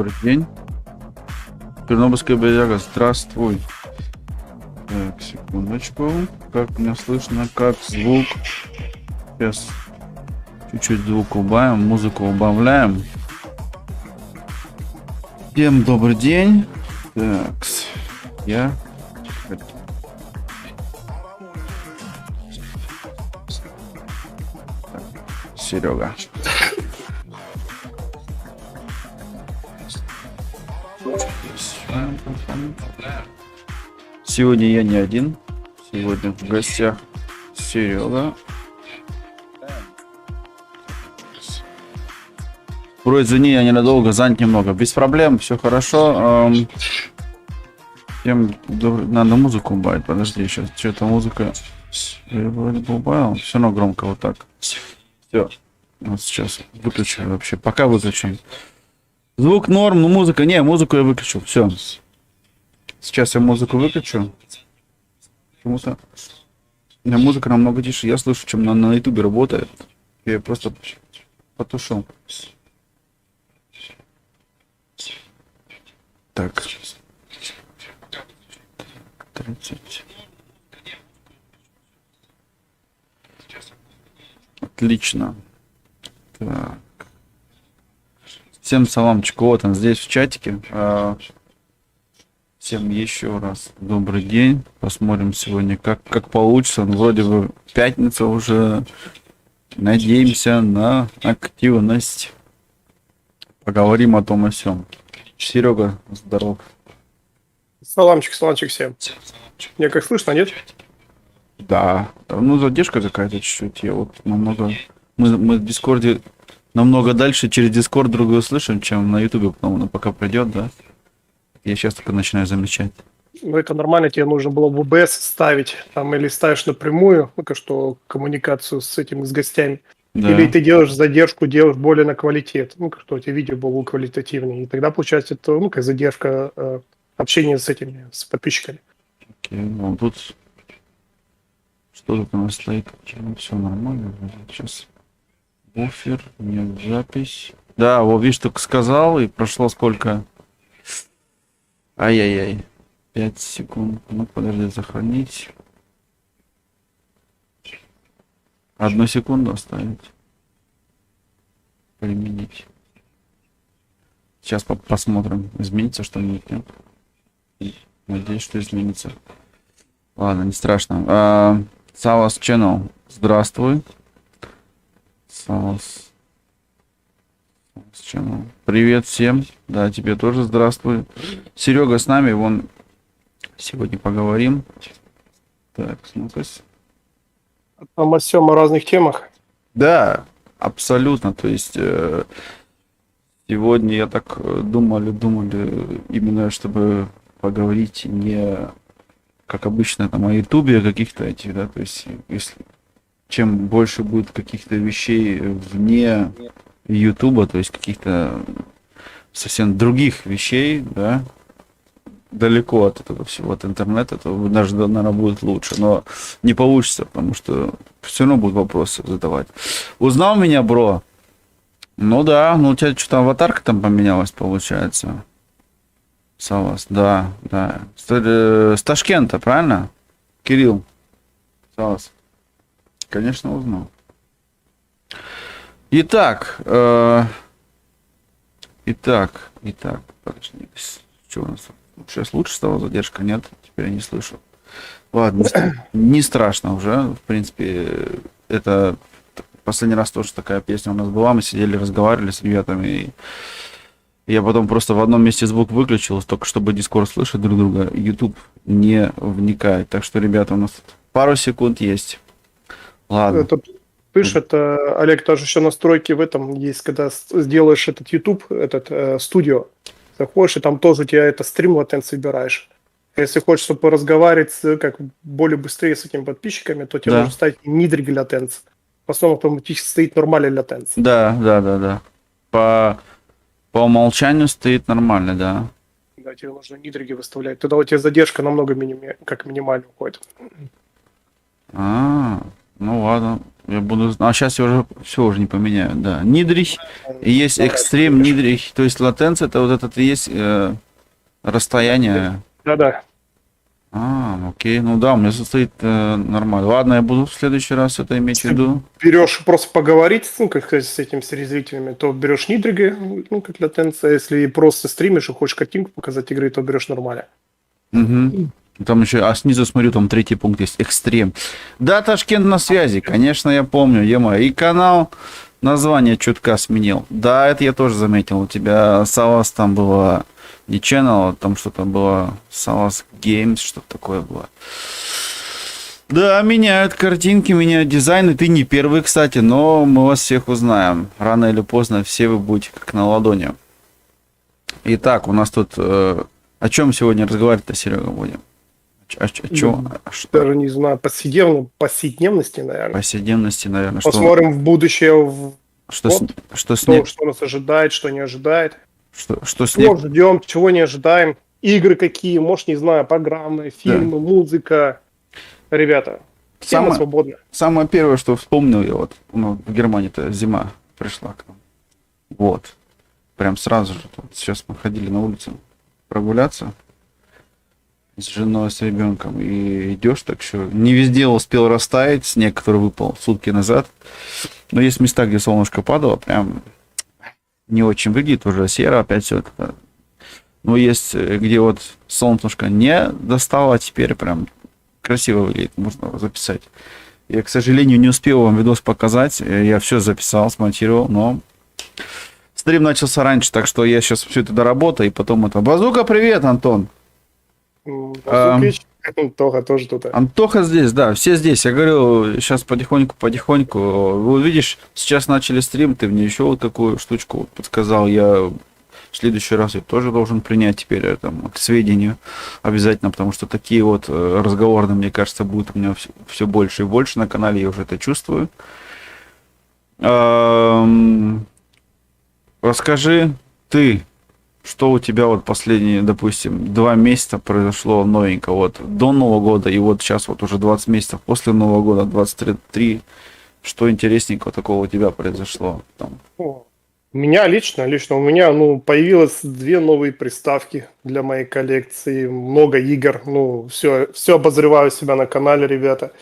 Добрый день. Чернобыльская бродяга, здравствуй. Так, секундочку. Как меня слышно, как звук. Сейчас чуть-чуть звук убавим, музыку убавляем. Всем добрый день. Так, я... Серега. Сегодня я не один. Сегодня в гостях Серега. Бро, извини, я ненадолго занят немного. Без проблем, все хорошо. Надо музыку убавить. Подожди, сейчас что-то музыка. Я вроде бы убавил. Все равно громко вот так. Все. Вот сейчас выключу вообще. Пока выключим. Звук норм, но музыка... Не, музыку я выключу. Все. Сейчас я музыку выключу. Почему-то... У меня музыка намного тише. Я слышу, чем на ютубе работает. Я просто потушу. Так. 30. Отлично. Так. Всем саламчик. Вот он здесь в чатике. Всем еще раз добрый день. Посмотрим сегодня, как получится. Ну, вроде бы пятница уже. Надеемся на активность. Поговорим о том и сём. Серега, здоров. Саламчик всем. Мне как слышно, нет? Да. Ну, задержка какая-то чуть-чуть. Я вот намного... Мы в Дискорде намного дальше через Дискорд другую слышим, чем на Ютубе, потом она пока придет, да? Я сейчас только начинаю замечать. Ну, это нормально, тебе нужно было в OBS ставить, там, или ставишь напрямую, ну-ка, что коммуникацию с этим, с гостями. Да. Или ты делаешь задержку, делаешь более на квалитет, ну-ка, что у тебя видео было квалитативнее. И тогда, получается, это, ну-ка, задержка общения с этими, с подписчиками. Окей, ну тут... Что тут у нас стоит? Все нормально. Сейчас... Буфер, нет, запись. Да, вот видишь, только сказал, и прошло сколько? Ай-яй-яй. 5 секунд. Ну, подожди, сохранить. 1 секунду оставить. Применить. Сейчас посмотрим, изменится что-нибудь, нет? Надеюсь, что изменится. Ладно, не страшно. Салас Channel, здравствуй. Салас Channel. Привет всем. Да, тебе тоже здравствуй. Серега с нами, вон сегодня поговорим. Так, ну-ка. Там о разных темах. Да, абсолютно. То есть сегодня я так думали именно, чтобы поговорить не как обычно там о Ютубе, о каких-то этих, да, то есть если чем больше будет каких-то вещей вне Ютуба, то есть каких-то совсем других вещей, да, далеко от этого всего, от интернета, то даже, наверное, будет лучше. Но не получится, потому что все равно будут вопросы задавать. Узнал меня, бро? Ну да, ну у тебя что-то аватарка там поменялась, получается. Салас, да. С Ташкента, правильно? Кирилл. Салас. Конечно, узнал. Итак, подожди, что у нас? Сейчас лучше стала задержка, нет? Теперь я не слышу. Ладно, не страшно уже. В принципе, это последний раз тоже такая песня у нас была. Мы сидели, разговаривали с ребятами. И я потом просто в одном месте звук выключил, только чтобы Discord слышать друг друга. YouTube не вникает. Так что, ребята, у нас пару секунд есть. Ладно. Это пишет, Олег, тоже еще настройки в этом есть, когда сделаешь этот YouTube, этот студио, заходишь, и там тоже у тебя это стрим латент собираешь. Если хочешь, чтобы разговаривать как более быстрее с этими подписчиками, то тебе нужно ставить niedrig латенс. В основном автоматически стоит нормальный латенс. Да. По умолчанию стоит нормально, да. Да, тебе нужно нидриги выставлять. Тогда у тебя задержка намного как минимально уходит. Ну ладно, я буду... А сейчас я уже все уже не поменяю, да. Нидрих, и есть Давай, экстрем, конечно. нидрих, то есть латенция, это вот этот и есть расстояние. Да-да. Окей, ну да, у меня состоит нормально. Ладно, я буду в следующий раз это иметь в Если виду. берешь просто поговорить, ну, как сказать, с этим, с зрителями, то берешь нидриги, ну, как латенция. Если просто стримишь и хочешь картинку показать игры, то берешь нормально. Угу. Там еще, а снизу смотрю, там третий пункт есть, экстрем. Да, Ташкент на связи, конечно, я помню, ема. И канал, название чутка сменил. Да, это я тоже заметил. У тебя Салас там было не channel, там что-то было Салас Games, что-то такое было. Да, меняют картинки, меняют дизайны. Ты не первый, кстати, но мы вас всех узнаем. Рано или поздно все вы будете как на ладони. Итак, у нас тут... о чем сегодня разговаривать-то, Серега, будем? Что? Даже не знаю, повседневности, наверное. Повседневности, наверное. Посмотрим в будущее, в Что, год, что снег? что нас ожидает, что не ожидает. Что Чего снег? ждем, чего не ожидаем. Игры какие, может, не знаю, программы, фильмы, музыка. Ребята, тема Самое, свободна. самое первое, что вспомнил я, вот в Германии-то зима пришла к нам. Вот. Прям сразу же. Вот сейчас мы ходили на улицу прогуляться с женой, с ребенком. И идешь так что не везде успел растаять снег, который выпал сутки назад. Но есть места, где солнышко падало, прям не очень выглядит, уже серо опять все это. Но есть, где вот солнышко не достало, а теперь прям красиво выглядит, можно записать. Я, к сожалению, не успел вам видос показать, я все записал, смонтировал, но стрим начался раньше, так что я сейчас все это доработаю, и потом это... Базука, привет, Антон! Базукич, Тоха тоже тут. Антоха здесь, да, все здесь. Я говорю, сейчас потихоньку. Вот видишь, сейчас начали стрим, ты мне еще вот такую штучку вот подсказал. Я в следующий раз я тоже должен принять теперь это к сведению обязательно, потому что такие вот разговоры, мне кажется, будут у меня все больше и больше на канале, я уже это чувствую. Расскажи ты, что у тебя вот последние, допустим, 2 месяца произошло новенького, вот до Нового года и вот сейчас вот уже 20 месяцев после Нового года, 23, что интересненького такого у тебя произошло там? У меня лично у меня, появилось 2 новые приставки для моей коллекции, много игр, все обозреваю себя на канале, ребята.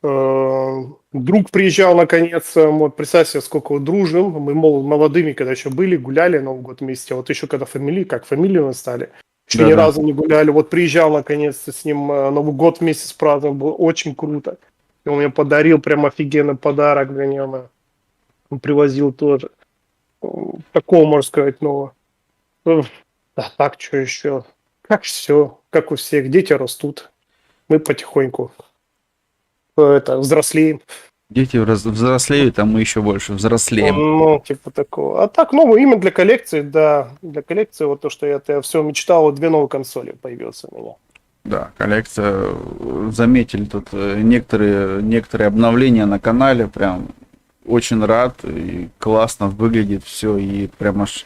Друг приезжал наконец, вот представь себе, сколько вот дружим, мы молодыми, когда еще были, гуляли Новый год вместе, вот еще когда фамилию мы стали, еще ни разу не гуляли, вот приезжал наконец с ним Новый год вместе с праздником, было очень круто. И он мне подарил прям офигенный подарок для него, он привозил тоже. Такого, можно сказать, нового. Да, так, что еще? Как все, как у всех, дети растут, мы потихоньку взрослеем. Дети взрослеют, а мы еще больше взрослеем. Типа такого. А так, новое имя для коллекции, да. Для коллекции, вот то, что я все мечтал, вот 2 новые консоли появился у меня. Да, коллекция, заметили тут некоторые обновления на канале, прям очень рад, и классно выглядит все, и прям аж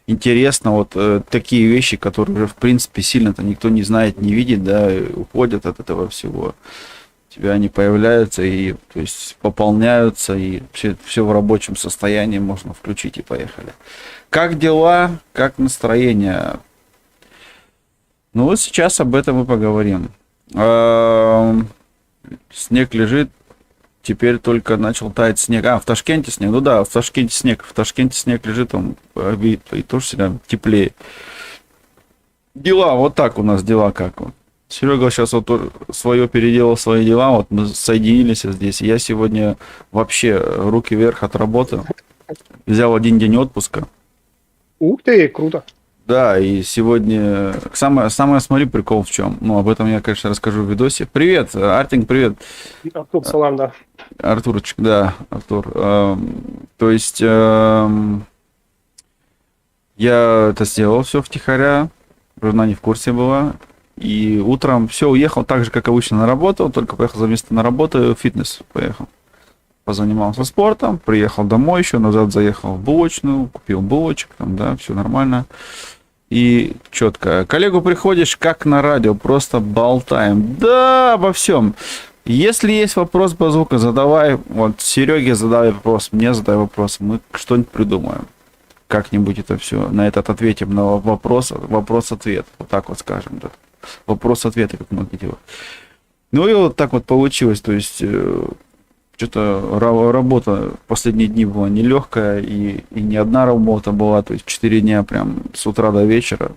интересно, вот такие вещи, которые уже в принципе сильно-то никто не знает, не видит, да, уходят от этого всего. У тебя они появляются и, то есть, пополняются, и все в рабочем состоянии можно включить и поехали. Как дела, как настроение? Ну вот сейчас об этом и поговорим. Снег лежит, теперь только начал таять снег. В Ташкенте снег, ну да, в Ташкенте снег лежит, он и тоже всегда теплее. Дела, вот так у нас дела как вот. Серега сейчас вот свое переделал, свои дела, вот мы соединились здесь. Я сегодня вообще руки вверх от работы, взял 1 день отпуска. Ух ты, круто. Да, и сегодня самое смотри, прикол в чем. Ну, об этом я, конечно, расскажу в видосе. Привет, Артинг, привет. Артур, салам, да. Артурчик, да, Артур. То есть я это сделал все втихаря, жена не в курсе была. И утром все, уехал так же, как обычно, на работу, только поехал за место на работу, в фитнес поехал. Позанимался спортом, приехал домой еще, назад заехал в булочную, купил булочек, там, да, все нормально. И четко. Коллегу приходишь, как на радио, просто болтаем. Да, обо всем. Если есть вопрос, Базука, задавай. Вот Сереге задай вопрос, мне задай вопрос. Мы что-нибудь придумаем. Как-нибудь это все на этот ответим на вопрос-ответ. Вот так вот скажем, да. Вопрос-ответы, как многие делают. Ну и вот так вот получилось. То есть что-то работа последние дни была нелегкая, и не одна работа была. То есть 4 дня прям с утра до вечера.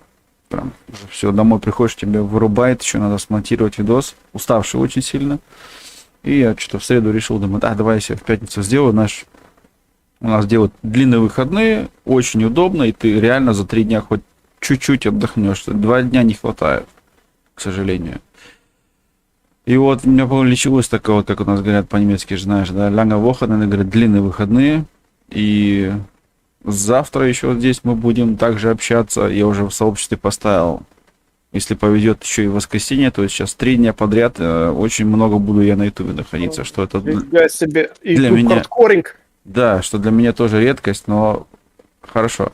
Прям все, домой приходишь, тебя вырубает, еще надо смонтировать видос, уставший очень сильно. И я что-то в среду решил, думаю, давай я себе в пятницу сделаю, у нас делают длинные выходные, очень удобно, и ты реально за 3 дня хоть чуть-чуть отдохнешь. 2 дня не хватает, к сожалению. И вот у меня получилось такое, вот, как у нас говорят по-немецки, знаешь, да, lange Woche, наверное, говорят, длинные выходные, и завтра еще здесь мы будем также общаться. Я уже в сообществе поставил. Если повезет еще и воскресенье, то сейчас 3 дня подряд очень много буду я на ютубе находиться. Что это Для себе для YouTube меня. хардкоринг. Да, что для меня тоже редкость, но хорошо.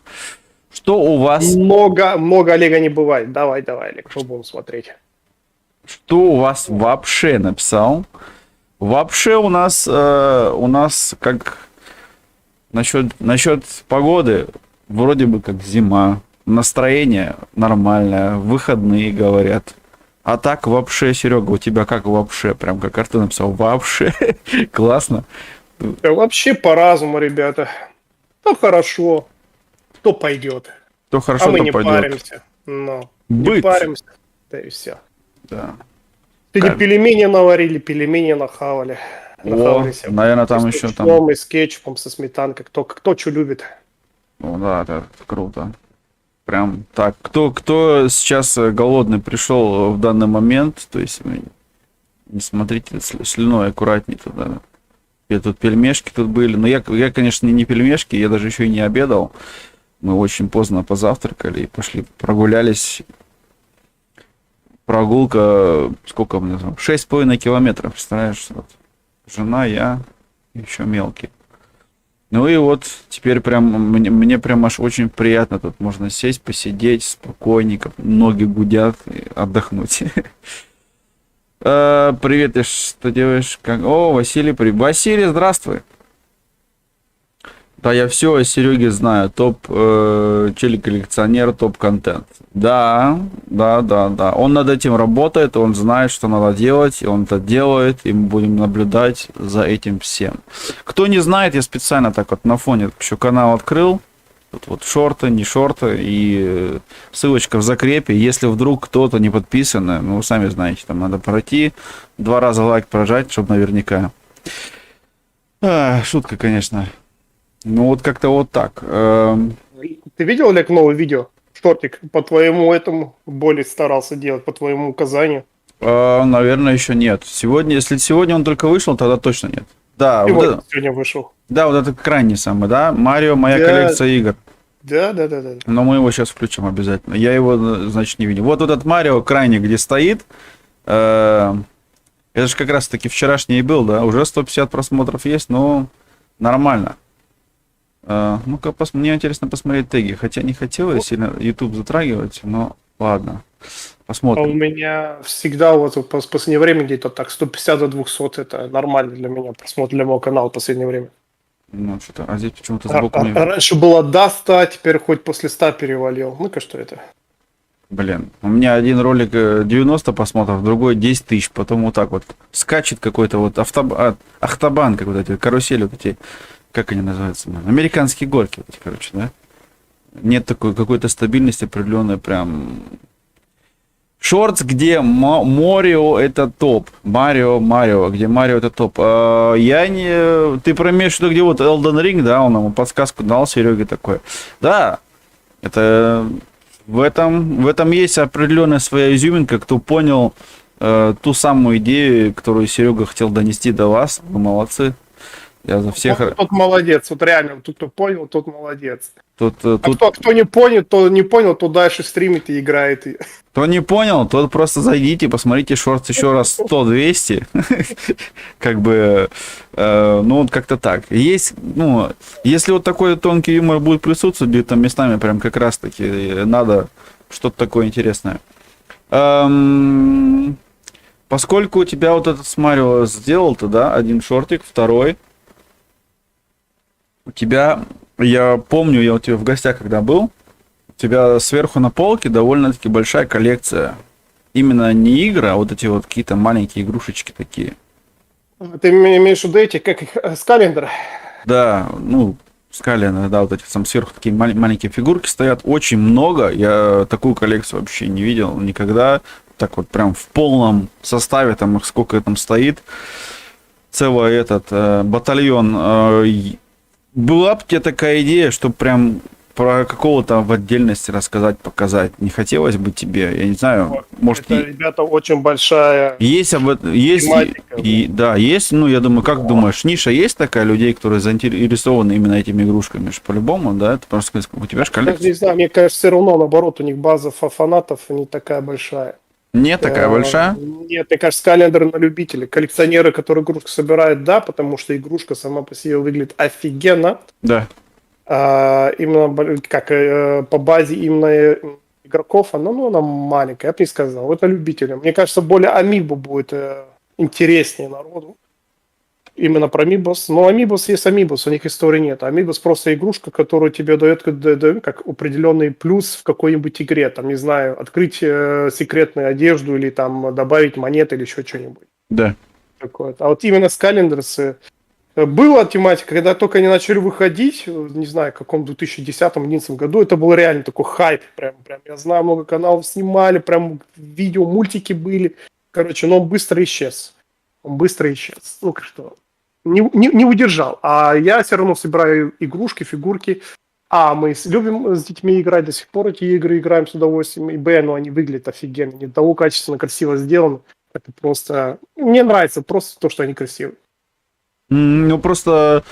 Что у вас? Много Олега не бывает. Давай, Олег, что будем смотреть? Что у вас вообще написал? Вообще у нас как насчет погоды, вроде бы как зима, настроение нормальное, выходные говорят. А так вообще, Серега, у тебя как вообще? Прям как Артур написал, вообще классно. Да вообще по-разному, ребята. То хорошо, то пойдет. То хорошо, А мы то не пойдет. паримся. Не Быт. паримся. Да и все. Да. Сегодня Как? пельмени наварили, пельмени нахавали. Нахавались. Наверное, там И с еще там. лучком, и с кетчупом, со сметанкой. Кто что любит. Ну да, это круто. Прям так. Кто сейчас голодный пришел в данный момент, то есть не смотрите слюной аккуратнее туда. И тут пельмешки тут были. Но я, конечно, не пельмешки, я даже еще и не обедал. Мы очень поздно позавтракали и пошли прогулялись. Прогулка, сколько мне там? 6,5 километров, представляешь? Вот. Жена, я, еще мелкий. Ну и вот теперь прям мне прям аж очень приятно. Тут можно сесть, посидеть спокойненько, ноги гудят, и отдохнуть. Привет, ты что делаешь? О, Василий, привет. Василий, здравствуй. Да, я все о Сереге знаю. Топ челик-коллекционер, топ-контент. Да. Он над этим работает, он знает, что надо делать, и он это делает, и мы будем наблюдать за этим всем. Кто не знает, я специально так вот на фоне еще канал открыл. Тут вот шорты, не шорты, и ссылочка в закрепе. Если вдруг кто-то не подписан, ну, вы сами знаете, там надо пройти, 2 раза лайк прожать, чтобы наверняка. Шутка, конечно. Ну, вот как-то вот так. Ты видел, Олег, новое видео? Шортик по твоему этому более старался делать, по твоему указанию. Наверное, еще нет. Если сегодня он только вышел, тогда точно нет. Да, Сегодня вышел. Да, вот это крайний самый, да? Марио, моя коллекция игр. Да. Но мы его сейчас включим обязательно. Я его, значит, не видел. Вот этот Марио крайний, где стоит. Это же как раз таки вчерашний и был, да? Уже 150 просмотров есть, но нормально. Ну-ка, мне интересно посмотреть теги. Хотя не хотел я сильно YouTube затрагивать, но ладно. Посмотрим. А у меня всегда вот в последнее время где-то так 150 до 200. Это нормально для меня просмотр для моего канала в последнее время. Ну, что-то, а здесь почему-то сбоку не... Раньше было до 100, теперь хоть после 100 перевалил. Ну-ка, что это? Блин, у меня один ролик 90 просмотров, другой 10 тысяч, потом вот так вот скачет какой-то вот автобан, как вот эти карусели, вот эти, как они называются, американские горки, вот эти, короче, да? Нет такой какой-то стабильности определенной, прям... Шортс, где Марио это топ. Марио, где Марио это топ. Ты имеешь в виду, где вот Elden Ring, да, он ему подсказку дал Сереге такой. Да, это в этом есть определенная своя изюминка, кто понял ту самую идею, которую Серега хотел донести до вас. Вы молодцы. Я за всех... Тот молодец, вот реально, тот, кто понял, тот молодец. Тут... Кто не понял, то дальше стримит и играет. Кто не понял, тот просто зайдите, посмотрите шорт еще раз 100-200. Как бы, ну, вот как-то так. Есть, ну, если вот такой тонкий юмор будет присутствовать, где-то местами прям как раз-таки надо что-то такое интересное. поскольку у тебя вот этот с Марио сделал ты, да, один шортик, второй, у тебя, я помню, я у тебя в гостях когда был, у тебя сверху на полке довольно-таки большая коллекция. Именно не игры, а вот эти вот какие-то маленькие игрушечки такие. Ты имеешь в виду эти, как их, Скалендер? Да, ну, скалины, да, вот эти там сверху такие маленькие фигурки стоят. Очень много. Я такую коллекцию вообще не видел никогда. Так вот прям в полном составе, там их сколько там стоит. Целый этот батальон. Была бы тебе такая идея, чтобы прям про какого-то в отдельности рассказать, показать? Не хотелось бы тебе? Я не знаю, может... Это, ребята, очень большая Есть об этом, есть, тематика. да, есть, ну, я думаю, как думаешь, ниша есть такая людей, которые заинтересованы именно этими игрушками? Ж по-любому, да, это просто у тебя же Я не коллекция. знаю, мне кажется, все равно, наоборот, у них база фанатов не такая большая. Не такая большая? Нет, мне кажется, календарь на любителей. Коллекционеры, которые игрушку собирают, да, потому что игрушка сама по себе выглядит офигенно. Да. Именно как по базе именно игроков, она маленькая, я бы не сказал. Это любителям. Мне кажется, более Амибо будет интереснее народу. Именно про Амибос. Но Амибос есть Амибос, у них истории нет. Амибос просто игрушка, которую тебе дает как определенный плюс в какой-нибудь игре. Там, не знаю, открыть секретную одежду или там добавить монеты или еще что-нибудь. Да. Такое. А вот именно с Календерс была тематика, когда только они начали выходить, не знаю, в каком 2010-2011 году, это был реально такой хайп. Прям, я знаю, много каналов снимали, прям видео, мультики были. Короче, но он быстро исчез. Ну, как что, не удержал. А я все равно собираю игрушки, фигурки. Мы любим с детьми играть до сих пор, эти игры играем с удовольствием. И они выглядят офигенно. Не того качественно, красиво сделаны. Это просто... Мне нравится просто то, что они красивые. Ну, просто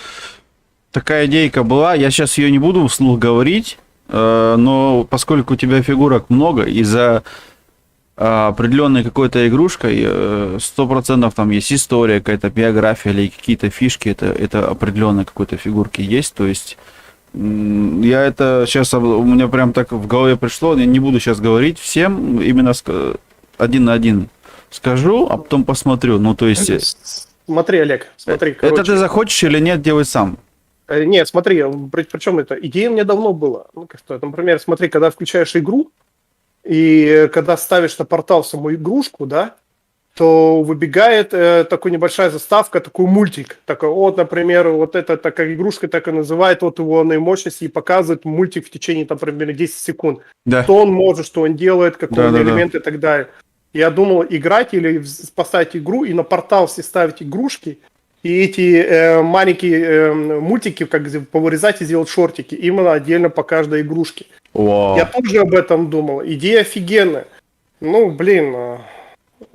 такая идейка была. Я сейчас ее не буду вслух говорить, но поскольку у тебя фигурок много, и за определенной какой-то игрушкой 100% там есть история, какая-то биография или какие-то фишки, это определенной какой-то фигурки есть. То есть я это сейчас, у меня прям так в голове пришло, я не буду сейчас говорить всем, именно один на один скажу, а потом посмотрю. Ну, то есть... Смотри, Олег, смотри. Это ты захочешь или нет, делай сам. Нет, смотри, причем это идея у меня давно была. Ну, как-то, например, смотри, когда включаешь игру, и когда ставишь на портал саму игрушку, да, то выбегает такая небольшая заставка, такой мультик. Такой, вот, например, вот это такая игрушка так и называет, вот его наимощности, и показывает мультик в течение, там, примерно 10 секунд. Да. Что он может, что он делает, какой он элемент и так далее. Я думал играть или поставить игру и на портал все ставить игрушки, и эти маленькие мультики как повырезать и сделать шортики именно отдельно по каждой игрушке. Вау. Я тоже об этом думал. Идея офигенная. Ну, блин,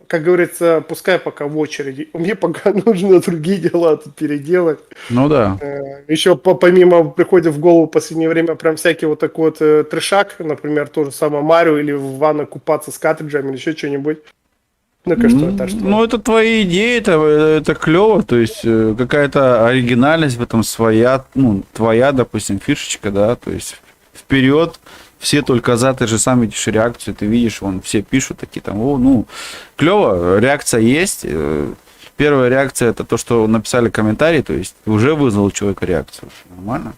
как говорится, пускай пока в очереди. Мне пока нужно другие дела тут переделать. Ну да. Еще помимо приходит в голову в последнее время прям всякий вот такой вот трешак, например, то же самое Марио, или в ванной купаться с картриджами, или еще что-нибудь. Ну-ка, что это? Ну, это твои идеи, это клево, то есть какая-то оригинальность в этом своя, ну, твоя, допустим, фишечка, да, то есть вперед, все только за, ты же сам видишь реакцию, ты видишь, вон, все пишут такие там, ну, клево, реакция есть. Первая реакция это то, что написали комментарий, то есть уже вызвал у человека реакцию. Нормально.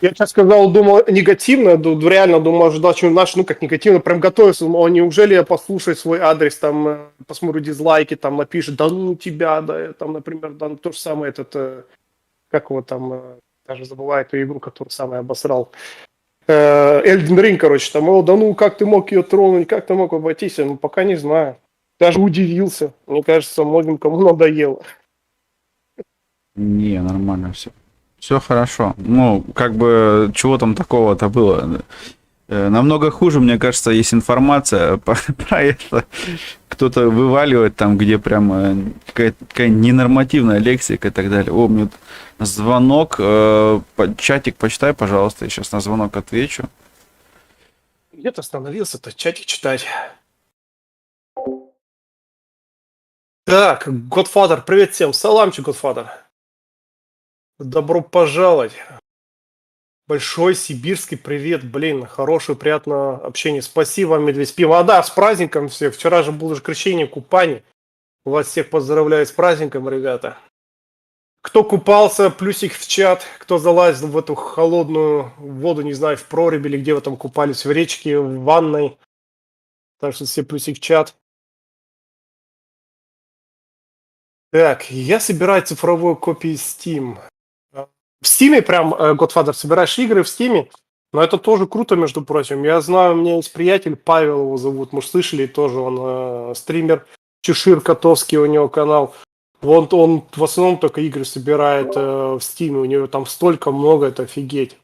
Я сейчас сказал, думал негативно, реально думал, ожидал чего-нибудь, ну как негативно, прям готовился, думал, неужели я послушаю свой адрес, там, посмотрю дизлайки, там, напишет, да ну тебя, да, там, например, да, то же самое этот, как его там, даже забываю эту игру, которую сам я обосрал, Эльден Ринг, короче, там, да ну как ты мог ее тронуть, как ты мог обойтись, ну пока не знаю, даже удивился, мне кажется, многим кому надоело. Не, нормально все. Все хорошо. Ну, как бы, чего там такого-то было? Намного хуже, мне кажется, есть информация про это. Кто-то вываливает там, где прям какая-то ненормативная лексика и так далее. О, мне звонок. Чатик почитай, пожалуйста. Я сейчас на звонок отвечу. Где-то остановился-то, чатик читать. Так, Godfather, привет всем. Саламчик, Godfather. Добро пожаловать. Большой сибирский привет, блин, хорошее, приятное общение. Спасибо вам, Медведь Пиво. Да, с праздником всех. Вчера же было же крещение, купание. Вас всех поздравляю с праздником, ребята. Кто купался, плюсик в чат. Кто залазил в эту холодную воду, не знаю, в прорубь или где вы там купались, в речке, в ванной. Так что все плюсик в чат. Так, я собираю цифровую копию Steam. В Steam прям, Godfather, собираешь игры в Steam, но это тоже круто, между прочим. Я знаю, у меня есть приятель, Павел его зовут, может, слышали, тоже он стример, Чешир Котовский, у него канал. Вот он в основном только игры собирает в Steam, у него там столько много, это офигеть.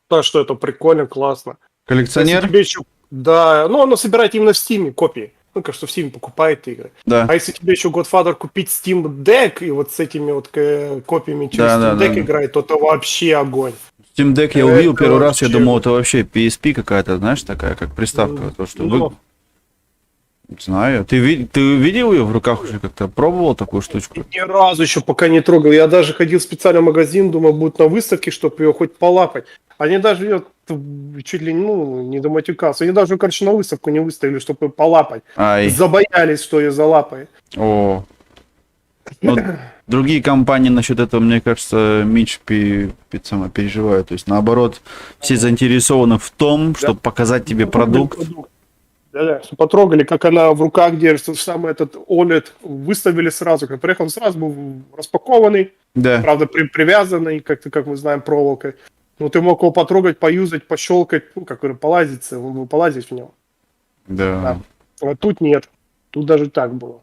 Так что это прикольно, классно. Коллекционер? Тебе еще... Да, ну оно собирает именно в Steam копии. Ну, кажется, в Steam покупает игры. Да. А если тебе еще Godfather купить Steam Deck и вот с этими вот копиями через Steam Deck играет, то это вообще огонь. Steam Deck я увидел первый раз, я думал, это вообще PSP какая-то, знаешь, такая, как приставка. То, что знаю. Ты видел ее в руках уже как-то? Пробовал такую штучку? Ни разу еще пока не трогал. Я даже ходил в специальный магазин, думал, будет на выставке, чтобы ее хоть полапать. Они даже ее чуть ли не до матюкаса. Они даже, короче, на выставку не выставили, чтобы ее полапать. Забоялись, что ее залапает. О. Но другие компании насчет этого, мне кажется, меньше переживают. То есть, наоборот, все заинтересованы в том, чтобы показать тебе продукт. Да, потрогали, как она в руках держится, самый этот OLED выставили сразу, как приехал, сразу был распакованный, да. Правда, привязанный, как мы знаем, проволокой. Ну, ты мог его потрогать, поюзать, пощелкать, ну, как говорю, полазить в нем. Да. А тут нет, тут даже так было.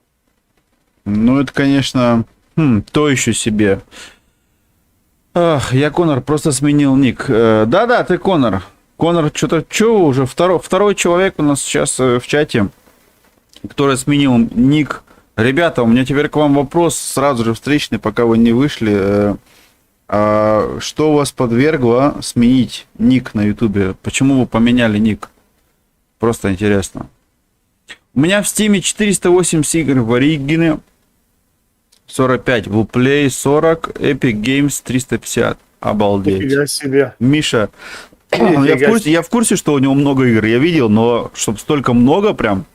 Ну, это, конечно, то еще себе. Ах, я Конор, просто сменил ник. Да-да, ты Конор. Конор, что уже второй человек у нас сейчас в чате, который сменил ник. Ребята, у меня теперь к вам вопрос сразу же встречный, пока вы не вышли. Что вас подвергло сменить ник на ютубе? Почему вы поменяли ник? Просто интересно. У меня в стиме 480 игр в Origin, 45 в Uplay, 40, Epic Games 350. Обалдеть. Нифига себе. Миша, я в курсе, что у него много игр, я видел, но чтобы столько много прям.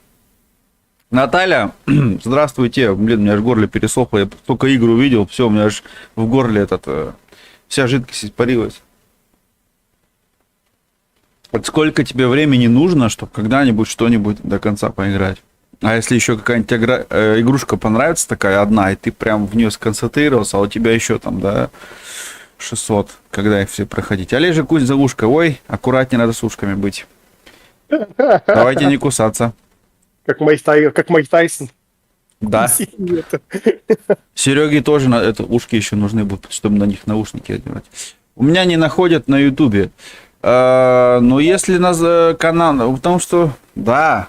Наталья, здравствуйте. Блин, у меня аж в горле пересохло, я столько игр увидел, все, у меня аж в горле вся жидкость испарилась. Вот сколько тебе времени нужно, чтобы когда-нибудь что-нибудь до конца поиграть? А если еще какая-нибудь игрушка понравится такая одна, и ты прям в нее сконцентрировался, а у тебя еще там, да, 600, когда их все проходить. Олежек, кусь за ушко. Ой, аккуратнее, надо с ушками быть. Давайте не кусаться. Как Майк Тайсон. Да. Сереге тоже ушки еще нужны будут, чтобы на них наушники одевать. У меня не находят на ютубе. Но если на канал, потому что, да,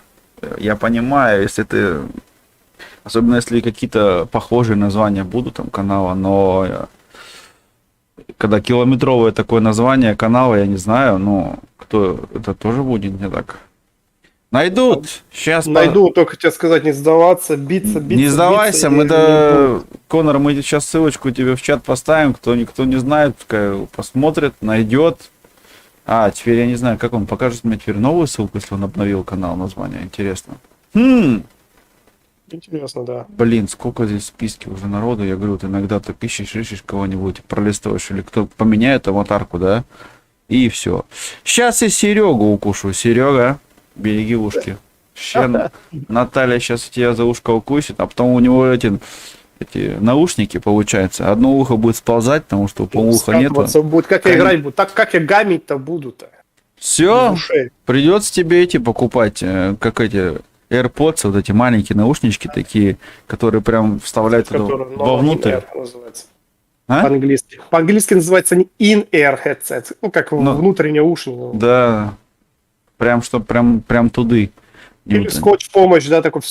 я понимаю, если ты, особенно если какие-то похожие названия будут там канала, но когда километровое такое название канала, я не знаю, но кто это тоже будет не так. Найдут. Сейчас найду, только тебе сказать, не сдаваться, биться. Не сдавайся, Конор, мы сейчас ссылочку тебе в чат поставим, кто никто не знает, пускай посмотрит, найдет. Теперь я не знаю, как он покажет мне теперь новую ссылку, если он обновил канал, название, интересно. Интересно, да. Блин, сколько здесь в списке уже народу, я говорю, вот иногда ты ищешь кого-нибудь, пролистываешь, или кто поменяет аватарку, да, и все. Сейчас я Серегу укушу. Серега, береги ушки. Наталья сейчас тебя за ушко укусит, а потом у него эти наушники, получается, одно ухо будет сползать, потому что полуха нету. Будет, как я играть буду, так как я гамить-то буду-то. Все, придется тебе эти покупать, как эти AirPods, вот эти маленькие наушнички такие, которые прям вставляют вовнутрь. По-английски. По-английски называется не in-ear headset, ну как внутреннее уши. Да, прям что прям туды. Или скотч-помощь, да, такой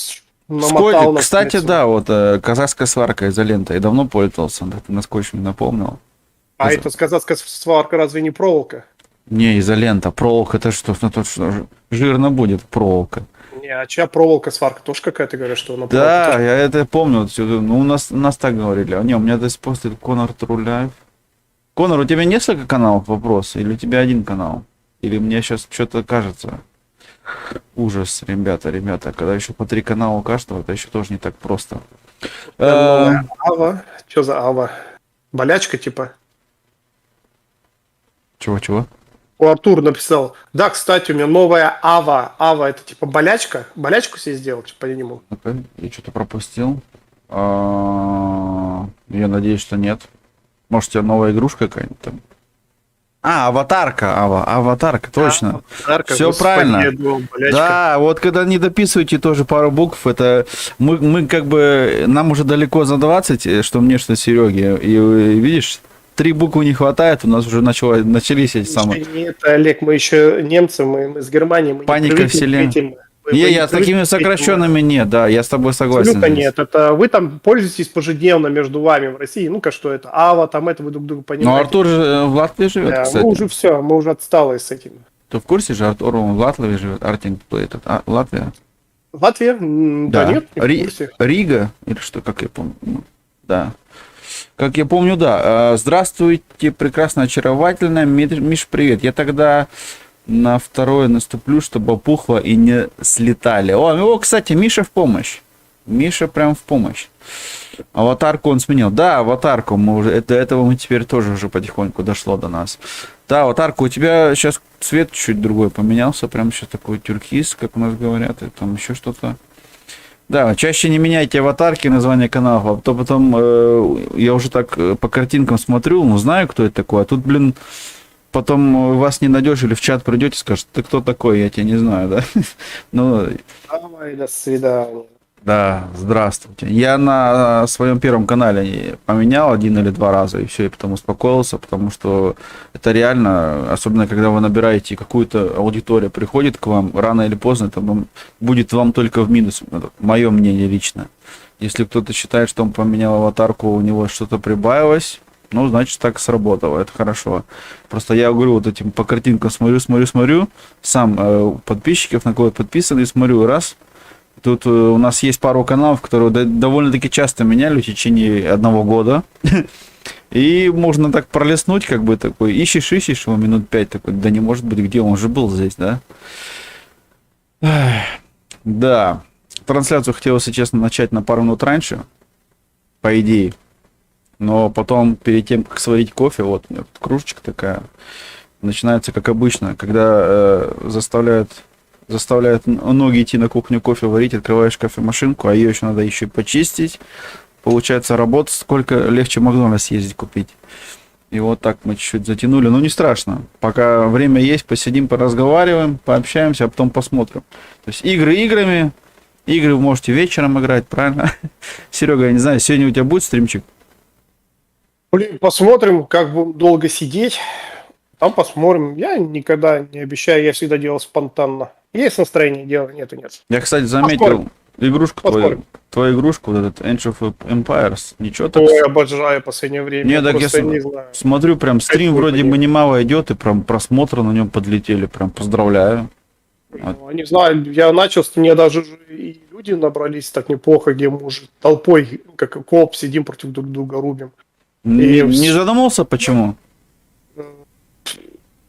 намотал. Кстати, да, вот казахская сварка изолента. Я давно пользовался, да, ты на скотч мне напомнил. А это казахская сварка разве не проволока? Не, изолента. Проволока, это что жирно будет проволока. Не, а чья проволока, сварка тоже какая-то, говорят, что она проволока? Да, я это помню. Ну, у нас так говорили. Не, у меня до сих пор стоит Конор Труляев. Конор, у тебя несколько каналов, вопрос? Или у тебя один канал? Или мне сейчас что-то кажется? Ужас, ребята, когда еще по 3 канала у каждого, это еще тоже не так просто. Там новая Эм, Ава. Что за Ава? Болячка, типа? Чего? У Артур написал. Да, кстати, у меня новая Ава. Ава это типа болячка? Болячку себе сделал, типа, я не могу. Ну-ка, я что-то пропустил. Я надеюсь, что нет. Может, у тебя новая игрушка какая-нибудь там? Аватарка, аватарка, точно. Арка, Все господи, правильно. я думал, болячка. Да, вот когда не дописываете тоже пару букв, это мы как бы, нам уже далеко за 20, что мне, что Сереге. И видишь, 3 буквы не хватает, у нас уже начались эти самые... Нет, Олег, мы еще немцы, мы с Германии, мы Паника не привыкли к вселенной. этим. Я с такими сокращенными нет, да, я с тобой согласен Абсолютно здесь. нет. Это вы там пользуетесь пожизненно между вами в России. Ну-ка, что это? Ава, там это вы друг друга Но понимаете. Артур же в Латвии живет, Да, мы кстати. уже все, мы уже отсталые с этим. Ты в курсе же, Артур он в Латвии живет, Артинг этот, Латвия? Латвия? Да, нет, не в курсе. Рига, или что, как я помню. Ну, да. Как я помню, да. Здравствуйте, прекрасно, очаровательная. Миш, привет. Я тогда на второе наступлю, чтобы опухло и не слетали. О, кстати, Миша в помощь. Миша прям в помощь. Аватарку он сменил. Да, аватарку. Мы уже, до этого мы теперь тоже уже потихоньку дошло до нас. Да, аватарка, у тебя сейчас цвет чуть другой поменялся. Прям сейчас такой тюркиз, как у нас говорят. И там еще что-то. Да, чаще не меняйте аватарки, название каналов, а то потом я уже так по картинкам смотрю, ну знаю, кто это такой, а тут, блин, потом вас не найдешь или в чат придете и скажете, ты кто такой, я тебя не знаю, да? Ну, Давай, до свидания. да, здравствуйте. Я на своем первом канале поменял 1 или 2 раза, и все, и потом успокоился, потому что это реально, особенно когда вы набираете какую-то аудиторию, приходит к вам, рано или поздно это будет вам только в минус, мое мнение лично. Если кто-то считает, что он поменял аватарку, у него что-то прибавилось, ну, значит, так сработало, это хорошо. Просто я говорю, вот этим по картинкам смотрю, сам подписчиков, на кого подписаны, смотрю, раз. Тут у нас есть пару каналов, которые довольно-таки часто меняли в течение 1 года. И можно так пролистнуть, как бы такой, ищешь, его минут 5, такой, да не может быть, где он же был здесь, да? Да. Трансляцию хотел, если честно, начать на пару минут раньше, по идее. Но потом, перед тем, как сварить кофе, вот у меня тут кружечка такая, начинается как обычно, когда заставляют ноги идти на кухню кофе варить, открываешь кофемашинку, а ее еще надо еще и почистить. Получается, работа сколько легче в Макдональдс съездить купить. И вот так мы чуть-чуть затянули. Но не страшно. Пока время есть, посидим, поразговариваем, пообщаемся, а потом посмотрим. То есть игры играми. Игры вы можете вечером играть, правильно? Серега, я не знаю, сегодня у тебя будет стримчик? Блин, посмотрим, как будем долго сидеть. Там посмотрим. Я никогда не обещаю, я всегда делал спонтанно. Есть настроение делать, нет и нет. Я, кстати, заметил Посмотрим. игрушку Посмотрим. твою игрушку, вот этот Age of Empires. Ничего так. Ой, обожаю в последнее время. Не, так я просто не знаю. смотрю, прям стрим Кайфую вроде по бы ним. немало идет, и прям просмотры на нем подлетели. Прям поздравляю. Ну, не знаю, я начал, мне даже и люди набрались так неплохо, где мы уже толпой, как коп, сидим против друг друга, рубим. Не задумался, почему?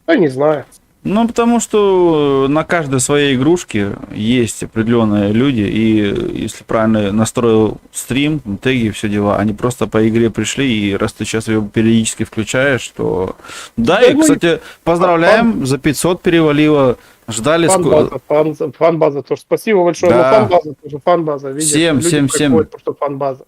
Я не знаю. Ну, потому что на каждой своей игрушке есть определенные люди, и если правильно настроил стрим, теги, все дела, они просто по игре пришли, и раз ты сейчас ее периодически включаешь, то... Да, и, кстати, поздравляем, за 500 перевалило, ждали... Фан-база тоже. Спасибо большое, Да. но фан-база тоже, фан-база. Видишь, Всем, люди всем. приходят, потому что фан-база.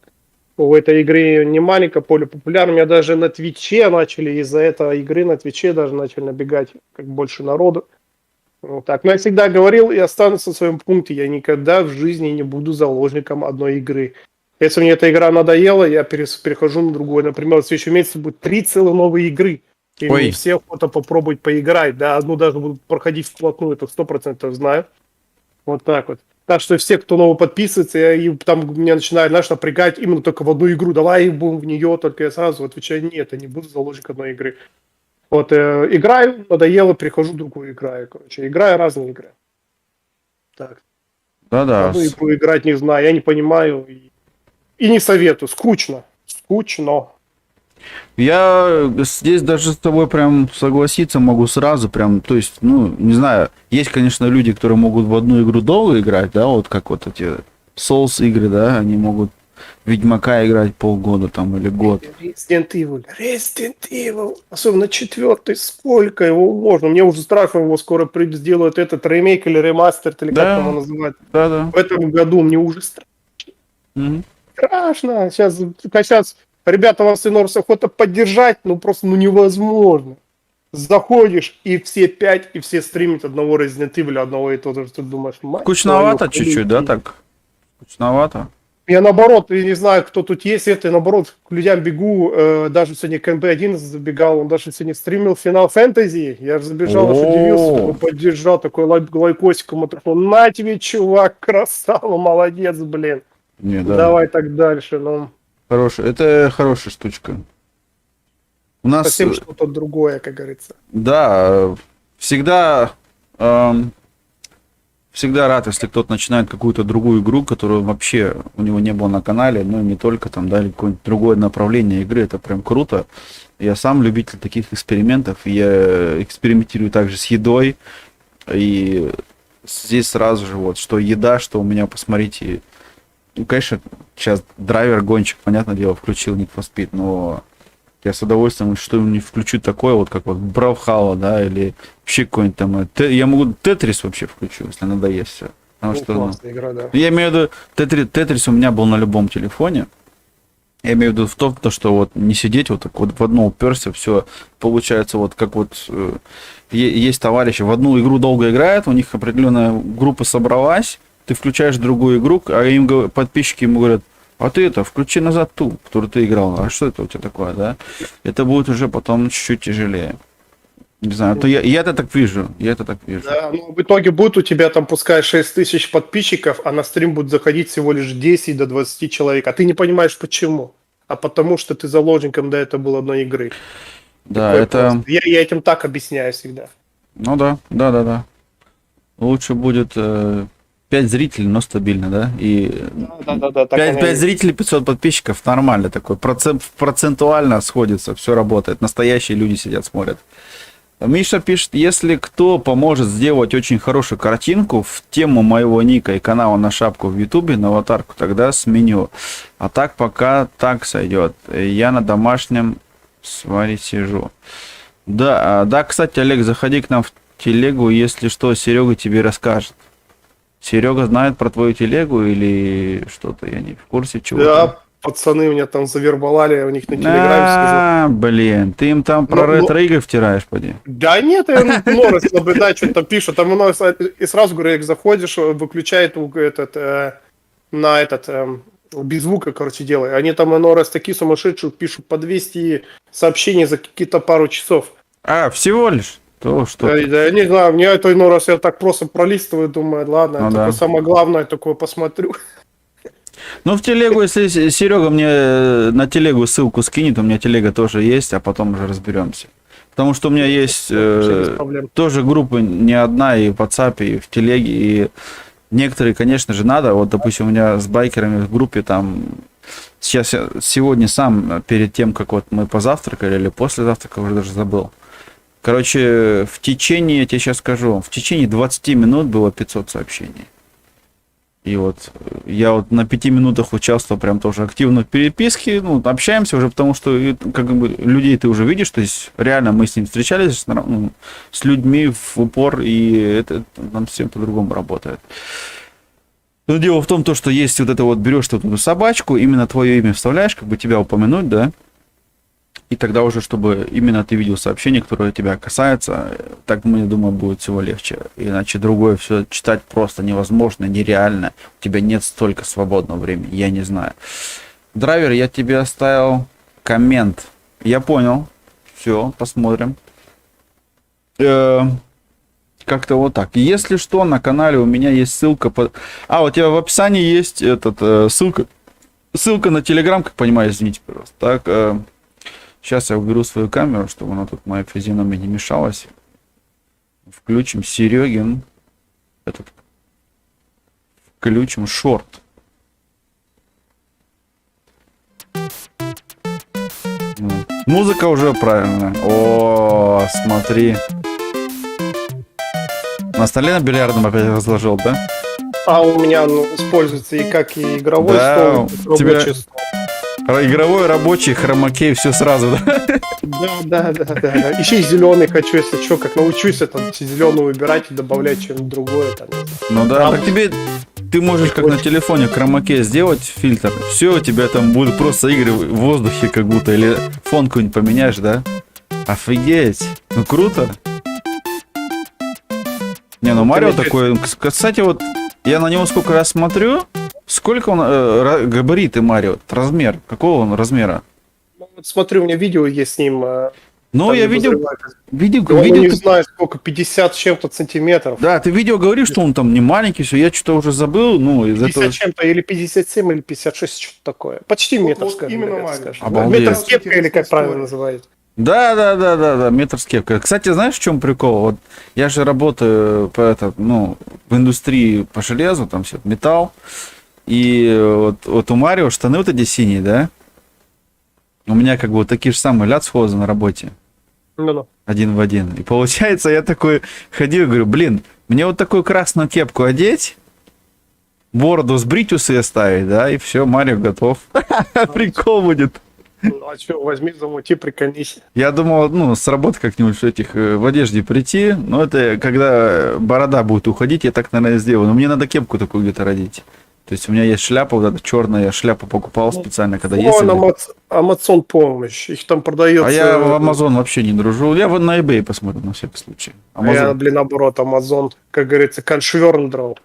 У этой игры не маленькое поле популярно. Меня даже на Твиче начали, из-за этой игры на Твиче даже начали набегать как больше народу. Вот так. Но я всегда говорил и останусь на своем пункте. Я никогда в жизни не буду заложником одной игры. Если мне эта игра надоела, я перехожу на другую. Например, в следующем месяце будет 3 целых новые игры. И Ой. мне все охота попробовать поиграть. Да, одну даже буду проходить вплотную, это 100% знаю. Вот так вот. Так что все, кто новый подписывается, и там меня начинают, знаешь, напрягать именно только в одну игру. Давай будем в нее, только я сразу отвечаю, нет, я не буду заложник одной игры. Вот, играю, надоело, перехожу в другую играю, короче. Играю разные игры. Так. Да-да. Одну игру играть не знаю, я не понимаю и не советую. Скучно. Скучно. Я здесь даже с тобой прям согласиться могу сразу, прям, то есть, ну, не знаю, есть, конечно, люди, которые могут в одну игру долго играть, да, вот как вот эти Souls игры, да, они могут Ведьмака играть полгода там или год. Resident Evil. Особенно четвертый. Сколько его можно? Мне уже страшно, его скоро сделают этот ремейк или ремастер, или как там Да, его называют. да. В этом году мне уже Мгм. страшно. Сейчас ребята вас Инорс охота поддержать, ну просто ну невозможно. Заходишь, и все 5, и все стримят одного Resident Evil, одного и того же. Ты думаешь, мать твою, Скучновато чуть-чуть, да, так? Скучновато. я наоборот, я не знаю, кто тут есть, это я наоборот к людям бегу, даже сегодня к МП-1 забегал, он даже сегодня стримил финал фэнтези, я же забежал, аж удивился, О, его поддержал, такой лайкосиком отошел, на тебе, чувак, красава, молодец, блин, не, да. давай так дальше, ну, Хорошая, это хорошая штучка. У нас, совсем что-то другое, как говорится. да, всегда, всегда рад, если кто-то начинает какую-то другую игру, которую вообще у него не было на канале, ну и не только там, да, или какое-нибудь другое направление игры, это прям круто. Я сам любитель таких экспериментов, я экспериментирую также с едой, и здесь сразу же вот, что еда, что у меня, посмотрите, ну, конечно, сейчас драйвер гонщик, понятное дело, включил Need for Speed, но я с удовольствием что-нибудь включу такое, вот как вот Бравхала, да, или вообще какой-нибудь там... Я могу Тетрис вообще включу, если надоест все. Потому Ну, что, ну, классная игра, да. я имею в виду, Тетрис у меня был на любом телефоне. Я имею в виду в том, то, что вот не сидеть вот так вот в одно уперся, все получается вот как вот есть товарищи, в одну игру долго играют, у них определенная группа собралась, ты включаешь другую игру, а подписчики ему говорят, а ты это, включи назад ту, которую ты играл, а что это у тебя такое, да? Это будет уже потом чуть-чуть тяжелее. Не знаю, то я это так вижу, я это так вижу. Да, ну, в итоге будет у тебя там, пускай 6 тысяч подписчиков, а на стрим будет заходить всего лишь 10 до 20 человек, а ты не понимаешь почему. А потому что ты заложником до этого был одной игры. Да, Такое это, просто. Я этим так объясняю всегда. ну да. Лучше будет 5 зрителей, но стабильно, да? И Да, так 5, оно и 5 есть. зрителей, 500 подписчиков, нормально такой. Процентуально сходится, все работает. Настоящие люди сидят, смотрят. Миша пишет, если кто поможет сделать очень хорошую картинку в тему моего ника и канала на шапку в Ютубе, на аватарку, тогда сменю. А так пока так сойдет. Я на домашнем сваре сижу. Да, да, кстати, Олег, заходи к нам в телегу, если что, Серега тебе расскажет. Серега знает про твою телегу или что-то, я не в курсе чего-то. Да, пацаны меня там завербовали, у них на Телеграме сижу. А, блин, ты им там про Но- ретро-игры втираешь, поди. Да нет, я Норрис наблюдаю, что там пишут. Там и сразу, говорю, как заходишь, выключает на этот без звука, короче, делай. Они там Норрис такие сумасшедшие пишут по 200 сообщений за какие-то пару часов. А, всего лишь? То что? Да, я не знаю, мне это иной раз я так просто пролистываю, думаю, ладно, Ну только да. самое главное такое посмотрю. Ну, в телегу, если Серега мне на телегу ссылку скинет, у меня телега тоже есть, а потом уже разберемся. Потому что у меня есть Вообще без проблем. тоже группы не одна и в WhatsApp, и в телеге, и некоторые, конечно же, надо. Вот, допустим, у меня с байкерами в группе там сейчас сегодня сам перед тем, как вот мы позавтракали или после завтрака, уже даже забыл. Короче, в течение, я тебе сейчас скажу, в течение 20 минут было 500 сообщений. И вот я вот на 5 минутах участвовал прям тоже активно в переписке, ну, общаемся уже, потому что как бы людей ты уже видишь, то есть реально мы с ним встречались, ну, с людьми в упор, и это нам всем по-другому работает. Но дело в том, то, что есть вот это вот, берешь вот эту собачку, именно твое имя вставляешь, как бы тебя упомянуть, да, и тогда уже, чтобы именно ты видел сообщение, которое тебя касается, так, мне думаю, будет всего легче. Иначе другое все читать просто невозможно, нереально. У тебя нет столько свободного времени, я не знаю. Драйвер, я тебе оставил коммент. Я понял. Все, посмотрим. Как-то вот так. Если что, на канале у меня есть ссылка. А, у тебя в описании есть ссылка на Телеграм, как понимаю, извините, пожалуйста. Так, сейчас я уберу свою камеру, чтобы она тут моя физиономия не мешалась. Включим Серегин. Включим шорт. Вот. музыка уже правильно. О, смотри. На столе на бильярдном опять разложил, да? А у меня используется и как и игровой Да, стол, и как тебя- рабочий стол. Игровой, рабочий, хромакей, все сразу, да? Да. Еще и зеленый хочу, если что, как научусь это зеленый выбирать и добавлять что-нибудь другое. Там. Ну да, Там- так тебе... Ты можешь как на телефоне хромаке сделать фильтр. Все, у тебя там будут просто игры в воздухе как будто. Или фон какой-нибудь поменяешь, да? Офигеть. Ну круто. Не, ну Марио такой... Кстати, вот я на него сколько раз смотрю. Сколько он... габариты Марио? Размер. Какого он размера? Ну, вот смотри, у меня видео есть с ним. Ну, там я не видел... разрывается. Видел, Ну, не видел, знаю, сколько, 50 с чем-то сантиметров. да, ты видео говоришь, что он там не маленький, все, я что-то уже забыл, ну, из 50 этого... чем-то, или 57, или 56, что-то такое. Почти метр, вот скажем. именно наверное, маленький. скажем. Обалдеть. Метр с кепкой, или как Интересная правильно история. называют. Да, метр с кепкой. Кстати, знаешь, в чем прикол? Вот я же работаю в индустрии по железу, там все, металл. И вот у Марио штаны вот эти синие, да? У меня как бы вот такие же самые ляцхозы на работе. Ну-ну. Один в один. И получается, я такой ходил и говорю, блин, мне вот такую красную кепку одеть, бороду сбрить, усы оставить, да, и все, Марио готов. Прикол будет. Ну, а что, возьми, замути, прикольнись. Я думал, с работы как-нибудь в одежде прийти, но это когда борода будет уходить, я так, наверное, сделаю. Но мне надо кепку такую где-то родить. То есть у меня есть шляпа, вот эта черная, я шляпу покупал специально, когда ездили. Амазон помощь, их там продается. А я в Amazon вообще не дружу. Я вот на eBay посмотрю на всякий случай. А я, наоборот, Амазон, как говорится, коншверндрал.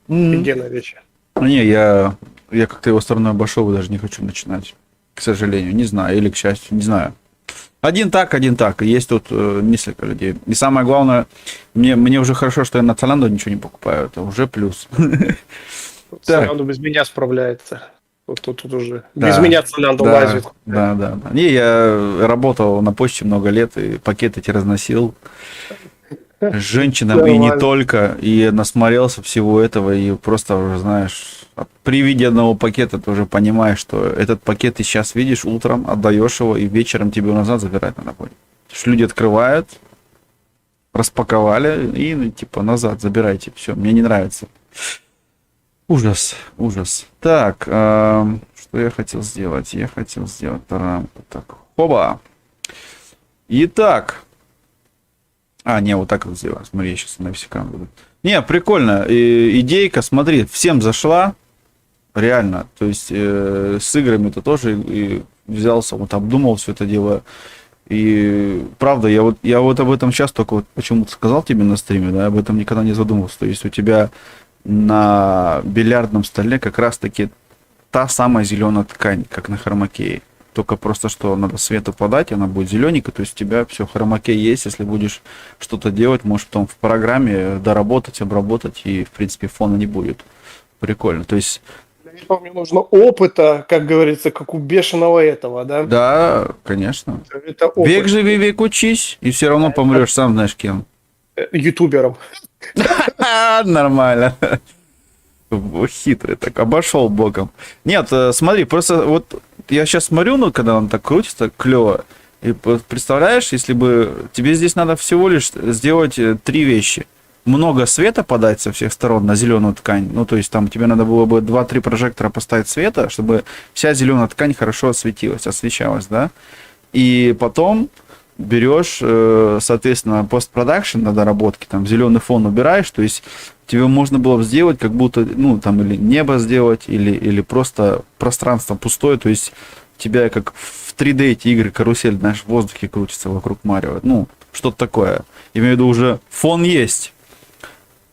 М. Офигенная вещь. Не, я как-то его стороной обошел и даже не хочу начинать. К сожалению, не знаю, или к счастью, не знаю. Один так. И есть тут несколько людей. И самое главное, мне уже хорошо, что я на Zalando ничего не покупаю. Это уже плюс. Так. Соляндо без меня справляется. Тут уже. Да. Без меня Соляндо лазит. Да. Не, я работал на почте много лет и пакеты эти разносил. С женщинам и не Нормально. только. И насмотрелся всего этого. И просто уже, знаешь, при виде одного пакета ты уже понимаешь, что этот пакет ты сейчас видишь, утром отдаешь его, и вечером тебе его назад забирать надо будет. Потому что люди открывают, распаковали и назад забирайте. Все, мне не нравится. Ужас. Так, что я хотел сделать? Я хотел сделать рамку. Так, хоба. Итак. Не, вот так вот сделаю. Смотри, я сейчас на весь экран буду. Не, прикольно. Идейка, смотри, всем зашла. Реально. То есть с играми-то тоже и взялся, вот обдумал все это дело. И правда, я вот об этом сейчас только вот почему-то сказал тебе на стриме, да, об этом никогда не задумывался. То есть у тебя на бильярдном столе как раз-таки та самая зеленая ткань, как на хромакее. Только просто что надо свету подать, она будет зелененькая, то есть у тебя все хромакей есть, если будешь что-то делать, можешь потом в программе доработать, обработать, и в принципе фона не будет. Прикольно. То есть Для этого мне нужно опыта, как говорится, как у бешеного этого, да? да, конечно. Это опыт. Век живи, век учись, и все равно помрешь сам знаешь кем. Ютубером. Нормально. Хитрый так, обошел боком. Нет, смотри, просто вот я сейчас смотрю, когда он так крутится, клево. И представляешь, если бы тебе здесь надо всего лишь сделать 3 вещи. Много света подать со всех сторон на зеленую ткань. Ну, то есть там тебе надо было бы 2-3 прожектора поставить света, чтобы вся зеленая ткань хорошо освещалась, да. И потом берешь, соответственно, постпродакшн на доработке, там зеленый фон убираешь, то есть тебе можно было бы сделать, как будто, там или небо сделать, или просто пространство пустое, то есть у тебя как в 3D эти игры, карусель, знаешь, в воздухе крутится вокруг Марио, что-то такое. Я имею в виду, уже фон есть.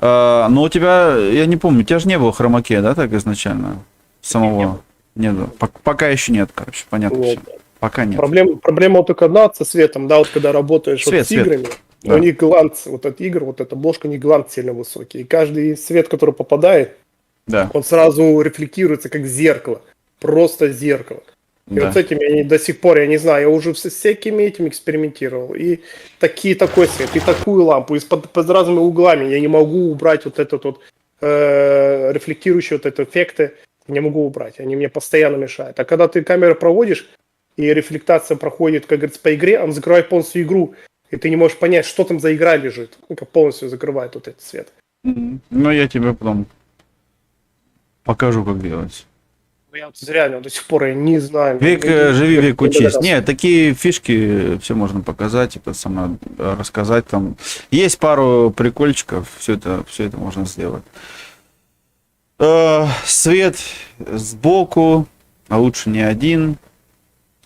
Но у тебя, я не помню, у тебя же не было хромакея, да, так изначально? Самого? Нет. Пока еще нет, короче, понятно. Нет. Всё. Пока нет. Проблема только одна со светом, да, вот когда работаешь Свет, с играми, да. у них гланц, вот от игр, вот эта обложка, у них гланц сильно высокий. И каждый свет, который попадает, Да. он сразу рефлектируется как зеркало. Просто зеркало. И Да. вот с этим я до сих пор, я не знаю, я уже с всякими этим экспериментировал. И такой свет, и такую лампу, и под разными углами. Я не могу убрать вот этот вот рефлектирующие вот эти эффекты. Не могу убрать, они мне постоянно мешают. А когда ты камеру проводишь, и рефлектация проходит, как говорится, по игре, он закрывает полностью игру, и ты не можешь понять, что там за игра лежит. Ну, как полностью закрывает вот этот свет. Ну, я тебе потом покажу, как делать. Ну, я вот реально до сих пор я не знаю. Век Я живи, не век учись. догадался. Нет, такие фишки все можно показать, это самое рассказать там. Есть пару прикольчиков, все это можно сделать. Свет сбоку, а лучше не один.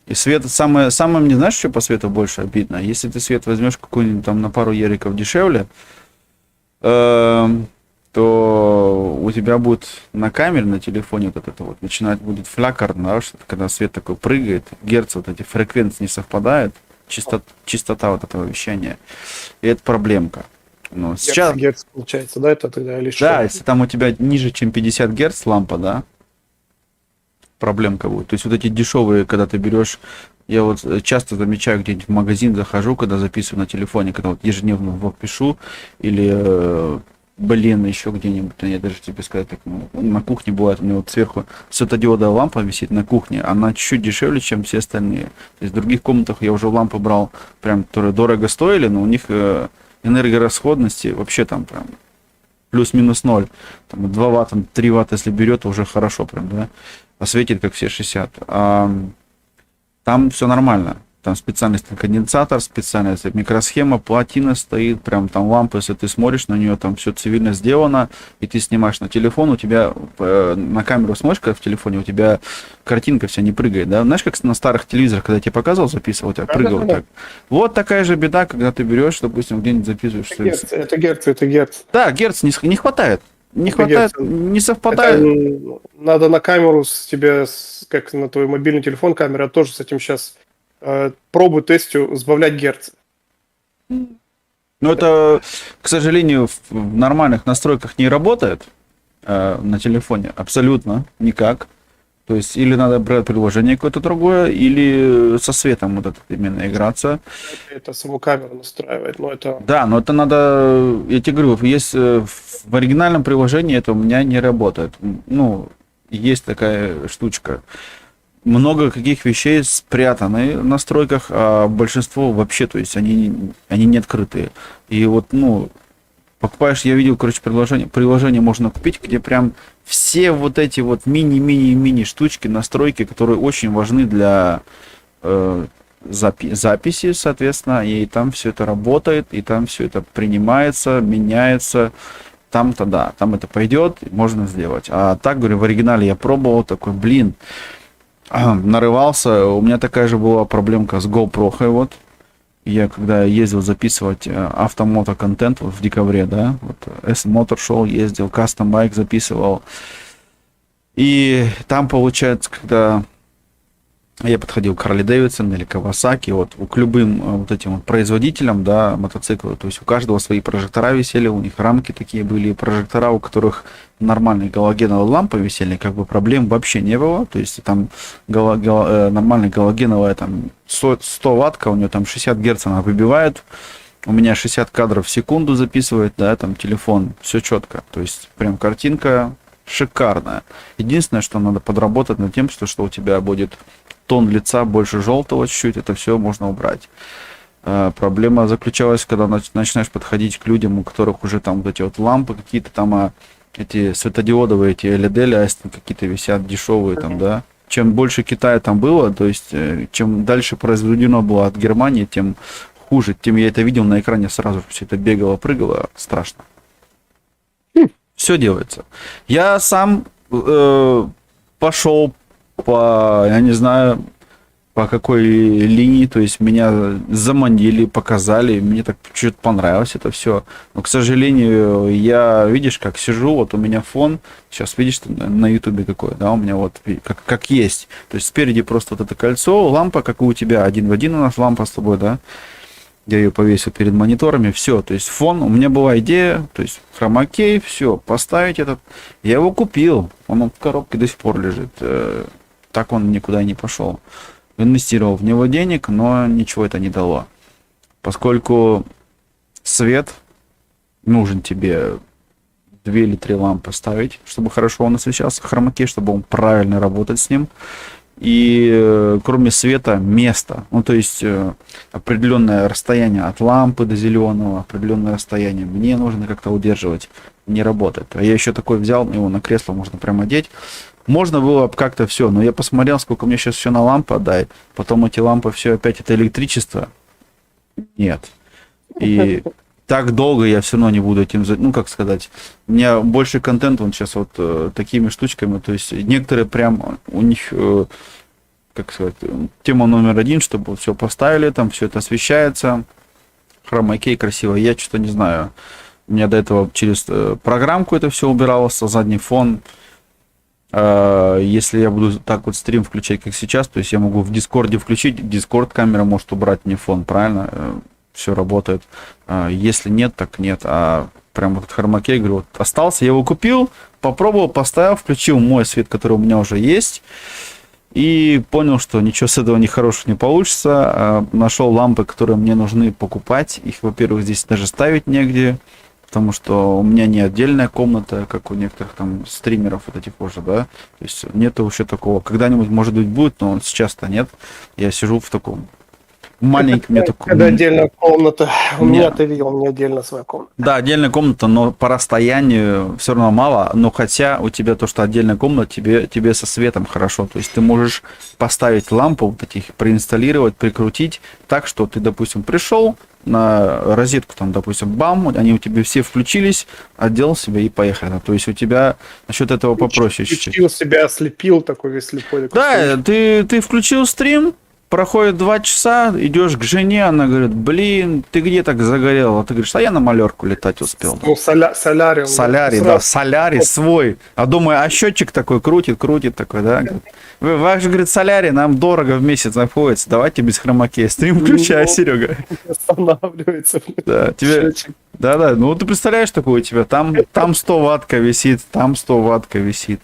И свет самое мне, знаешь, что по свету больше обидно? Если ты свет возьмешь какой-нибудь там на пару ериков дешевле, то у тебя будет на камере, на телефоне вот это вот начинать будет флякар, да, что когда свет такой прыгает, герцы, вот эти фреквенции не совпадают, чистота вот этого вещания. И это проблемка. Но сейчас, Герц получается, да, это тогда или что? да, если там у тебя ниже, чем 50 герц лампа, да, проблемка будет. То есть вот эти дешевые, когда ты берешь, я вот часто замечаю, где-нибудь в магазин захожу, когда записываю на телефоне, когда вот ежедневно влог пишу, или еще где-нибудь, я даже тебе сказать, так, ну, на кухне бывает, у меня вот сверху светодиодовая лампа висит на кухне, она чуть-чуть дешевле, чем все остальные. То есть в других комнатах я уже лампы брал, прям, которые дорого стоили, но у них энергорасходности вообще там прям плюс-минус 0. Там 2 ватта, 3 ватта, если берет, уже хорошо прям, да. А светит как все 60. Там все нормально. Там специальный конденсатор, специальная микросхема, платина стоит, прям там лампа, если ты смотришь на нее, там все цивильно сделано, и ты снимаешь на телефон, у тебя на камеру смотришь, когда в телефоне, у тебя картинка вся не прыгает, да? Знаешь, как на старых телевизорах, когда я тебе показывал, записывал, у тебя прыгало так. Вот такая же беда, когда ты берешь, допустим, где-нибудь записываешь. Это герц. Да, герц не хватает. Не Это хватает, герц. не совпадает. Надо на камеру тебе, как на твой мобильный телефон, камера тоже с этим сейчас пробую, тестю, сбавлять герц. Но это, к сожалению, в нормальных настройках не работает на телефоне. Абсолютно никак. То есть или надо брать приложение какое-то другое, или со светом вот это именно играться. Это саму камеру настраивает, но это... Да, но это надо, я тебе говорю, есть в оригинальном приложении это у меня не работает. Ну, есть такая штучка. Много каких вещей спрятаны в настройках, а большинство вообще, то есть они не открытые. И вот, ну, покупаешь, я видел, короче, приложение можно купить, где прям все вот эти вот мини штучки, настройки, которые очень важны для записи, соответственно, и там все это работает, и там все это принимается, меняется. Там-то да, там это пойдет, можно сделать. А так, говорю, в оригинале я пробовал, такой, нарывался. У меня такая же была проблемка с GoPro, вот. Я когда ездил записывать автомото-контент вот в декабре, да, вот S-Motor шел, ездил, кастом байк записывал. И там, получается, когда я подходил к Harley Davidson или Kawasaki, вот к любым вот этим вот производителям, да, мотоциклов, то есть у каждого свои прожектора висели, у них рамки такие были, прожектора, у которых нормальные галогеновые лампы висели, как бы проблем вообще не было, то есть там нормальная галогеновая там 100 ваттка, у нее там 60 герц она выбивает, у меня 60 кадров в секунду записывает, да, там телефон, все четко, то есть прям картинка шикарная. Единственное, что надо подработать над тем, что у тебя будет тон лица больше желтого чуть-чуть, это все можно убрать. Проблема заключалась, когда начинаешь подходить к людям, у которых уже там вот эти вот лампы какие-то там, эти светодиодовые, эти LED, какие-то висят дешевые там, да. Чем больше Китая там было, то есть чем дальше произведено было от Германии, тем хуже. Тем я это видел на экране сразу, все это бегало, прыгало, страшно. Все делается. Я сам пошел я не знаю, по какой линии, то есть меня заманили, показали, мне так чуть понравилось это все. Но, к сожалению, я, видишь, как сижу, вот у меня фон, сейчас видишь на ютубе какой, да, у меня вот как есть. То есть спереди просто вот это кольцо, лампа, как и у тебя, один в один у нас лампа с тобой, да. Я ее повесил перед мониторами, все, то есть фон, у меня была идея, то есть хромакей, все, поставить этот, я его купил, он в коробке до сих пор лежит, так он никуда не пошел. Инвестировал в него денег, но ничего это не дало, поскольку свет нужен тебе 2 или 3 лампы ставить, чтобы хорошо он освещался, хромакей, чтобы он правильно работать с ним. и кроме света место. Ну, то есть определенное расстояние от лампы до зеленого, определенное расстояние мне нужно как-то удерживать. Не работает. А я еще такой взял, его на кресло можно прямо одеть. Можно было бы как-то все, но я посмотрел, сколько мне сейчас все на лампы отдает. Потом эти лампы все опять это электричество. Нет. И так долго я все равно не буду этим, ну как сказать, у меня больше контент он сейчас вот такими штучками, то есть некоторые прям у них, как сказать, тема номер один, чтобы все поставили, там все это освещается, хромакей красиво, я что-то не знаю, у меня до этого через программку это все убиралось, задний фон. Если я буду так вот стрим включать, как сейчас, то есть я могу в Дискорде включить, Дискорд камера может убрать мне фон, правильно? Все работает. Если нет, так нет. А прям вот хромакей, говорю, вот остался, я его купил, попробовал, поставил, включил мой свет, который у меня уже есть, и понял, что ничего с этого нехорошего не получится. Нашел лампы, которые мне нужны покупать. Их, во-первых, здесь даже ставить негде, потому что у меня не отдельная комната, как у некоторых там стримеров вот этих уже, да, то есть нету вообще такого. Когда-нибудь, может быть, будет, но сейчас-то нет. Я сижу в таком маленьком... Это отдельная комната. У меня, ты видел, у меня отдельно своя комната. Да, отдельная комната, но по расстоянию все равно мало, но хотя у тебя то, что отдельная комната, тебе со светом хорошо, то есть ты можешь поставить лампу вот этих, проинсталлировать, прикрутить так, что ты, допустим, пришел, на розетку там, допустим, бам, они у тебя все включились, отделал себя и поехали. То есть у тебя насчет этого попроще чуть-чуть. Включил себя, ослепил, такой весь слепой. Да, ты включил стрим, проходит 2 часа, идешь к жене, она говорит, блин, ты где так загорел? А ты говоришь, а я на малерку летать успел. Ну, соляриум. Солярий, да, солярий свой. А думаю, а счетчик такой крутит такой, да? Ваш, говорит, солярий нам дорого в месяц обходится, давайте без хромакея. Стрим включай, Серега. Останавливается. Да, тебе... Да, ну ты представляешь, такое у тебя, там 100 ваттка висит, там 100 ваттка висит.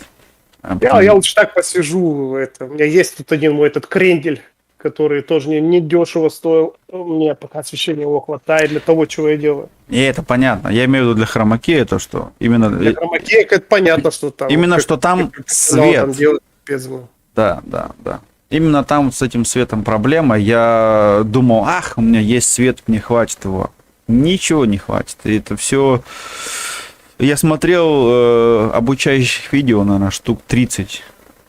Я лучше так посижу, у меня есть тут один мой этот крендель, который тоже не дешево стоил, мне пока освещения его хватает для того, чего я делаю. И это понятно, я имею в виду для хромакея, то что именно... Для хромакея это понятно, что там... Именно что там свет. Там делать, да. Именно там с этим светом проблема. Я думал, у меня есть свет, мне хватит его. Ничего не хватит. И это все... Я смотрел обучающих видео, наверное, штук 30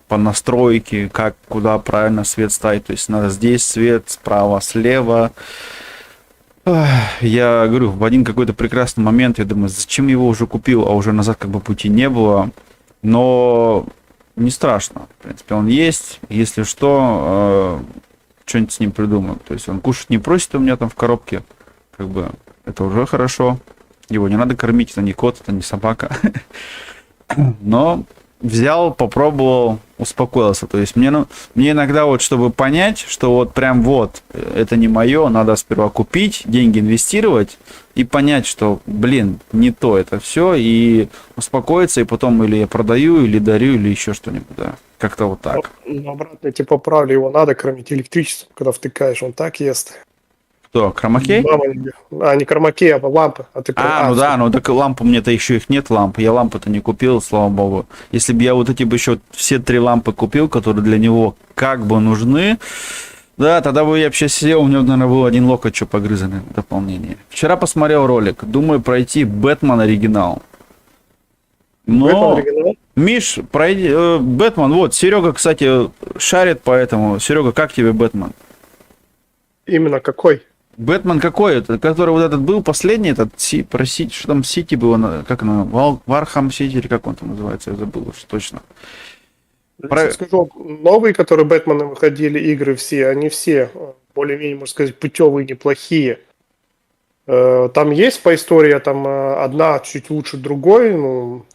по настройке, как, куда правильно свет ставить. То есть надо здесь свет, справа, слева. Я говорю, в один какой-то прекрасный момент я думаю, зачем его уже купил, а уже назад как бы пути не было. Но... не страшно, в принципе, он есть, если что, что-нибудь с ним придумаем. То есть он кушать не просит у меня там в коробке, как бы это уже хорошо. Его не надо кормить, это не кот, это не собака. Но взял, попробовал, успокоился. То есть мне иногда вот, чтобы понять, что вот прям вот, это не мое, надо сперва купить, деньги инвестировать и понять, что, блин, не то это все, и успокоиться, и потом или я продаю, или дарю, или еще что-нибудь, да. Как-то вот так. Обратно я тебе поправлю, его надо кормить электричеством, когда втыкаешь, он так ест. Кто, хромакей? Не хромакей, а лампы. Ну так лампы, мне-то еще их нет ламп, я лампы-то не купил, слава богу. Если бы я вот эти бы еще все 3 лампы купил, которые для него как бы нужны, да, тогда бы я вообще сидел, у него, наверное, был один локоть, что погрызанный в дополнение. Вчера посмотрел ролик, думаю пройти Бэтмен оригинал. Но, Миш, пройди, Бэтмен, вот, Серега, кстати, шарит по этому. Серега, как тебе Бэтмен? Именно какой? Бэтмен какой? Это, который вот этот был последний, этот, про Сити, что там Сити было, как оно, Вархам Сити, или как он там называется, я забыл уж точно. Скажу, новые, которые Бэтмены выходили, игры все, они все более-менее, можно сказать, путевые, неплохие. Там есть по истории, там одна чуть лучше другой, ну...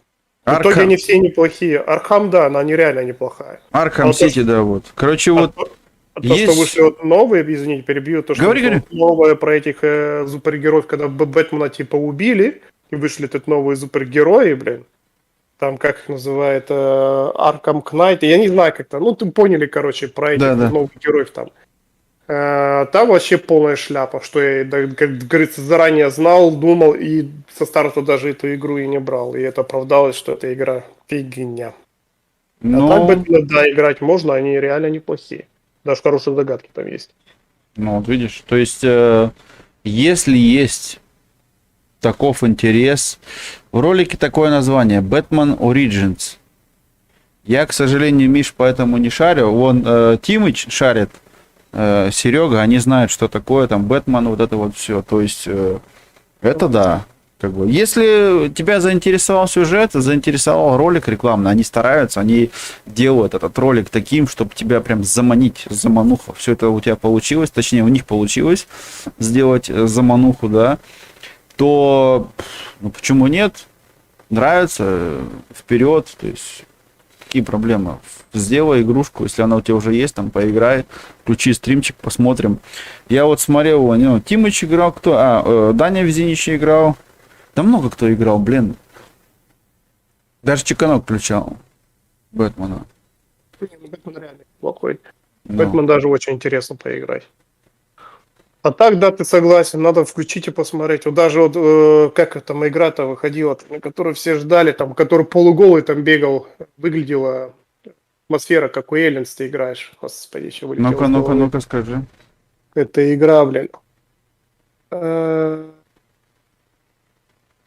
В итоге они все неплохие. Архам, да, она нереально неплохая. Архам Сити, да, вот. Короче, вот... То, что вышли вот новые, извините, перебью, то, что говори. новое про этих супергероев, когда Бэтмена типа убили, и вышли тут новые супергерои, блин. Там, как их называют, Arkham Knight, я не знаю как-то, ну, ты поняли, короче, про этих новых героев там. Там вообще полная шляпа, что я, как говорится, заранее знал, думал, и со старта даже эту игру и не брал. И это оправдалось, что эта игра фигня. А так Ну, Бэтмена, да, играть можно, они реально неплохие. Даже хорошие загадки там есть. ну вот видишь, то есть, если есть таков интерес, в ролике такое название Batman Origins. Я, к сожалению, Миш, поэтому не шарю. Вон Тимыч шарит, Серега, они знают, что такое там Бэтмен, вот это вот все. То есть, это да. Как бы, если тебя заинтересовал сюжет, заинтересовал ролик рекламный, они стараются, они делают этот ролик таким, чтобы тебя прям заманить, замануха. Все это у тебя получилось, точнее, у них получилось сделать замануху, да, то, ну, почему нет? Нравится, вперед, то есть, какие проблемы? Сделай игрушку, если она у тебя уже есть, там, поиграй, включи стримчик, посмотрим. Я вот смотрел, ну, Тимыч играл, кто? Даня Везинич играл. Да много кто играл, блин. Даже Чеканок включал Бэтмена. Не, ну, Бэтмен реально плохой. Ну, Бэтмен даже очень интересно поиграть. А так, да, ты согласен, надо включить и посмотреть. Вот даже вот, как там игра-то выходила, на которую все ждали, там, который полуголый там бегал, выглядела атмосфера, как у Aliens ты играешь. Господи, еще вылетело ну-ка, из ну-ка, головы. ну-ка, скажи. Это игра, блин.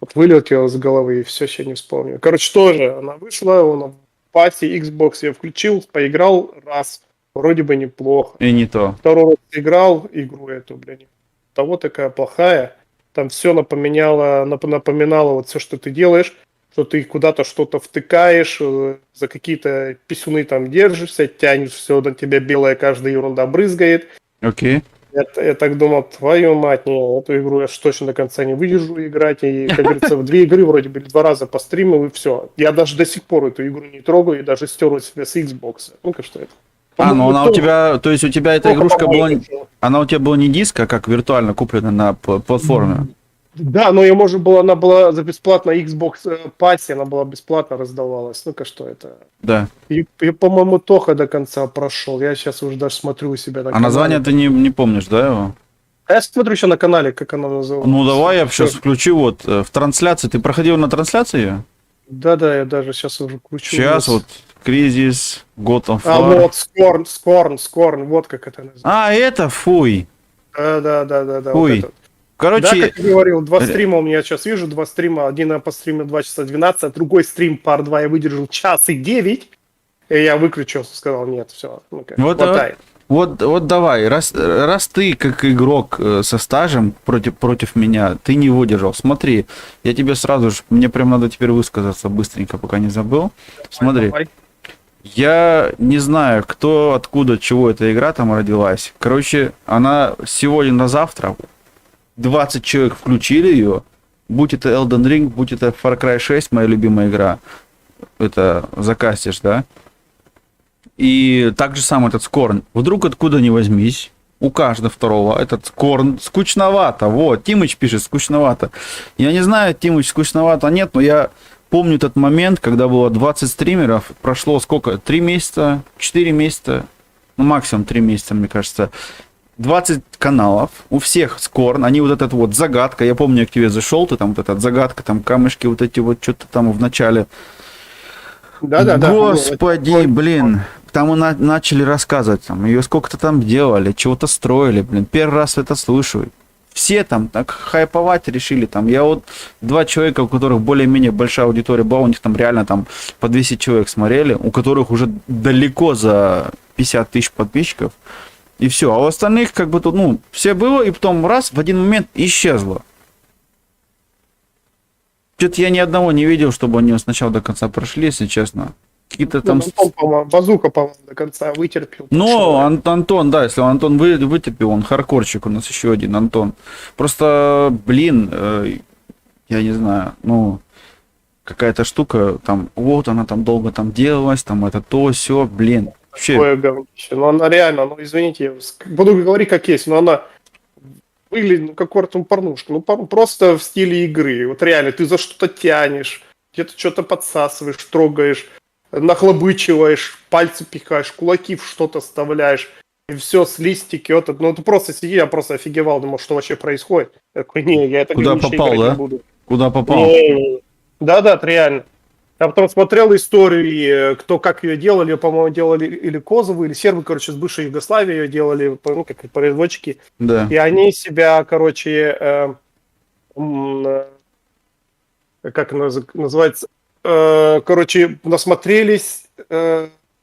Вот вылетело из головы, и все еще не вспомню. Короче, тоже она вышла, он в пати Xbox я включил, поиграл раз, вроде бы неплохо. И не то. Второй раз играл игру эту, блин. Того такая плохая. Там все напоминало вот все, что ты делаешь, что ты куда-то что-то втыкаешь, за какие-то писюны там держишься, тянешь, все на тебя белая каждая ерунда брызгает. Окей. Я так думал, твою мать, не, эту игру я ж точно до конца не выдержу играть. И, как говорится, в 2 игры вроде бы 2 раза постримил, и все. Я даже до сих пор эту игру не трогаю, и даже стер у себя с Xbox. Ну-ка, что это? Ну она у Том тебя, то есть у тебя эта плохо игрушка была, по-моему шел. она у тебя была не диск, а как виртуально куплена на платформе. Да, но ее можно было, она была за бесплатно Xbox пассе, она была бесплатно раздавалась. Ну-ка, что это? Да. И, по-моему, Тоха до конца прошел. Я сейчас уже даже смотрю у себя на А канале. название ты не помнишь, да, его? А я смотрю еще на канале, как она называется. Ну давай я сейчас включу вот в трансляции. Ты проходил на трансляции? Да-да, я даже сейчас уже включу. Сейчас вот Кризис, God of А War. вот Скорн, вот как это называется. А, это фуй. Да. Вот Фуй. это. Да, Короче, как я говорил, 2 стрима у меня сейчас вижу, 2 стрима. Один я постримил 2 часа 12, а другой стрим пар 2 я выдержал час и 9. И я выключился, сказал, нет, все, ну-ка, вот, хватай. вот давай, раз ты как игрок со стажем против меня, ты не выдержал. Смотри, я тебе сразу же, мне прям надо теперь высказаться быстренько, пока не забыл. Смотри, Давай. я не знаю, кто, откуда, чего эта игра там родилась. Короче, она сегодня на завтра 20 человек включили ее. Будь это Elden Ring, будь это Far Cry 6, моя любимая игра. Это закастишь, да? И так же самое этот Скорн. Вдруг откуда ни возьмись, у каждого второго этот Скорн скучновато. Вот, Тимыч пишет, скучновато. Я не знаю, Тимыч, скучновато нет, но я помню тот момент, когда было 20 стримеров, прошло сколько? 3 месяца, 4 месяца, ну максимум 3 месяца, мне кажется. 20 каналов, у всех Скорн, они вот этот вот загадка, я помню, я к тебе зашел, ты там вот эта загадка, там камешки вот эти вот, что-то там в начале. Да. Господи, блин, там начали рассказывать, там, ее сколько-то там делали, чего-то строили, блин, первый раз это слышу. Все там так хайповать решили, там, я вот 2 человека, у которых более-менее большая аудитория была, у них там реально там по 200 человек смотрели, у которых уже далеко за 50 тысяч подписчиков, и все, а у остальных как бы тут, ну, все было, и потом раз, в один момент исчезло. Что-то я ни одного не видел, чтобы они сначала до конца прошли, если честно. Какие-то там... Антон, по-моему, Базука, по-моему, до конца вытерпел. Ну, Антон, да, если Антон вытерпел, он хардкорчик, у нас еще один Антон. Просто, блин, я не знаю, ну, какая-то штука, там, вот она там долго там делалась, там это то, все, блин. Вообще, Такое говнище. Ну, она реально, ну, извините, я буду говорить как есть, но она выглядит, ну, как порнушка. Ну, просто в стиле игры. Вот реально, ты за что-то тянешь, где-то что-то подсасываешь, трогаешь, нахлобычиваешь, пальцы пихаешь, кулаки в что-то вставляешь. И все, с листики, вот это. Ну, ты просто сиди, я просто офигевал, думал, что вообще происходит. Я такой, не, я это Куда говнище попал, играть да? не буду. куда попал. Да, реально. Я потом смотрел историю, и кто как ее делали, по-моему, делали или Козовы, или сербы, короче, с бывшей Югославии ее делали, ну, как производчики. Да. И они себя, короче, как называется, короче, насмотрелись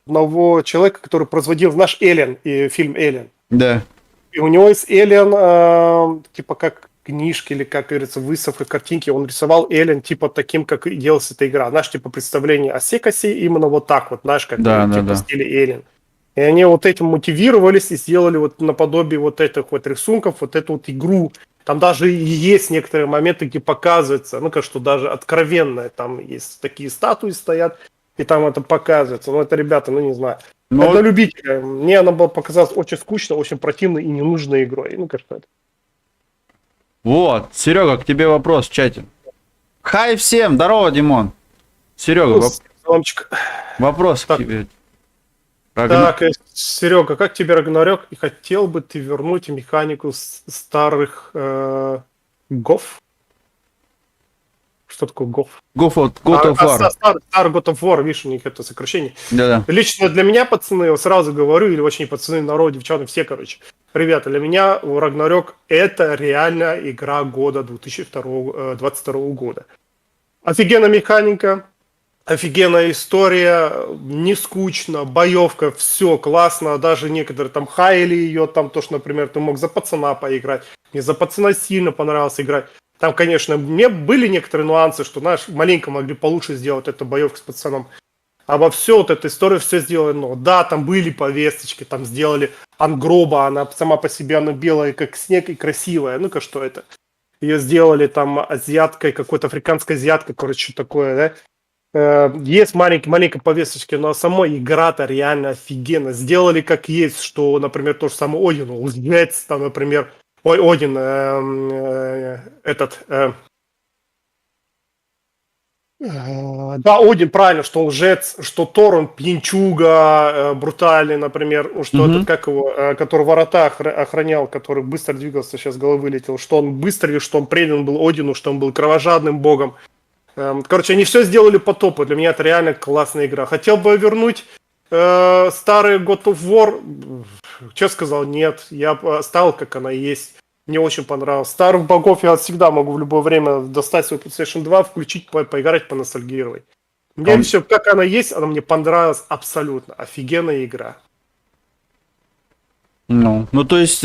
одного человека, который производил наш «Элен», и фильм «Элен». Да. И у него есть «Элен», типа как книжки или, как говорится, выставка, картинки. Он рисовал «Элен» типа таким, как и делалась эта игра. Знаешь, типа представление о Секасе именно вот так вот, знаешь, как Да, типа да. в стиле «Элен». И они вот этим мотивировались и сделали вот наподобие вот этих вот рисунков, вот эту вот игру. Там даже и есть некоторые моменты, где показывается, ну, как что даже откровенное, там есть такие статуи стоят, и там это показывается. Ну, это, ребята, ну, не знаю. Ну, Это для любителя. Мне она была показалась очень скучно, очень противной и ненужной игрой. Ну, как что это. вот, Серега, к тебе вопрос в чате. Хай всем, здорово, Димон. Серега, Ну, саламчик. вопрос к Так. тебе. Так, Серега, как тебе Рагнарёк? И хотел бы ты вернуть механику старых ГОФ? Что такое ГОФ? God of War. Старый God of War, видишь, у них это сокращение. Да-да. Лично для меня, пацаны, сразу говорю, или очень пацаны, народ, девчата, все, короче. Ребята, для меня Рагнарёк это реально игра года 2022 года. Офигенная механика, офигенная история, не скучно, боевка, все классно, даже некоторые там хаяли ее, там то, что, например, ты мог за пацана поиграть. Мне за пацана сильно понравилось играть. Там, конечно, мне были некоторые нюансы, что, знаешь, маленько могли получше сделать эту боевку с пацаном. А во все вот эта история все сделано. Да, там были повесточки, там сделали Ангроба, она сама по себе, она белая, как снег, и красивая. Ну-ка, что это? Ее сделали там азиаткой, какой-то африканской азиаткой, короче, такое, да? Есть маленькие повесточки, но сама игра-то реально офигенно. Сделали как есть, что, например, то же самое Один, лжец, там, например, Один, да, Один, правильно, что он лжец, что Тор, он пьянчуга, брутальный, например, что Мгм. этот, как его, который ворота охранял, который быстро двигался, сейчас головы вылетел, что он быстрый, что он предан был Одину, что он был кровожадным богом. Короче, они все сделали по топу, для меня это реально классная игра. Хотел бы вернуть старый God of War, честно сказал, нет, я оставил, как она есть. Мне очень понравилось. Старых богов я всегда могу в любое время достать свой PlayStation 2, включить, поиграть, поностальгировать. Мне все, как она есть, она мне понравилась абсолютно. Офигенная игра. Ну, то есть,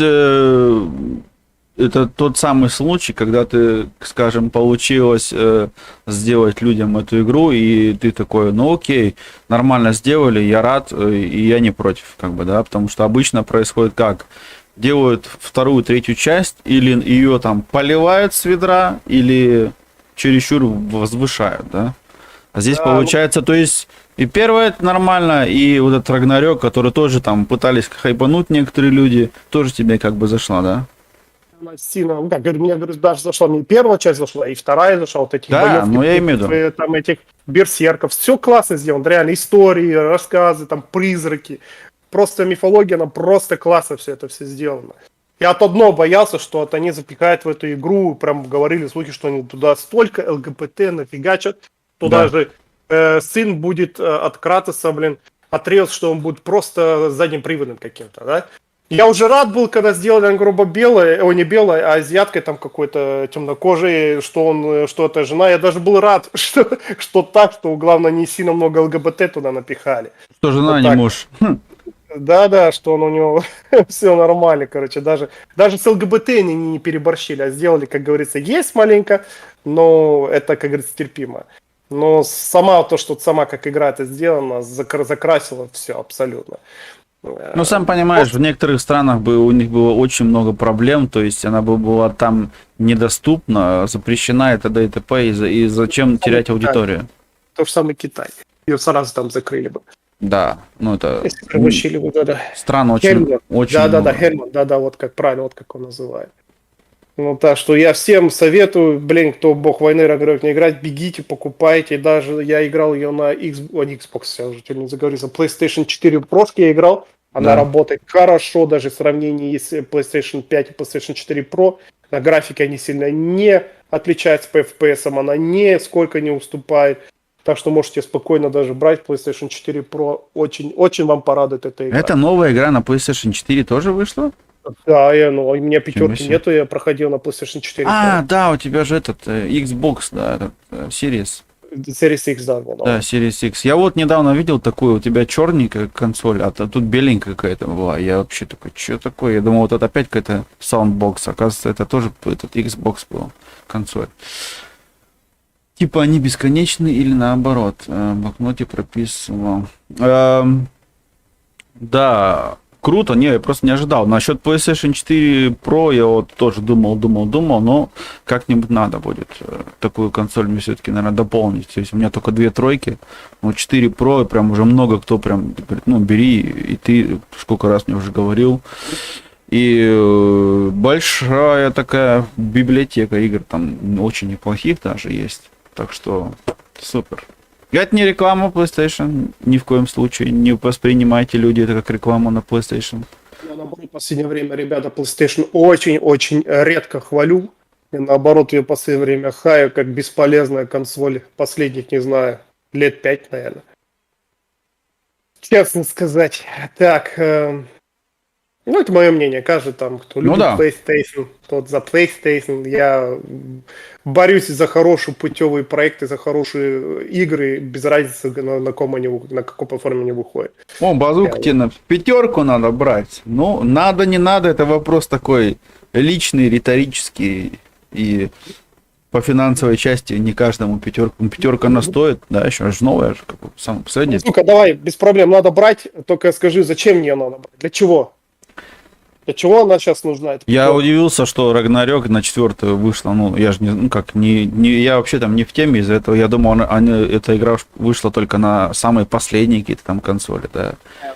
это тот самый случай, когда ты, скажем, получилось сделать людям эту игру, и ты такой, ну окей, нормально сделали, я рад, и я не против, как бы, да, потому что обычно происходит как? Делают вторую, третью часть, или ее там поливают с ведра, или чересчур возвышают, да? А здесь Да, получается, то есть и первое это нормально, и вот этот Рагнарёк, который тоже там пытались хайпануть некоторые люди, тоже тебе как бы зашла, да? она сильно, ну, как, мне, говорю, даже зашла, мне первая часть зашла, и вторая зашла, вот этих Да, боевки, ну я имею в виду. там этих берсерков, все классно сделано, реально, истории, рассказы, там, призраки, просто мифология, она просто классно все это все сделано. Я от одного боялся, что вот они запихают в эту игру, прям говорили слухи, что они туда столько ЛГБТ нафигачат, что Да. даже сын будет от Кратоса, блин, отрез, что он будет просто задним приводом каким-то, да? Я уже рад был, когда сделали грубо белое, не белое, а азиаткой там какой-то темнокожей, что это жена. Я даже был рад, что так, что главное не сильно много ЛГБТ туда напихали. Что жена Вот не так. муж. Да, что он у него все нормально, короче, даже с ЛГБТ они не переборщили, а сделали, как говорится, есть маленько, но это, как говорится, терпимо. Но сама как игра это сделана, закрасила все абсолютно. Ну, сам понимаешь, в некоторых странах у них было очень много проблем, то есть она бы была там недоступна, запрещена и т.д. и т.п. И зачем терять аудиторию? То же самое Китай. Ее сразу там закрыли бы. Да, ну это Если превышили бы, да. стран очень Да, много. Хельман, да, вот как правильно, вот как он называет. Ну, так что я всем советую, блин, кто бог войны Рагнарёк не играть, бегите, покупайте. Даже я играл ее на Xbox, я уже чуть не заговорился, PlayStation 4 Pro я играл. Она Да. работает хорошо, даже в сравнении с PlayStation 5 и PlayStation 4 Pro. На графике они сильно не отличаются по FPS, она нисколько не уступает. Так что можете спокойно даже брать PlayStation 4 Pro. Очень, очень вам порадует эта игра. Это новая игра на PlayStation 4 тоже вышла? Да, у меня пятерки себе. нету, я проходил на PlayStation 4 А, Pro. да, у тебя же этот Xbox, да, этот, Series. Series X, да. Да, Series X. Я вот недавно видел такую, у тебя черненькая консоль, а тут беленькая какая-то была. Я вообще такой, что такое? Я думал, вот это опять какая-то Soundbox. Оказывается, это тоже этот Xbox был, консоль. Типа они бесконечны или наоборот? В блокноте прописывал. Да, круто, не, я просто не ожидал. Насчет PlayStation 4 Pro я вот тоже думал, но как-нибудь надо будет такую консоль мне все-таки, наверное, дополнить. То есть у меня только 2 тройки, но 4 Pro, прям уже много кто прям говорит, ну, бери, и ты сколько раз мне уже говорил. И большая такая библиотека игр, там очень неплохих даже есть. Так что супер. Это не реклама PlayStation, ни в коем случае. Не воспринимайте люди это как рекламу на PlayStation. Я, наоборот, в последнее время, ребята, PlayStation очень-очень редко хвалю. И наоборот, ее в последнее время хаю как бесполезная консоль. Последних, не знаю, лет 5, наверное. Честно сказать. Так, ну, это мое мнение. Каждый там, кто любит PlayStation, тот за PlayStation. Я борюсь за хорошие путевые проекты, за хорошие игры, без разницы, на какой платформе они выходят. О, базука тебе на 5 надо брать. Ну, надо, не надо, это вопрос такой личный, риторический. И по финансовой части не каждому 5. 5 она стоит, да, еще же новая, как бы, самая последняя. Ну-ка, давай, без проблем, надо брать. Только скажи, зачем мне надо брать? Для чего? Для чего она сейчас нужна? Я удивился, что Рагнарёк на 4 вышла. Ну, я же я вообще там не в теме из-за этого. Я думал, эта игра вышла только на самые последние какие-то там консоли, да.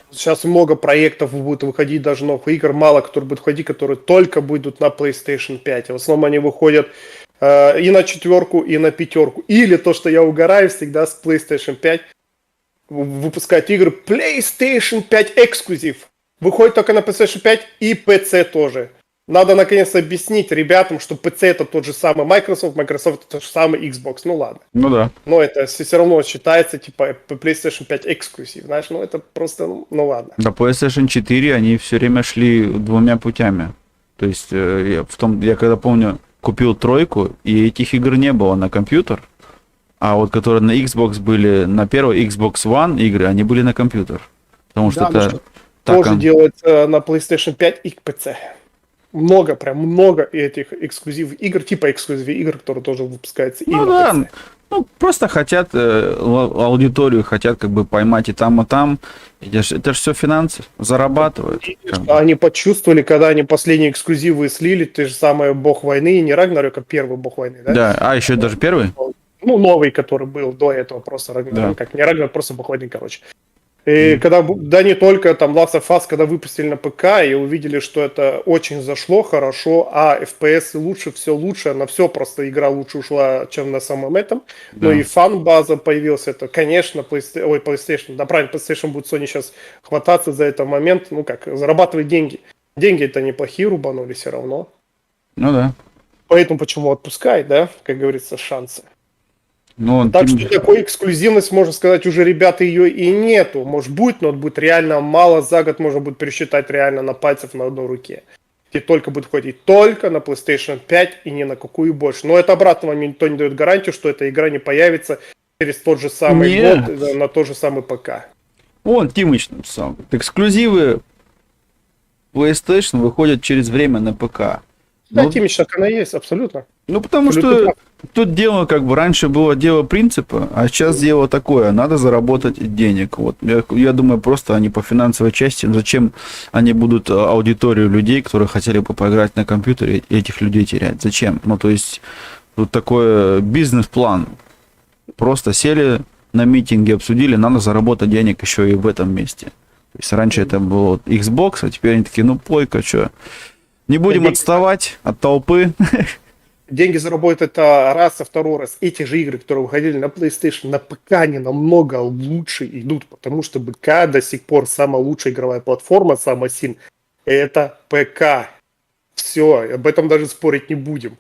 Сейчас много проектов будет выходить, даже новых игр, мало которые будут выходить, которые только будут на PlayStation 5. В основном они выходят и на 4, и на 5. Или то, что я угораю всегда с PlayStation 5, выпускать игры PlayStation 5 эксклюзив. Выходит только на PlayStation 5 и PC тоже. Надо наконец объяснить ребятам, что PC это тот же самый Microsoft это тот же самый Xbox. Ну ладно. Ну да. Но это все равно считается типа PlayStation 5 эксклюзив. Знаешь, ну это просто, ну ладно. На PlayStation 4 они все время шли 2 путями. То есть я когда помню, купил 3, и этих игр не было на компьютер. А вот которые на Xbox были, на первой Xbox One игры, они были на компьютер. Потому что да, это... Тоже делается на PlayStation 5 и к PC. Прям много этих эксклюзивных игр, типа эксклюзивных игр, которые тоже выпускаются и на PC. Ну, просто хотят аудиторию, хотят как бы поймать и там, и там. Это же все финансы, зарабатывают. Они почувствовали, когда они последние эксклюзивы слили, ты же самый бог войны, не Рагнарёк, а первый бог войны, да? Да, а еще даже первый? Ну, новый, который был до этого, просто Рагнарёк, как не Рагнарёк, просто бог войны, короче. И когда, да не только там Last of Us, когда выпустили на ПК и увидели, что это очень зашло хорошо, а FPS лучше, все лучше, на все просто игра лучше ушла, чем на самом этом. Да. Ну и фан-база появилась, это, конечно, PlayStation, да правильно, PlayStation будет Sony сейчас хвататься за этот момент, ну как, зарабатывать деньги. Деньги-то неплохие рубанули все равно. Ну да. Поэтому почему отпускать, да, как говорится, шансы. Ну, так что такой эксклюзивность, можно сказать, уже, ребята, ее и нету. Может быть, но будет реально мало. За год можно будет пересчитать реально на пальцев на одной руке. И только будет ходить только на PlayStation 5 и ни на какую больше. Но это обратно вам никто не дает гарантию, что эта игра не появится через тот же самый год на тот же самый ПК. Вон, Тимыч написал. Эксклюзивы PlayStation выходят через время на ПК. Да, Тимыч, так она и есть, абсолютно. Ну, потому что тут дело, как бы, раньше было дело принципа, а сейчас дело такое, надо заработать денег. Вот, я думаю, просто они по финансовой части, зачем они будут аудиторию людей, которые хотели бы поиграть на компьютере, этих людей терять? Зачем? Ну, то есть, тут такой бизнес-план. Просто сели на митинге, обсудили, надо заработать денег еще и в этом месте. То есть, раньше это было Xbox, а теперь они такие, ну, плойка, что... Не будем отставать от толпы. Деньги заработать это раз, а второй раз. Эти же игры, которые выходили на PlayStation, на ПК, они намного лучше идут, потому что ПК до сих пор самая лучшая игровая платформа, самая сильная. Это ПК. Все, об этом даже спорить не будем.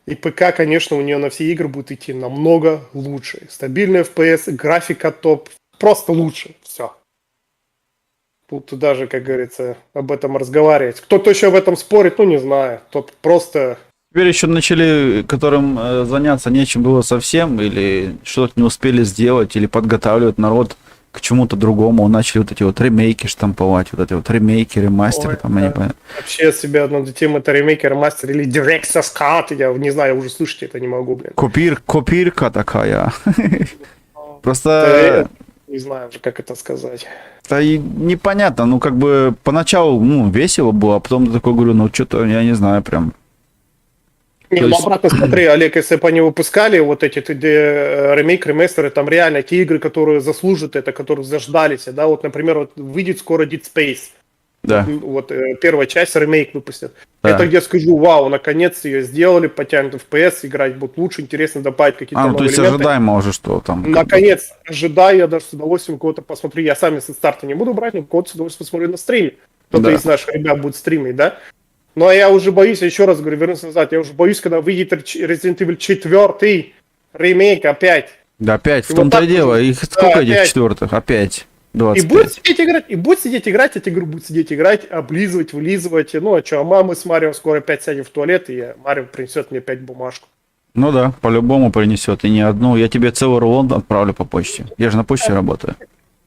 И ПК, конечно, у нее на все игры будет идти намного лучше. Стабильный FPS, графика топ, просто лучше. Все. Тут даже, как говорится, об этом разговаривать. Кто-то еще в этом спорит, ну не знаю. Тот просто... Теперь еще начали, которым заняться нечем было совсем, или что-то не успели сделать, или подготавливать народ к чему-то другому. Начали вот эти вот ремейки штамповать, вот эти вот ремейки, ремастеры, Ой, там, я не да. понимаю. Вообще себя над тем это ремейкер, мастер или Director's Cut. Я не знаю, я уже слышать это не могу, блин. Копирка такая. Это, Просто не знаю уже, как это сказать. да и непонятно, ну как бы поначалу, ну, весело было, а потом я такой говорю, ну что-то, я не знаю, прям. Не, То ну есть- обратно смотри, Олег, если бы они выпускали вот эти ремейк, ремастеры, там реально те игры, которые заслужат это, которые заждались, да, вот, например, вот выйдет скоро Dead Space, Да, вот первая часть ремейк выпустят. да. Это где скажу, вау, наконец-то ее сделали, потянут FPS, играть будет лучше, интересно добавить какие-то А, ну то новые есть элементы. ожидаемо уже, что там. как бы. Наконец, ожидаю, я даже с удовольствием кого-то посмотрю. Я сам со старта не буду брать, но кого-то с удовольствием посмотрю на стриме. Кто-то Да. из наших ребят будет стримить, да? Но я уже боюсь, я еще раз говорю, вернусь назад, я уже боюсь, когда выйдет Resident Evil 4 ремейк опять. Да, опять, в И том-то вот и так дело. уже. Их Да, сколько этих опять. четвертых? Опять. И 25. будет сидеть играть, эти игры будут сидеть играть, облизывать, вылизывать. Ну, а что, а мама с Марио скоро опять сядем в туалет, и Марио принесет мне опять бумажку. Ну да, по-любому принесет. И не одну. Я тебе целый рулон отправлю по почте. Я же на почте работаю.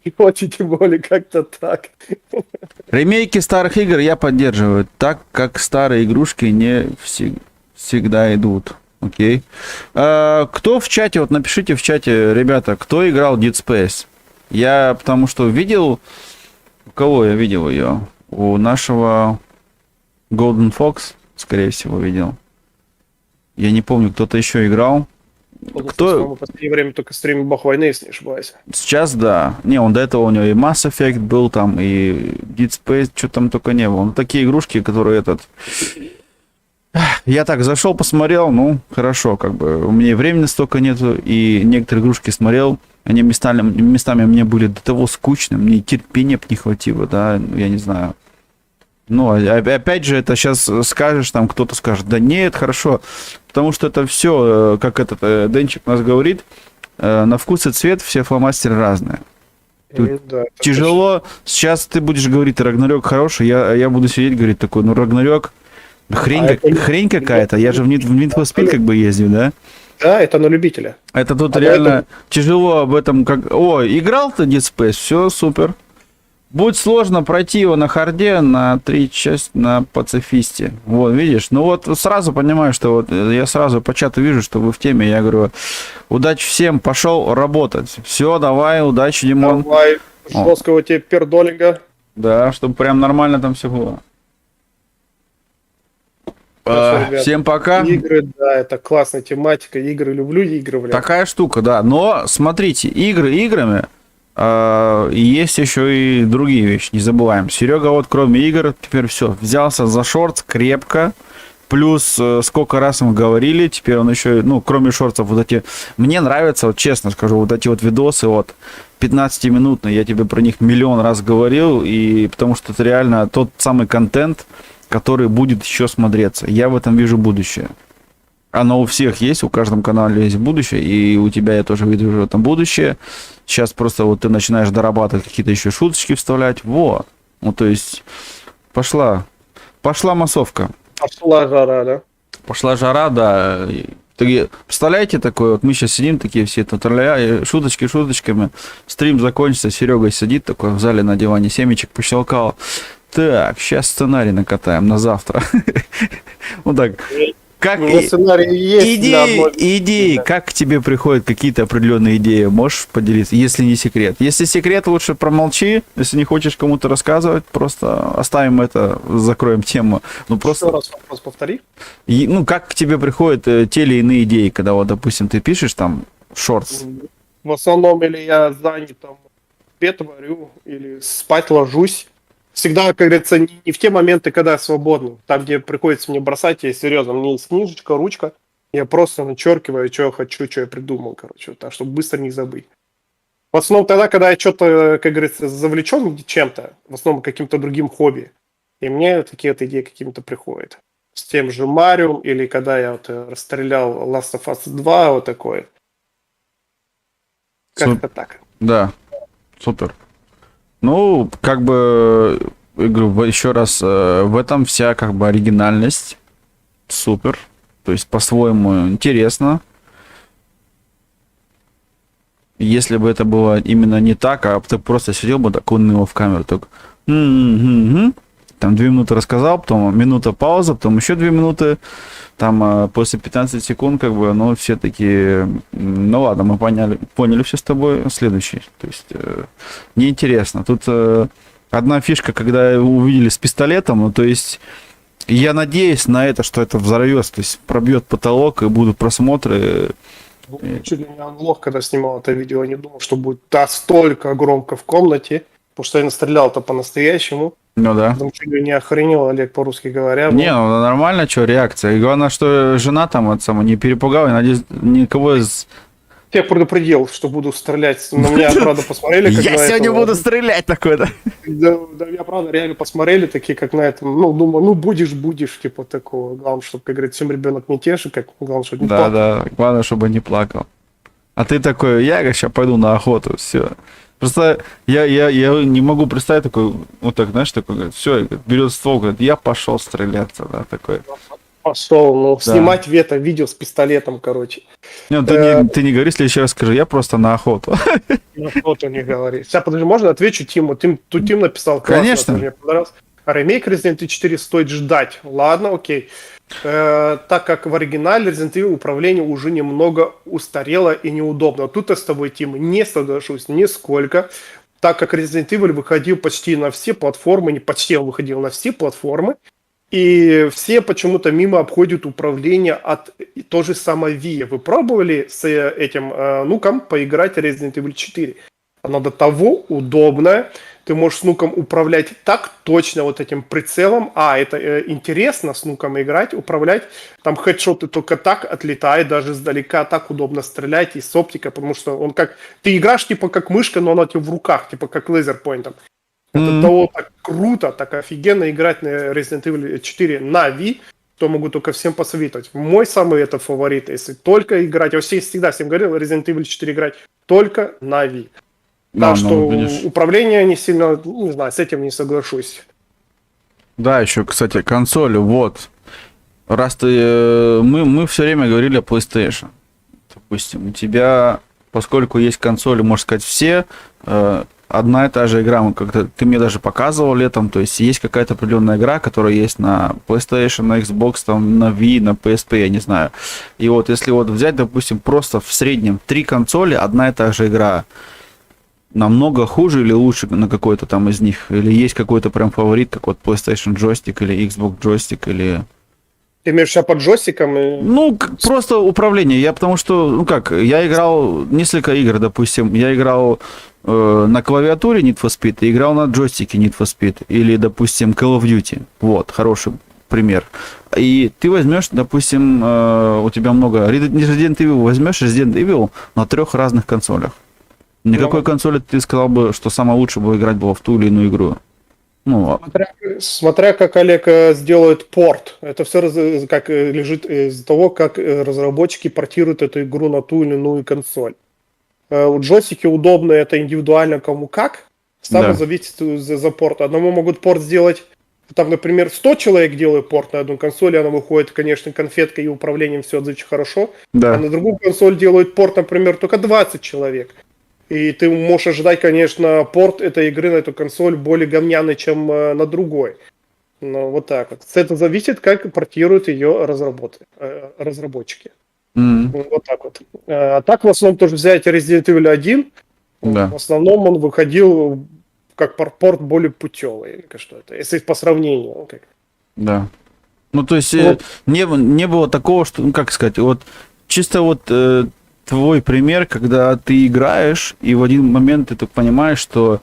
И очень тем более как-то так. Ремейки старых игр я поддерживаю, так как старые игрушки не всегда идут. Окей. Кто в чате, вот напишите в чате, ребята, кто играл Dead Space? Я потому что видел, у кого я видел ее? У нашего Golden Fox, скорее всего, видел. Я не помню, кто-то еще играл. Кто? В последнее время только стримит Бог войны, если не ошибаюсь. Сейчас да. Не, он до этого у него и Mass Effect был там, и Dead Space, что там только не было. Ну, такие игрушки, которые этот... Я так зашел, посмотрел, ну, хорошо, как бы. У меня и времени столько нету, и некоторые игрушки смотрел, они местами мне были до того скучны, мне терпения б не хватило, да, я не знаю. Ну, опять же, это сейчас скажешь, там кто-то скажет, да нет, хорошо, потому что это все, как этот Денчик у нас говорит, на вкус и цвет все фломастеры разные. Тут Да, это Тяжело, сейчас ты будешь говорить, Рагнарёк хороший, я буду сидеть, говорить такой, ну, Рагнарёк, хрень, А это не- хрень какая-то, я же в Need for Speed как бы ездил, да? точно. Да, это на любителя. Это тут А реально тяжело об этом, как... О, играл ты Dead Space, все, супер. Будет сложно пройти его на харде на 3 части на пацифисте. Вот, видишь? Ну вот сразу понимаю, что вот я сразу по чату вижу, что вы в теме. Я говорю, удачи всем, пошел работать. Все, давай, удачи, Димон. Давай, жесткого тебе пердолинга. Да, чтобы прям нормально там все было. Хорошо, ребят. Всем пока. Игры, да, это классная тематика. Игры, люблю игры, блядь. Такая штука, да. Но смотрите, игры играми, есть еще и другие вещи, не забываем. Серега вот кроме игр теперь все, взялся за шортс крепко. Плюс, сколько раз мы говорили, теперь он еще, ну, кроме шортсов, вот эти... Мне нравятся, вот честно скажу, вот эти вот видосы, вот, 15-минутные, я тебе про них миллион раз говорил, и потому что это реально тот самый контент, который будет еще смотреться. Я в этом вижу будущее. Оно у всех есть, у каждом канале есть будущее, и у тебя я тоже вижу в этом будущее. Сейчас просто вот ты начинаешь дорабатывать какие-то еще шуточки вставлять. Вот. Ну, то есть, пошла массовка. Пошла жара, да? Пошла жара, да. Такие, представляете, такое, вот мы сейчас сидим, такие все тут шуточки шуточками. Стрим закончится, Серега сидит такой в зале на диване, семечек пощелкал. Так, сейчас сценарий накатаем на завтра. Вот так. Как У него сценарий есть. да, можно- идеи, да. как к тебе приходят какие-то определенные идеи, можешь поделиться, если не секрет. Если секрет, лучше промолчи, если не хочешь кому-то рассказывать, просто оставим это, закроем тему. Ну Еще просто, раз вопрос повтори. ну как к тебе приходят те или иные идеи, когда вот, допустим, ты пишешь там шортс. В основном или я занят, там, обед варю, или спать ложусь. Всегда, как говорится, не в те моменты, когда я свободный. Там, где приходится мне бросать, я серьезно, мне есть книжечка, ручка. Я просто начеркиваю, что я хочу, что я придумал, короче, вот так, чтобы быстро не забыть. В основном тогда, когда я что-то, как говорится, завлечен чем-то, в основном каким-то другим хобби, и мне такие вот идеи какими-то приходят. с тем же Марио, или когда я вот расстрелял Last of Us 2, вот такое. Как-то так. Да, супер. Ну, как бы, я говорю, еще раз, в этом вся как бы оригинальность. Супер. То есть, по-своему, интересно. Если бы это было именно не так, а ты просто сидел бы так уныло в камеру, так там 2 минуты рассказал, потом минута пауза, потом еще 2 минуты, там после 15 секунд, как бы, ну, все такие, ну ладно, мы поняли все с тобой, следующий. То есть, неинтересно. Тут одна фишка, когда увидели с пистолетом, ну, то есть, я надеюсь на это, что это взорвется, то есть, пробьет потолок и будут просмотры. Чуть ли не анлох, когда снимал это видео, не думал, что будет настолько громко в комнате, потому что я настрелял-то по-настоящему. Ну да. Потом чуть ли не охренел, Олег, по-русски говоря. Не, ну нормально, что, реакция. И главное, что жена там от самого не перепугала, я надеюсь, никого из... Я предупредил, что буду стрелять. На меня, правда, посмотрели, как Я на сегодня этого. буду стрелять такой-то. Да, я, правда, реально посмотрели, такие, как на этом. Ну, думаю, ну, будешь, типа, такого. Главное, чтобы, как говорится, всем ребенок не тешит, как главное, чтобы не плакал. Да, главное, чтобы не плакал. А ты такой, я сейчас пойду на охоту, все. Просто я не могу представить такой, вот так, знаешь, такой, говорит, все, берет ствол, говорит, я пошел стреляться, да, такой. Пошел, ну, Да. снимать видео с пистолетом, короче. Не, ну, ты не говори, в следующий раз скажи, я просто на охоту. Ну, что-то не говори. Сейчас, подожди, можно отвечу Тиму? Тим написал классно, Конечно. мне понравилось. А ремейк Resident Evil 4 стоит ждать. Ладно, окей. Так как в оригинале Resident Evil управление уже немного устарело и неудобно. Тут я с тобой, Тим, не соглашусь нисколько. Так как Resident Evil выходил почти на все платформы, не почти, он выходил на все платформы, и все почему-то мимо обходят управление от той же самой Wii. Вы пробовали с этим нуком поиграть Resident Evil 4? Она до того удобная. Ты можешь с нуком управлять так точно вот этим прицелом. Это интересно с нуком играть, управлять. Там хедшоты только так отлетают, даже издалека так удобно стрелять и с оптикой, потому что он как... Ты играешь типа как мышка, но она у тебя в руках, типа как лазерпоинтом. Это того так круто, так офигенно играть на Resident Evil 4 на Wii, что могу только всем посоветовать. Мой самый это фаворит, если только играть, я всегда всем говорил, Resident Evil 4 играть только на Wii. Да, Так что видишь. управление не сильно, не знаю, с этим не соглашусь. Да, еще, кстати, консоль, вот. Раз ты... Мы все время говорили о PlayStation. Допустим, у тебя, поскольку есть консоли, можно сказать, все, одна и та же игра, как-то ты мне даже показывал летом, то есть есть какая-то определенная игра, которая есть на PlayStation, на Xbox, там, на Wii, на PSP, я не знаю. И вот если вот взять, допустим, просто в среднем 3 консоли, одна и та же игра, намного хуже или лучше на какой-то там из них? Или есть какой-то прям фаворит, как вот PlayStation джойстик или Xbox джойстик или... Ты имеешь себя под джойстиком? Ну, просто управление. Я потому что, ну как, я играл несколько игр, допустим, я играл на клавиатуре Need for Speed и играл на джойстике Need for Speed. Или, допустим, Call of Duty. Вот, хороший пример. И ты возьмешь, допустим, у тебя много... Resident Evil возьмешь Resident Evil на 3 разных консолях. Никакой консоли ты сказал бы, что самое лучшее было играть было в ту или иную игру. Ну, смотря как Олег сделает порт. Это все как лежит из-за того, как разработчики портируют эту игру на ту или иную консоль. У джойстики удобно, это индивидуально кому как. Самое зависит за порт. Одному могут порт сделать, там, например, 100 человек делают порт на одну консоль, и она выходит, конечно, конфеткой и управлением все очень хорошо. да. А на другую консоль делают порт, например, только 20 человек. И ты можешь ожидать, конечно, порт этой игры на эту консоль более говняный, чем на другой. Ну, вот так вот. Это зависит, как портируют ее разработчики. Вот так вот. А так, в основном, тоже взять Resident Evil 1, Да. в основном он выходил как порт более путевый. Что это, если по сравнению. Как. Да. Ну, то есть Вот. не было такого, что, ну, как сказать, вот чисто вот твой пример, когда ты играешь, и в один момент ты понимаешь, что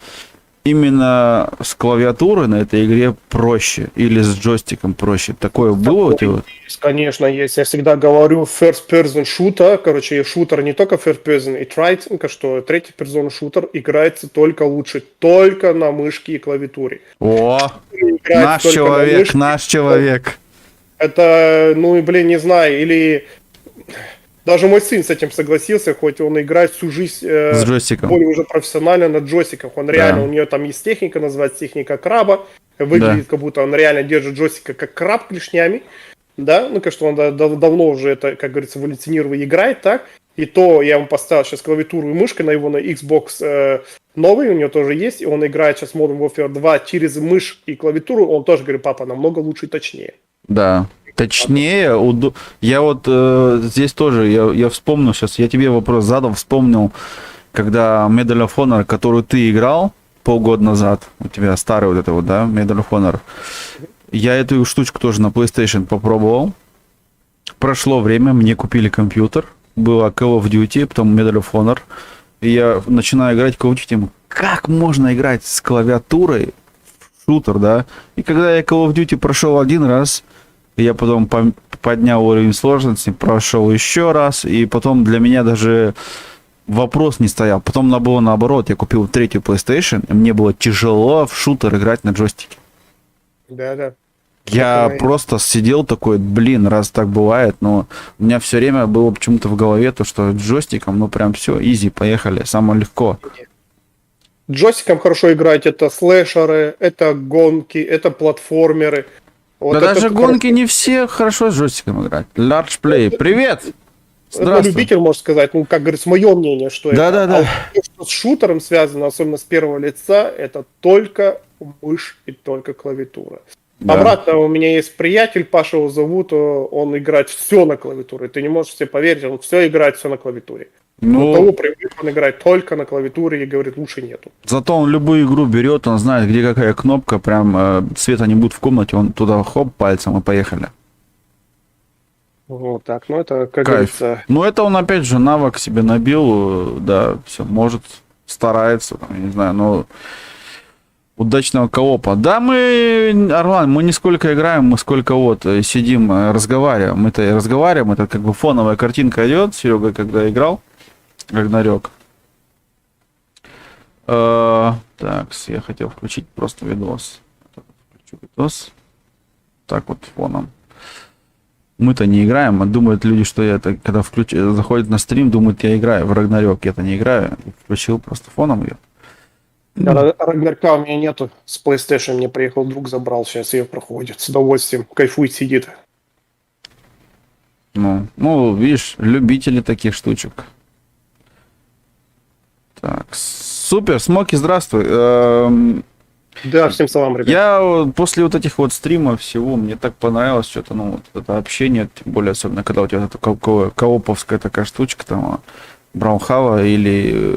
именно с клавиатурой на этой игре проще, или с джойстиком проще. Такое было у тебя? Конечно, есть. Я всегда говорю first person shooter, короче, шутер не только first person, и try, что третий person шутер играется только лучше, только на мышке и клавиатуре. О, Играется наш только на человек, мышке. наш человек. Это, ну и, блин, не знаю, или даже мой сын с этим согласился, хоть он играет всю жизнь С джойстиком. более уже профессионально на джойстиках. Он реально, у нее там есть техника, называется техника краба. Выглядит, как будто он реально держит джойстика как краб клешнями. Да, ну, конечно, он давно уже это, как говорится, эволюционировал и играет так. И то я ему поставил сейчас клавиатуру и мышкой на его на Xbox новый, у него тоже есть. И он играет сейчас Modern Warfare 2 через мышь и клавиатуру. Он тоже говорит, папа, намного лучше и точнее. Да. Точнее, я вот здесь тоже, я вспомнил сейчас, я тебе вопрос задал, вспомнил, когда Medal of Honor, которую ты играл полгода назад, у тебя старый вот это вот, да, Medal of Honor, я эту штучку тоже на PlayStation попробовал, прошло время, мне купили компьютер, было Call of Duty, потом Medal of Honor, и я начинаю играть Call of Duty, как можно играть с клавиатурой в шутер, да, и когда я Call of Duty прошел один раз, я потом поднял уровень сложности, прошел еще раз, и потом для меня даже вопрос не стоял. Потом было наоборот, я купил третью PlayStation, и мне было тяжело в шутер играть на джойстике. Да. Я просто сидел такой, блин, раз так бывает, но у меня все время было почему-то в голове то, что джойстиком, ну прям все, изи, поехали, самое легко. Джойстиком хорошо играть, это слэшеры, это гонки, это платформеры. Вот да даже гонки не все хорошо с джойстиком играть. Large Play, привет! Это любитель, может сказать, ну, как говорится, мое мнение, что да, это. Да. А вот, что с шутером связано, особенно с первого лица, это только мышь и только клавиатура. Да. Обратно у меня есть приятель, Паша его зовут, он играет все на клавиатуре. Ты не можешь себе поверить, он все играет все на клавиатуре. Ну, того привык, он играет только на клавиатуре и говорит, лучше нету. Зато он любую игру берет, он знает, где какая кнопка, прям света не будет в комнате, он туда хоп, пальцем и поехали. Вот так, ну это, как Кайф. говорится... Ну это он опять же навык себе набил, да, все, может, старается, там, я не знаю, но удачного коопа. Да, мы, Орлан, мы не сколько играем, мы сколько вот сидим, разговариваем. Мы-то и разговариваем, это как бы фоновая картинка идет, Серега когда играл, Рагнарёк. Так, я хотел включить просто видос. Включу видос. Так вот фоном. Мы-то не играем, а думают люди, что я это, когда заходят на стрим, думают, я играю в Рагнарёк. Я-то не играю, включил просто фоном ее. Да, Рагнарёка у меня нету. С PlayStation мне приехал друг, забрал, сейчас ее проходит. С удовольствием, кайфует, сидит. Ну, видишь, любители таких штучек. Так, супер, Смоки, здравствуй. Да, всем салам, ребят. Я после вот этих вот стримов всего, мне так понравилось что-то, ну, вот это общение, тем более, особенно, когда у тебя эта кооповская такая штучка, там, Браунхава или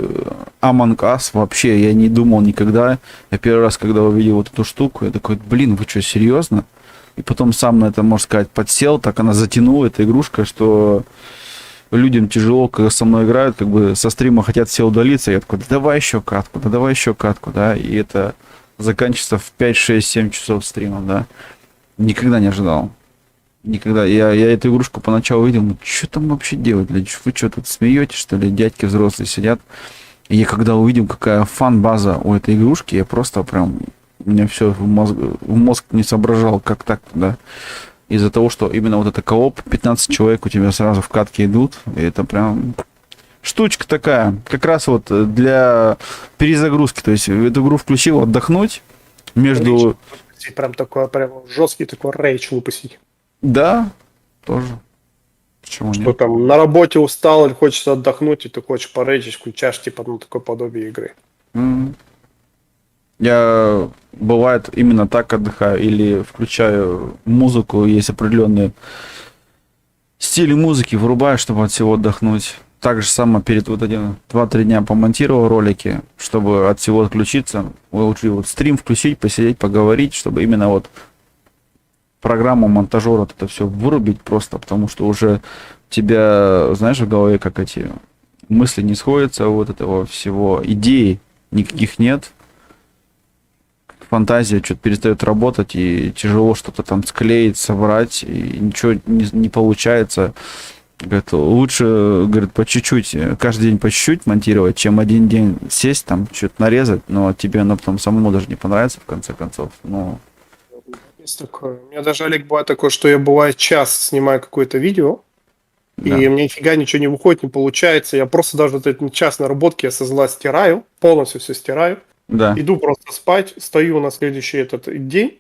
Among Us, вообще, я не думал никогда. Я первый раз, когда увидел вот эту штуку, я такой, блин, вы что, серьезно? И потом сам на это, можно сказать, подсел, так она затянула, эта игрушка, что людям тяжело, когда со мной играют, как бы со стрима хотят все удалиться, я такой, да давай еще катку, да, и это заканчивается в 5, 6, 7 часов стрима, да. Никогда не ожидал. Никогда. Я эту игрушку поначалу видел, ну что там вообще делать? Вы что, тут смеетесь, что ли? Дядьки взрослые сидят. И я когда увидел, какая фан-база у этой игрушки, я просто прям, у меня все в мозг не соображал, как так, да. Из-за того, что именно вот это кооп, 15 человек у тебя сразу в катке идут, и это прям штучка такая, как раз вот для перезагрузки, то есть эту игру включил отдохнуть между... Прям такой, прям жесткий такой рейдж выпустить. Да, тоже. Почему что нет? Там на работе устал или хочется отдохнуть, и ты хочешь порейдить, включаешь типа ну такое подобие игры. Я бывает именно так отдыхаю или включаю музыку, есть определенные стили музыки, вырубаю, чтобы от всего отдохнуть. Так же самое перед вот этим 2-3 дня помонтировал ролики, чтобы от всего отключиться. Лучше вот стрим включить, посидеть, поговорить, чтобы именно вот программу монтажера вот это все вырубить просто, потому что уже тебя, знаешь, в голове как эти мысли не сходятся, вот этого всего, идей никаких нет. Фантазия что-то перестает работать, и тяжело что-то там склеить, собрать, и ничего не получается. Говорит, лучше, говорит, по чуть-чуть, каждый день по чуть-чуть монтировать, чем один день сесть, там, что-то нарезать, но тебе оно потом самому даже не понравится, в конце концов. Ну, Есть такое. У меня даже, Олег, бывает такое, что я, бывает, час снимаю какое-то видео, Да. и мне нифига ничего не выходит, не получается. Я просто даже вот этот час наработки я со зла стираю, полностью все стираю. Да. Иду просто спать, стою на следующий этот день,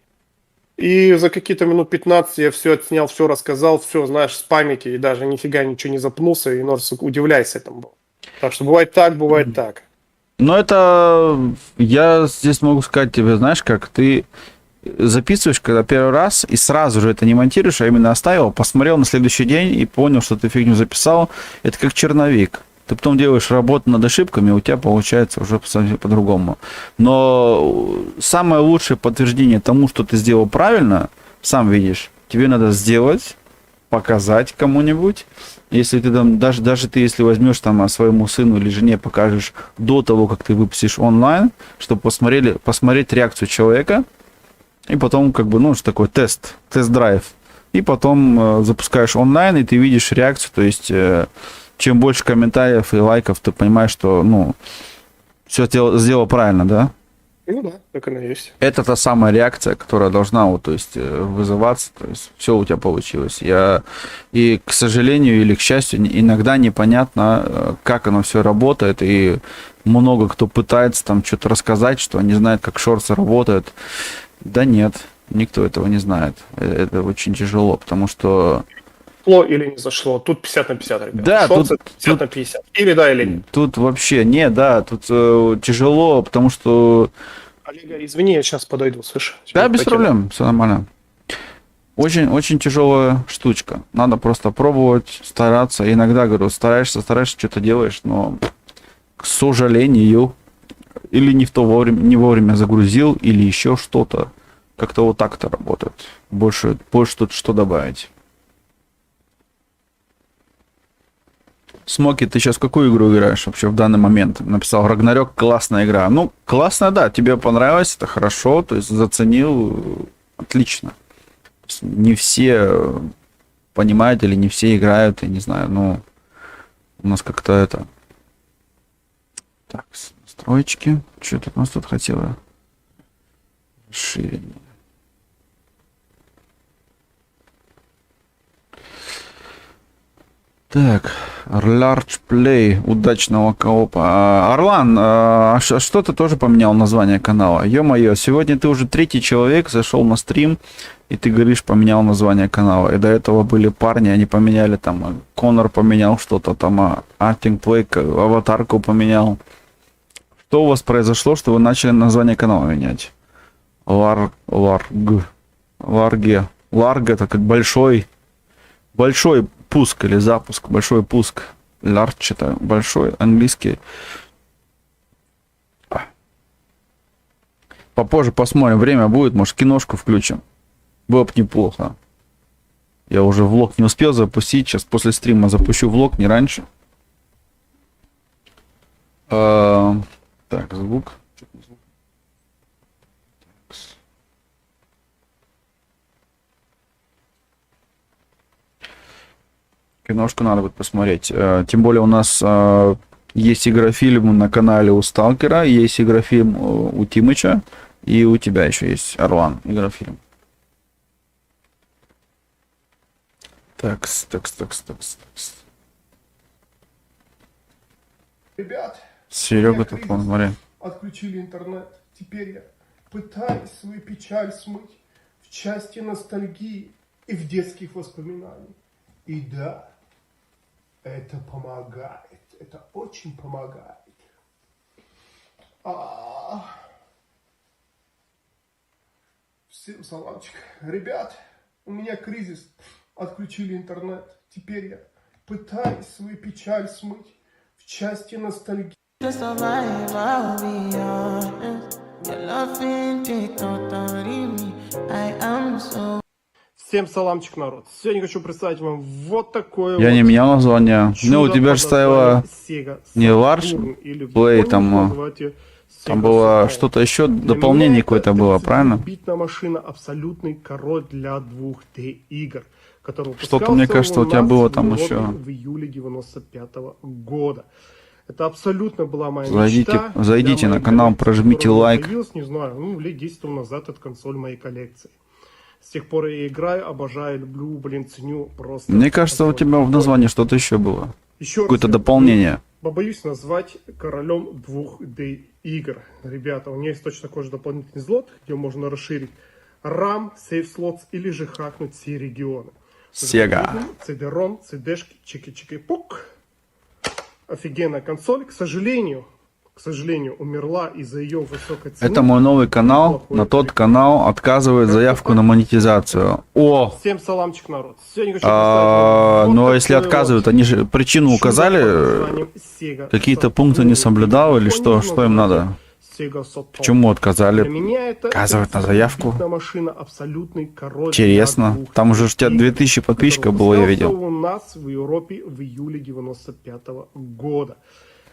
и за какие-то минут 15 я все отснял, все рассказал, все, знаешь, с памяти, и даже нифига ничего не запнулся, и нос удивляйся этому. Так что бывает так, бывает так. Но это я здесь могу сказать тебе, знаешь, как ты записываешь, когда первый раз, и сразу же это не монтируешь, а именно оставил, посмотрел на следующий день и понял, что ты фигню записал. Это как черновик. Ты потом делаешь работу над ошибками, у тебя получается уже совсем по-другому. Но самое лучшее подтверждение тому, что ты сделал правильно, сам видишь, тебе надо сделать, показать кому-нибудь. Если ты там, даже ты, если возьмешь там своему сыну или жене, покажешь до того, как ты выпустишь онлайн, чтобы посмотреть реакцию человека, и потом, как бы, ну, что такое тест-драйв. И потом запускаешь онлайн, и ты видишь реакцию. То есть, чем больше комментариев и лайков, ты понимаешь, что, ну, все сделал правильно, да? Ну да, так оно и есть. Это та самая реакция, которая должна, вот, то есть, вызываться. То есть, все у тебя получилось. И, к сожалению или к счастью, иногда непонятно, как оно все работает. И много кто пытается там что-то рассказать, что они знают, как шорты работают. Да нет, никто этого не знает. Это очень тяжело, потому что... Зашло или не зашло. Тут 50 на 50, ребята. Да, Шорты тут 50 на 50. Или да, или нет. тут вообще не, да, тут тяжело, потому что... Олега, извини, я сейчас подойду, слышишь? Да, без проблем, все нормально. Очень, очень тяжелая штучка. Надо просто пробовать, стараться. Иногда, говорю, стараешься, что-то делаешь, но, к сожалению, или не в то вовремя, не вовремя загрузил, или еще что-то. Как-то вот так это работает. Больше тут что добавить. Смоки, ты сейчас в какую игру играешь вообще в данный момент? Написал Рагнарёк, классная игра. Ну, классная, да, тебе понравилось, это хорошо, то есть заценил, отлично. Не все понимают или не все играют, я не знаю, ну, у нас как-то это... Так, настройки. Что тут у нас тут хотело? Расширение. Так, Large Play, удачного коопа. Орлан, что ты тоже поменял название канала? Ё-моё, сегодня ты уже третий человек, зашел на стрим, и ты говоришь, поменял название канала. И до этого были парни, они поменяли там, Конор поменял что-то там, Артинг Плей, аватарку поменял. Что у вас произошло, что вы начали название канала менять? Ларг. Ларг это как большой пуск или запуск, большой пуск. Large это большой, английский. Попозже посмотрим, время будет, может киношку включим. Было бы неплохо. Я уже влог не успел запустить, сейчас после стрима запущу влог, не раньше. Так, звук. Киношку надо будет посмотреть. Тем более у нас есть игрофильм на канале у Сталкера, есть игрофильм у Тимыча, и у тебя еще есть, Орлан, игрофильм. Такс. Ребят, Серега тут, вон, смотри. отключили интернет. Теперь я пытаюсь свою печаль смыть в части ностальгии и в детских воспоминаний. И да, это помогает. Это очень помогает. Всем саламчик. Ребят, у меня кризис. Отключили интернет. Теперь я пытаюсь свою печаль смыть в части ностальгии. Just a vibe, I'll be honest. Your love ain't it totally me. I am so. Всем саламчик, народ. Сегодня хочу представить вам вот такое Я вот не менял название. чудо Ну, у тебя под же стояло названием Sega не Large Saturn, или в Play, Японии там, называют её там Sega было Saturn. что-то еще, Для дополнение меня какое-то это было, правильно? 32-битная машина, абсолютный король для 2D игр, который Что-то, мне кажется, у тебя было там еще еще. в июле 95 года. Это абсолютно была моя Зайдите- мечта. зайдите для на моей канал, коллекции, прожмите которая лайк. появилась, не знаю, лет 10 тому назад, эта консоль моей коллекции. С тех пор я играю, обожаю, люблю, блин, ценю просто. Мне кажется, у тебя в названии что-то еще было. Еще раз Какое-то я дополнение. побоюсь назвать королем 2D игр. Ребята, у меня есть точно такой же дополнительный слот, где можно расширить RAM, Save Slots или же хакнуть все регионы. Sega. CD-ROM, CD-шки, чики-чики-пук. Офигенная консоль. К сожалению, умерла из-за ее высокой цены. Это мой новый канал. На тот канал отказывает заявку на монетизацию. О! Всем саламчик, народ. Сегодня хочу Но вот если такой отказывают, вот они же причину чудо указали, под названием Sega какие-то Saturn. пункты не соблюдал или Телефон что им надо? Sega Saturn. Почему Для отказали? меня это Отказывают на заявку. абсолютно машина, абсолютный король. Интересно. для Там уже у тебя двух 2000 игр, подписчиков который было, я выпускался видел. у нас в Европе в июле 95 года.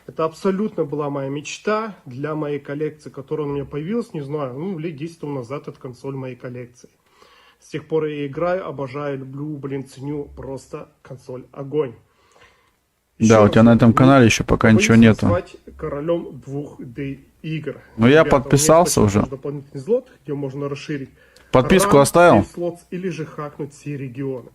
Это абсолютно была моя мечта для моей коллекции, которая у меня появилась, не знаю, лет 10 тому назад, эта консоль моей коллекции. С тех пор я играю, обожаю, люблю, блин, ценю, просто консоль огонь. Еще Да, у раз тебя на этом говорю, канале еще пока боюсь ничего нету. назвать королем 2D игр. Ну, я Ребята, у меня подписался есть уже. дополнительный слот, где можно расширить Подписку RAM, оставил? Save Slots или же хакнуть все регионы.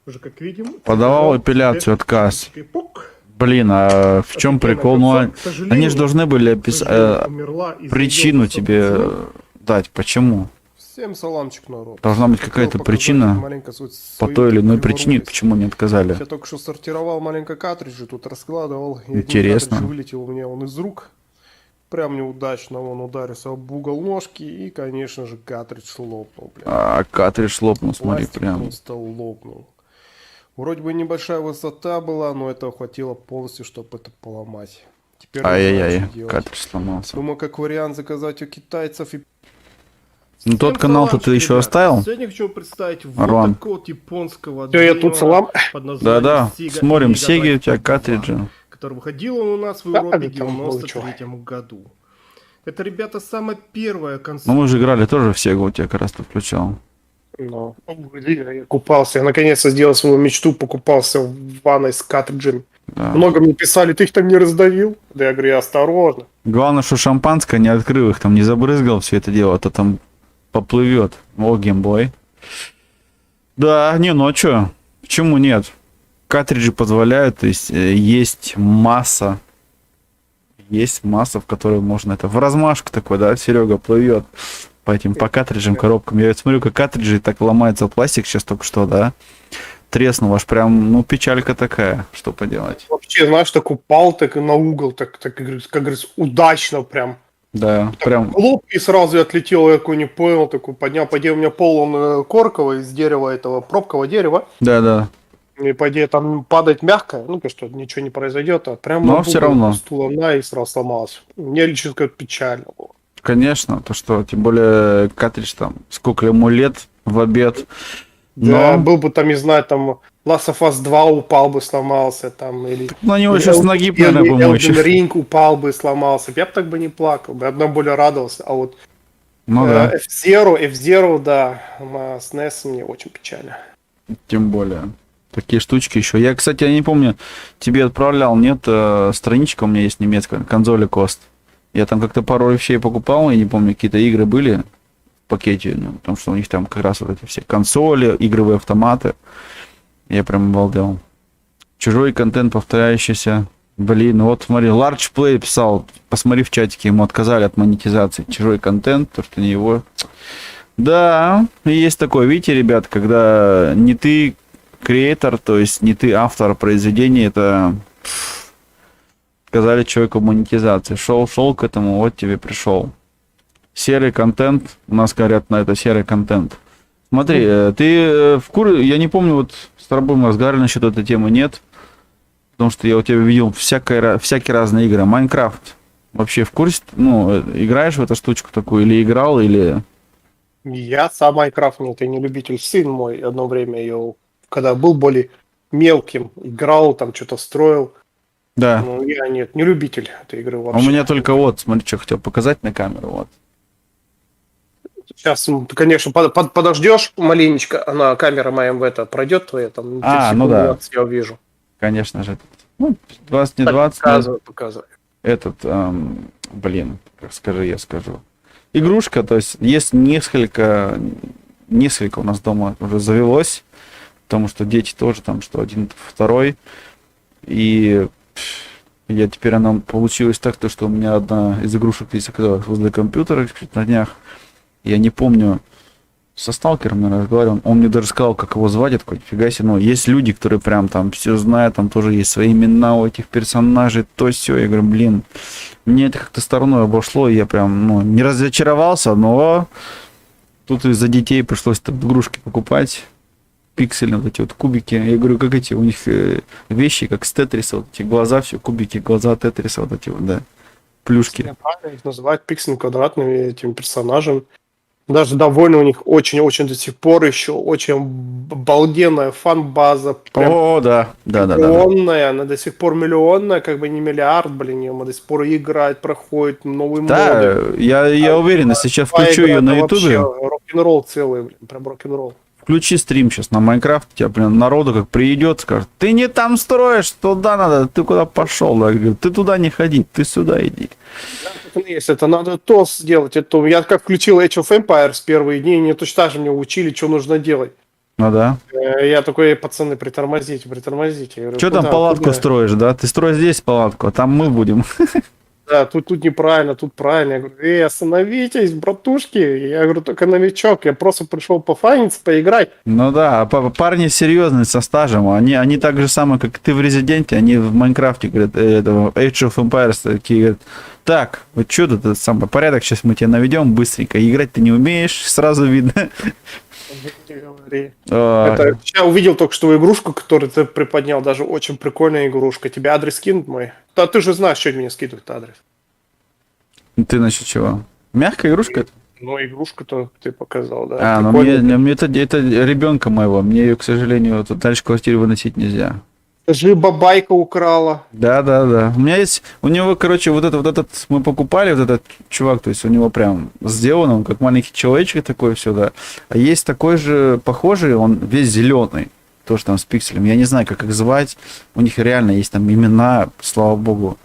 Уже как видим. Подавал CD-ROM, апелляцию, CD-шки, отказ. чики-чики-пук. Блин, а в чем Офигенная прикол? Ну, консоль. К сожалению, они же должны были к сожалению, умерла из-за причину её высокой тебе цены. дать. Почему? Всем саламчик, народ. Должна быть Хотел какая-то показать причина маленько по той или иной причине, почему не отказали. Я только что сортировал маленько картриджи, тут раскладывал. И один Интересно. картридж вылетел у меня он из рук. Прям неудачно он ударился об угол ножки. И, конечно же, картридж лопнул. Блин. А картридж лопнул, смотри, Пластик прям. просто лопнул. Вроде бы небольшая высота была, но этого хватило полностью, чтобы это поломать. Теперь не знаю, Ай-яй-яй, что делать. картридж сломался. Думаю, как вариант заказать у китайцев. И... Ну, тот Всем канал-то ты саламчик, еще ребят. оставил? Сегодня хочу представить вот Орлан. такого вот японского Всё, я тут салам. под названием Да-да, Sega смотрим, Mega Сеги у тебя Drive 2, картриджи. который выходил у нас в Да, Европе в там было 93 году. Это, ребята, самая первая консоль. Ну, мы же играли тоже в Сегу, у тебя как раз ты включал. Ну, я купался. Я наконец-то сделал свою мечту, покупался в ванной с картриджами. Да. Много мне писали, ты их там не раздавил? Да я говорю, я осторожно. Главное, что шампанское не открыл их, там не забрызгал все это дело, а то там поплывет. О, геймбой. Да, не, ну а чё? Почему нет? Картриджи позволяют, то есть есть масса, в которой можно это в размашку такой, да, Серега плывет по этим, по картриджам, коробкам. Я вот смотрю, как картриджи так ломается пластик сейчас только что, да, треснул, аж прям, ну, печалька такая, что поделать. Вообще, знаешь, так упал, так и на угол, так как говорится, удачно прям. Да, прям, Луп и сразу отлетел, я такой не понял, такой поднял, по идее у меня пол он корковый из дерева этого, пробкового дерева. да. И по идее там падать мягко, ну, что ничего не произойдет, а прям Но на всё угол равно. стула на и сразу сломался. Мне лично как печально было. Конечно, то что, тем более картридж там, сколько ему лет в обед. Да, Но был бы там, не знаю, там Last of Us 2 упал бы, сломался, там, или... на него сейчас нагиб, Elden наверное, помочь. Ring упал бы, сломался. Я бы так бы не плакал, бы одно более радовался. А вот Ну да, F-Zero, да, на SNES мне очень печально. тем более. Такие штучки еще. Я, кстати, я не помню, тебе отправлял, нет, страничка у меня есть немецкая, консоли Кост. Я там как-то пару вещей покупал, я не помню, какие-то игры были в пакете, ну, потому что у них там как раз вот эти все консоли, игровые автоматы. Я прям обалдел. Чужой контент повторяющийся. Блин, вот смотри, Large Play писал, посмотри в чатике, ему отказали от монетизации. Чужой контент, то, что не его. Да, есть такое, видите, ребят, когда не ты креатор, то есть не ты автор произведения, это сказали человеку монетизации. Шел к этому, вот тебе пришел. Серый контент, у нас говорят на это серый контент. Смотри, ты в курсе, я не помню, вот с тобой мы разговаривали насчет этой темы, нет? Потому что я у тебя видел всякие разные игры. Майнкрафт вообще в курсе, ну, играешь в эту штучку такую, или играл, или... Я сам Майнкрафт, нет, я не любитель. Сын мой одно время ее, когда был более мелким, играл, там что-то строил. Да. Ну, я нет, не любитель этой игры А вообще. у меня только вот, смотри, что хотел показать на камеру, вот. Сейчас, ты, конечно, подождешь маленечко, она, камера моя в это пройдет твоя, там, Ну да. 20 я увижу. Конечно же. Ну, 20, не Так, 20, показывай. этот, блин, как скажи, я скажу. Игрушка, то есть есть несколько несколько у нас дома уже завелось, потому что дети тоже там, что один, то второй. И я теперь, она получилось так, то, что у меня одна из игрушек здесь оказалась возле компьютера на днях. Я не помню, со сталкером, наверное, разговаривал. Он мне даже сказал, как его звать. Я такой, фига себе, ну, есть люди, которые прям там все знают, там тоже есть свои имена у этих персонажей, то все. Я говорю, блин, мне это как-то стороной обошло, и я прям, ну, не разочаровался, но тут из-за детей пришлось там игрушки покупать. Пиксельные вот эти вот кубики. Я говорю, как эти, у них вещи, как с Тетриса, вот эти глаза, все, кубики, глаза Тетриса, вот эти вот, да, плюшки. Правильно, их называют пиксельно квадратными этим персонажем. Даже довольно у них очень-очень до сих пор еще очень обалденная фан-база. Прям О, да. миллионная, она до сих пор миллионная, как бы не миллиард, блин, мы до сих пор играть, проходит новые моды. Да, я уверен, если сейчас включу ее на ютубе. Рок-н-ролл целый, блин, прям рок-н-ролл. Включи стрим сейчас на Майнкрафт, у тебя, блин, народу как приедет, скажет, ты не там строишь, туда надо, ты куда пошел? Да? Я говорю, ты туда не ходи, ты сюда иди. Да, если это надо то сделать, это я как включил Age of Empires первые дни, они точно так же меня учили, что нужно делать. Ну да. Я такой, пацаны, притормозите. Я говорю, что там палатку строишь, да? Ты строй здесь палатку, а там мы будем. Да, тут неправильно, тут правильно. Я говорю, остановитесь, братушки. Я говорю, только новичок, я просто пришел пофаниться, поиграть. Ну да, а парни серьезные, со стажем, они так же самое, как ты в Резиденте, они в Майнкрафте, говорят, этого Age of Empires, такие, говорят, так, вот что тут этот самый порядок, сейчас мы тебя наведем быстренько, играть ты не умеешь, сразу видно. Это, я увидел только что игрушку, которую ты приподнял, даже очень прикольная игрушка. Тебе адрес кинут мой? Да ты же знаешь, что мне скидывают адрес. Ты насчет чего? Мягкая игрушка? Ну, игрушку-то ты показал, да. Ну мне это ребенка моего, мне ее, к сожалению, тут дальше квартиры выносить нельзя. Же бабайка украла. Да. У меня есть, у него, короче, вот этот мы покупали, вот этот чувак, то есть у него прям сделан, он как маленький человечек такой все, да. А есть такой же похожий, он весь зеленый, тоже там с пикселем. Я не знаю, как их звать. У них реально есть там имена, слава богу.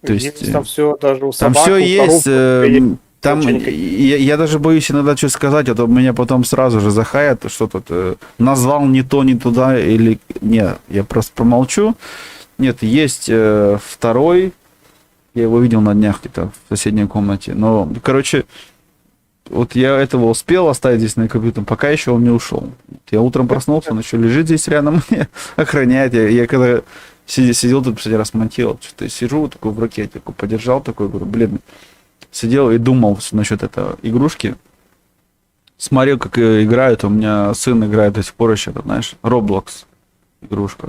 То есть там все даже у там собак, все есть. коров, Там я даже боюсь иногда что сказать, а то меня потом сразу же захаят, что тут назвал не то, не туда, или... Нет, я просто промолчу. Нет, есть второй, я его видел на днях где-то в соседней комнате, но, короче, вот я этого успел оставить здесь на компьютере, пока еще он не ушел. Я утром проснулся, он еще лежит здесь рядом, охраняет. Я когда сидел тут, последний раз монтировал, что-то сижу, такой в руке, такой подержал, такой, говорю, блин, сидел и думал насчет этой игрушки. Смотрел, как играют. У меня сын играет до сих пор еще, знаешь, Roblox игрушка.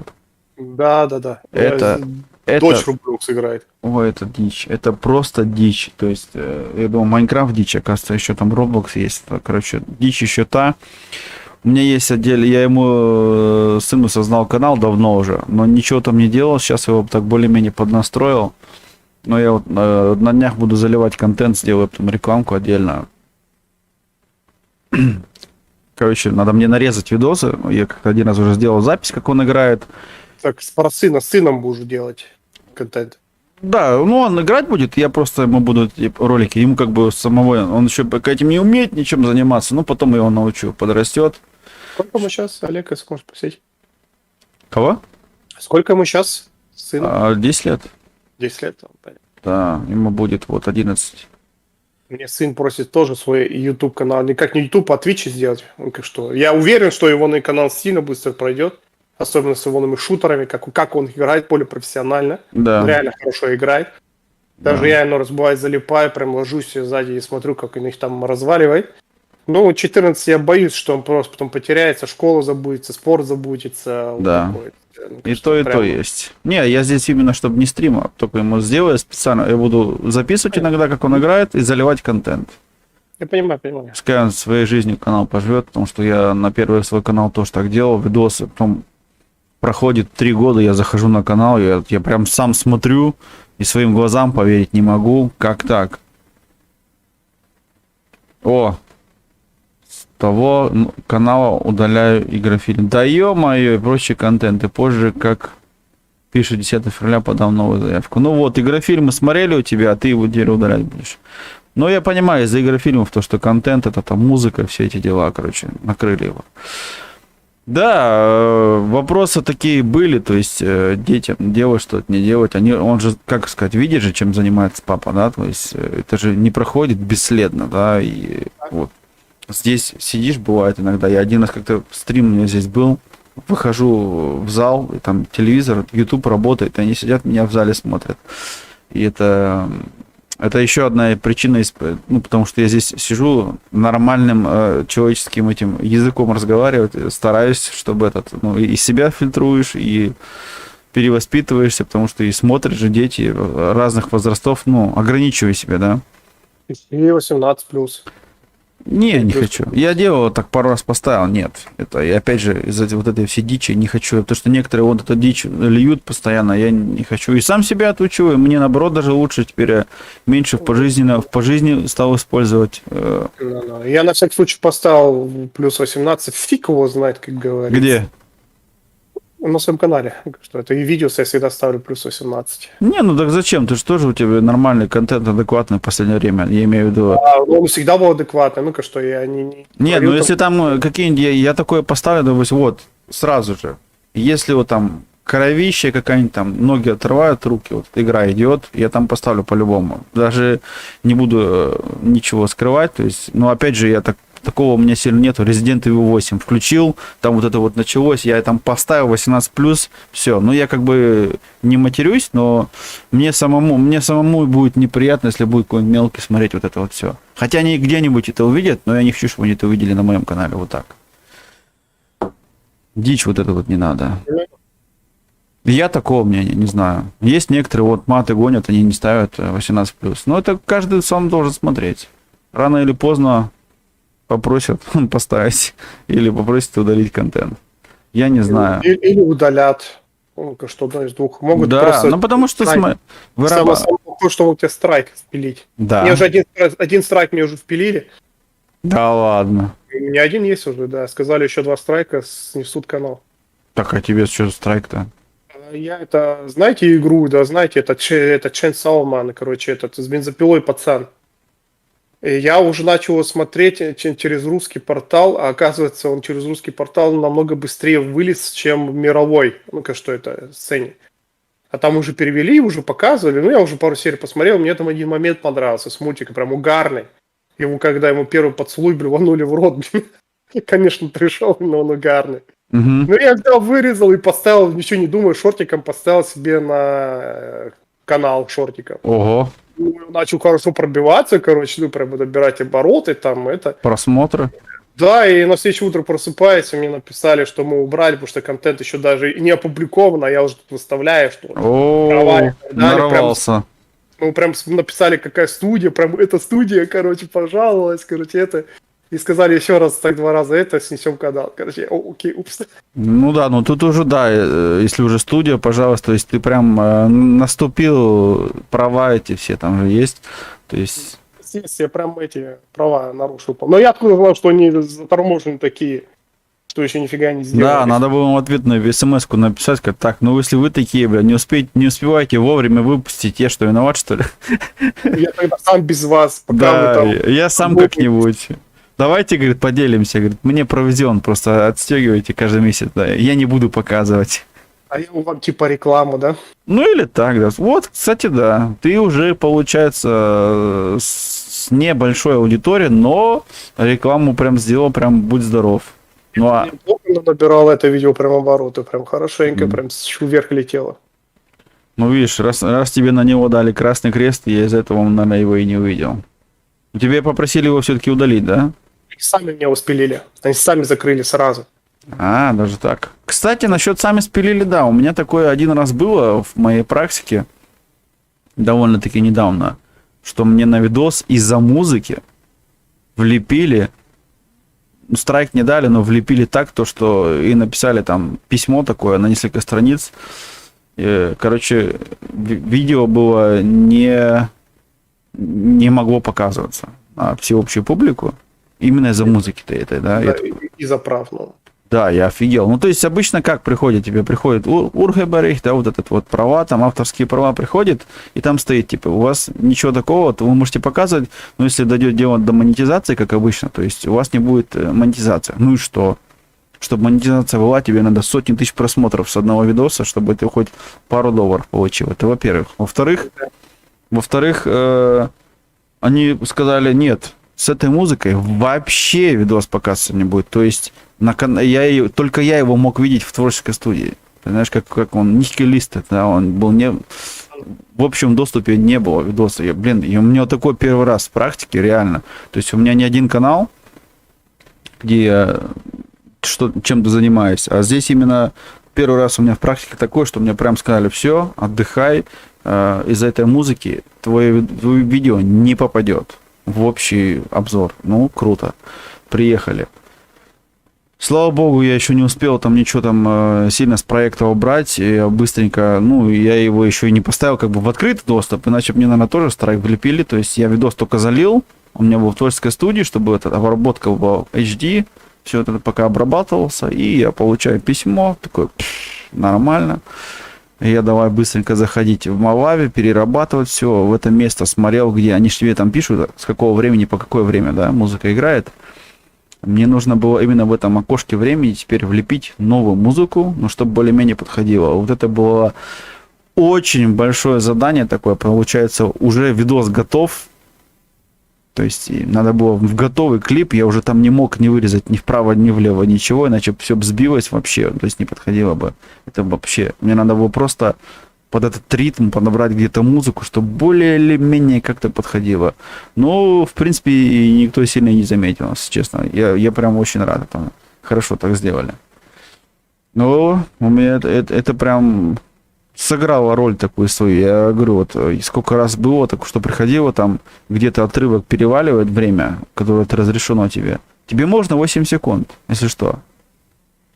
Да. Это Дочь Roblox играет. Ой, это дичь. Это просто дичь. То есть, я думал, Майнкрафт дичь, оказывается, еще там Roblox есть. Короче, дичь еще та. У меня есть отдельно, я ему, сыну создал канал давно уже, но ничего там не делал. Сейчас его так более-менее поднастроил. Но я вот на днях буду заливать контент, сделаю там рекламку отдельно. Короче, надо мне нарезать видосы. Я как-то один раз уже сделал запись, как он играет. Так, про сыном будешь делать контент. Да, ну он играть будет, я просто ему буду ролики, ему как бы самого, он еще пока этим не умеет ничем заниматься, но потом я его научу, подрастет. Сколько ему сейчас, Олег, если можешь спросить? Кого? Сколько ему сейчас, сыну? 10 лет. 10 лет, понятно. Да, ему будет вот 11. Мне сын просит тоже свой YouTube канал, никак не YouTube, а Twitch сделать. Ну, как что? Я уверен, что его на канал сильно быстро пройдет, особенно с его шутерами, как он играет более профессионально. Да. Он реально хорошо играет. Даже я иной раз бывает залипаю, прям ложусь сзади и смотрю, как он их там разваливает. Ну, 14 я боюсь, что он просто потом потеряется, школа забудется, спорт забудется. Да. Вот И то есть. Не, я здесь именно, чтобы не стрима, только ему сделаю специально. Я буду записывать иногда, как он играет, и заливать контент. Я понимаю. Пускай он своей жизнью канал поживет, потому что я на первый свой канал тоже так делал, видосы. Потом проходит 3 года, я захожу на канал, я прям сам смотрю и своим глазам поверить не могу. Как так? С того канала удаляю игрофильм. Да ё-моё, и прочие контенты. Позже, как пишет 10 февраля, подам новую заявку. Ну вот, игрофильмы смотрели у тебя, а ты его теперь удалять будешь. Но я понимаю, из-за игр и фильмов, то, что контент, это там музыка, все эти дела, короче, накрыли его. Да, вопросы такие были, то есть детям делать что-то, не делать. Он же, как сказать, видит же, чем занимается папа, да, то есть это же не проходит бесследно, да, и вот здесь сидишь, бывает иногда, я один раз как-то стрим у меня здесь был, выхожу в зал, и там телевизор, YouTube работает, и они сидят, меня в зале смотрят. И это еще одна причина, ну, потому что я здесь сижу нормальным человеческим этим языком разговаривать, стараюсь, чтобы ну, и себя фильтруешь, и перевоспитываешься, потому что и смотрят же дети разных возрастов, ну, ограничивай себя, да. И 18+. Не хочу. Я делал, так пару раз поставил, нет. Это, и опять же, из-за вот этой всей дичи не хочу, потому что некоторые вот эту дичь льют постоянно, я не хочу. И сам себя отучу, и мне, наоборот, даже лучше теперь я меньше по жизни стал использовать. Я на всякий случай поставил плюс 18, фиг его знает, как говорится. Где? На своем канале, что это и видео я всегда ставлю плюс 18. Не, ну так зачем? Ты же тоже у тебя нормальный контент, адекватный в последнее время, я имею в виду. Он всегда был адекватный, ну-ка что, я не Не, ну если там какие-нибудь, я такое поставлю, допустим, вот, сразу же, если вот там кровище какая-нибудь там, ноги отрывают, руки, вот игра идет, я там поставлю по-любому. Даже не буду ничего скрывать, то есть, ну опять же, такого у меня сильно нету. Resident Evil 8 включил, там вот это вот началось, я там поставил 18+, все. Ну, я как бы не матерюсь, но мне самому будет неприятно, если будет какой-нибудь мелкий смотреть вот это вот все. Хотя они где-нибудь это увидят, но я не хочу, чтобы они это увидели на моем канале, вот так. Дичь вот это вот не надо. Я такого мнения, не знаю. Есть некоторые вот маты гонят, они не ставят 18+. Но это каждый сам должен смотреть. Рано или поздно попросят поставить или попросят удалить контент. Я не знаю. Или удалят. Ну-ка, что одно из двух. Могут да, просто... ну потому что самое похоже, что могут тебе страйк впилить. Да. Мне уже один страйк мне уже впилили. Да ладно. У меня один есть уже, да. Сказали, еще 2 страйка снесут канал. Так, а тебе что страйк-то? Я знаете игру, да, знаете, это Chainsaw Man, короче, этот с бензопилой пацан. И я уже начал его смотреть через русский портал, а оказывается, он через русский портал намного быстрее вылез, чем в мировой, ну-ка, что это, сцене. А там уже перевели, уже показывали, ну, я уже пару серий посмотрел, мне там один момент понравился с мультика, прям угарный. Когда ему первый поцелуй блеванули в рот, блин. Конечно, пришел, но он угарный. Угу. Ну, я взял, вырезал и поставил, ничего не думаю, шортиком поставил себе на канал шортиком. Ого. Начал хорошо пробиваться, короче, ну, прям набирать обороты, там, это. Просмотры. Да, и на следующее утро просыпаюсь, и мне написали, что мы убрали, потому что контент еще даже не опубликован, а я уже тут выставляю, что О, нарвался. Прям написали, какая студия, прям эта студия, короче, пожаловалась, короче, это. И сказали еще раз, так 2 раза это, снесем канал. Короче, окей, упс. Ну да, ну тут уже, да, если уже студия, пожалуйста, то есть ты прям наступил, права эти все там же есть, то есть... Я прям эти права нарушил. Но я откуда знал, что они заторможены такие, что еще нифига не сделали. Да, надо было им ответную смс-ку написать, как так, ну если вы такие, бля, не успеваете вовремя выпустить, я что, виноват, что ли? Я тогда сам без вас, пока да, вы там... я сам как-нибудь... Давайте, говорит, поделимся. Говорит, мне провизион просто отстегивайте каждый месяц. Да. Я не буду показывать. А я вам типа рекламу, да? Ну или так, да. Вот, кстати, да. Ты уже, получается, с небольшой аудиторией, но рекламу прям сделал, прям будь здоров. Ну, а... Я набирал это видео прям обороты, прям хорошенько, прям вверх летело. Ну, видишь, раз тебе на него дали красный крест, я из этого, наверное, его и не увидел. Тебе попросили его все-таки удалить, да? Сами меня успилили. Они сами закрыли сразу. А, даже так. Кстати, насчет сами спилили, да. У меня такое один раз было в моей практике, довольно-таки недавно, что мне на видос из-за музыки влепили, страйк не дали, но влепили так, то что и написали там письмо такое на несколько страниц. Короче, видео было не могло показываться на всеобщую публику. Именно из-за музыки-то этой, да? Да, из-за прав, ну. Да, я офигел. Ну, то есть, обычно как приходит? Тебе приходит Урхеберих, да, вот этот вот права, там авторские права приходит, и там стоит, типа, у вас ничего такого, то вы можете показывать, но если дойдет дело до монетизации, как обычно, то есть у вас не будет монетизации. Ну и что? Чтобы монетизация была, тебе надо сотни тысяч просмотров с одного видоса, чтобы ты хоть пару долларов получил. Это во-первых. Во-вторых, они сказали, нет, с этой музыкой вообще видос показываться не будет. То есть только я его мог видеть в творческой студии. Ты знаешь, как он, низкий лист, да, он был не... В общем доступе не было видоса. И у меня вот такой первый раз в практике, реально. То есть у меня не один канал, где я чем-то занимаюсь, а здесь именно первый раз у меня в практике такое, что мне прям сказали, все, отдыхай, из-за этой музыки твое видео не попадет в общий обзор. Ну, круто. Приехали. Слава богу, я еще не успел там ничего там сильно с проекта убрать. И я быстренько, я его еще и не поставил как бы в открытый доступ, иначе мне, наверное, тоже страйк влепили. То есть я видос только залил, у меня был в творческой студии, чтобы эта обработка была HD, все это пока обрабатывался, и я получаю письмо, такое, нормально. И я давай быстренько заходить в Малави, перерабатывать все, в это место смотрел, где они тебе там пишут, с какого времени, по какое время, да, музыка играет. Мне нужно было именно в этом окошке времени теперь влепить новую музыку, чтобы более-менее подходило. Вот это было очень большое задание такое, получается, уже видос готов. То есть надо было в готовый клип, я уже там не мог не вырезать ни вправо, ни влево, ничего, иначе все бы сбилось вообще, то есть не подходило бы. Это вообще, мне надо было просто под этот ритм подобрать где-то музыку, чтобы более или менее как-то подходило. Но, в принципе, и никто сильно не заметил, если честно. Я прям очень рад этому. Хорошо так сделали. Но у меня это прям... сыграла роль такую свою. Я говорю, вот сколько раз было, так что приходило, там где-то отрывок переваливает время, которое это разрешено тебе. Тебе можно 8 секунд, если что.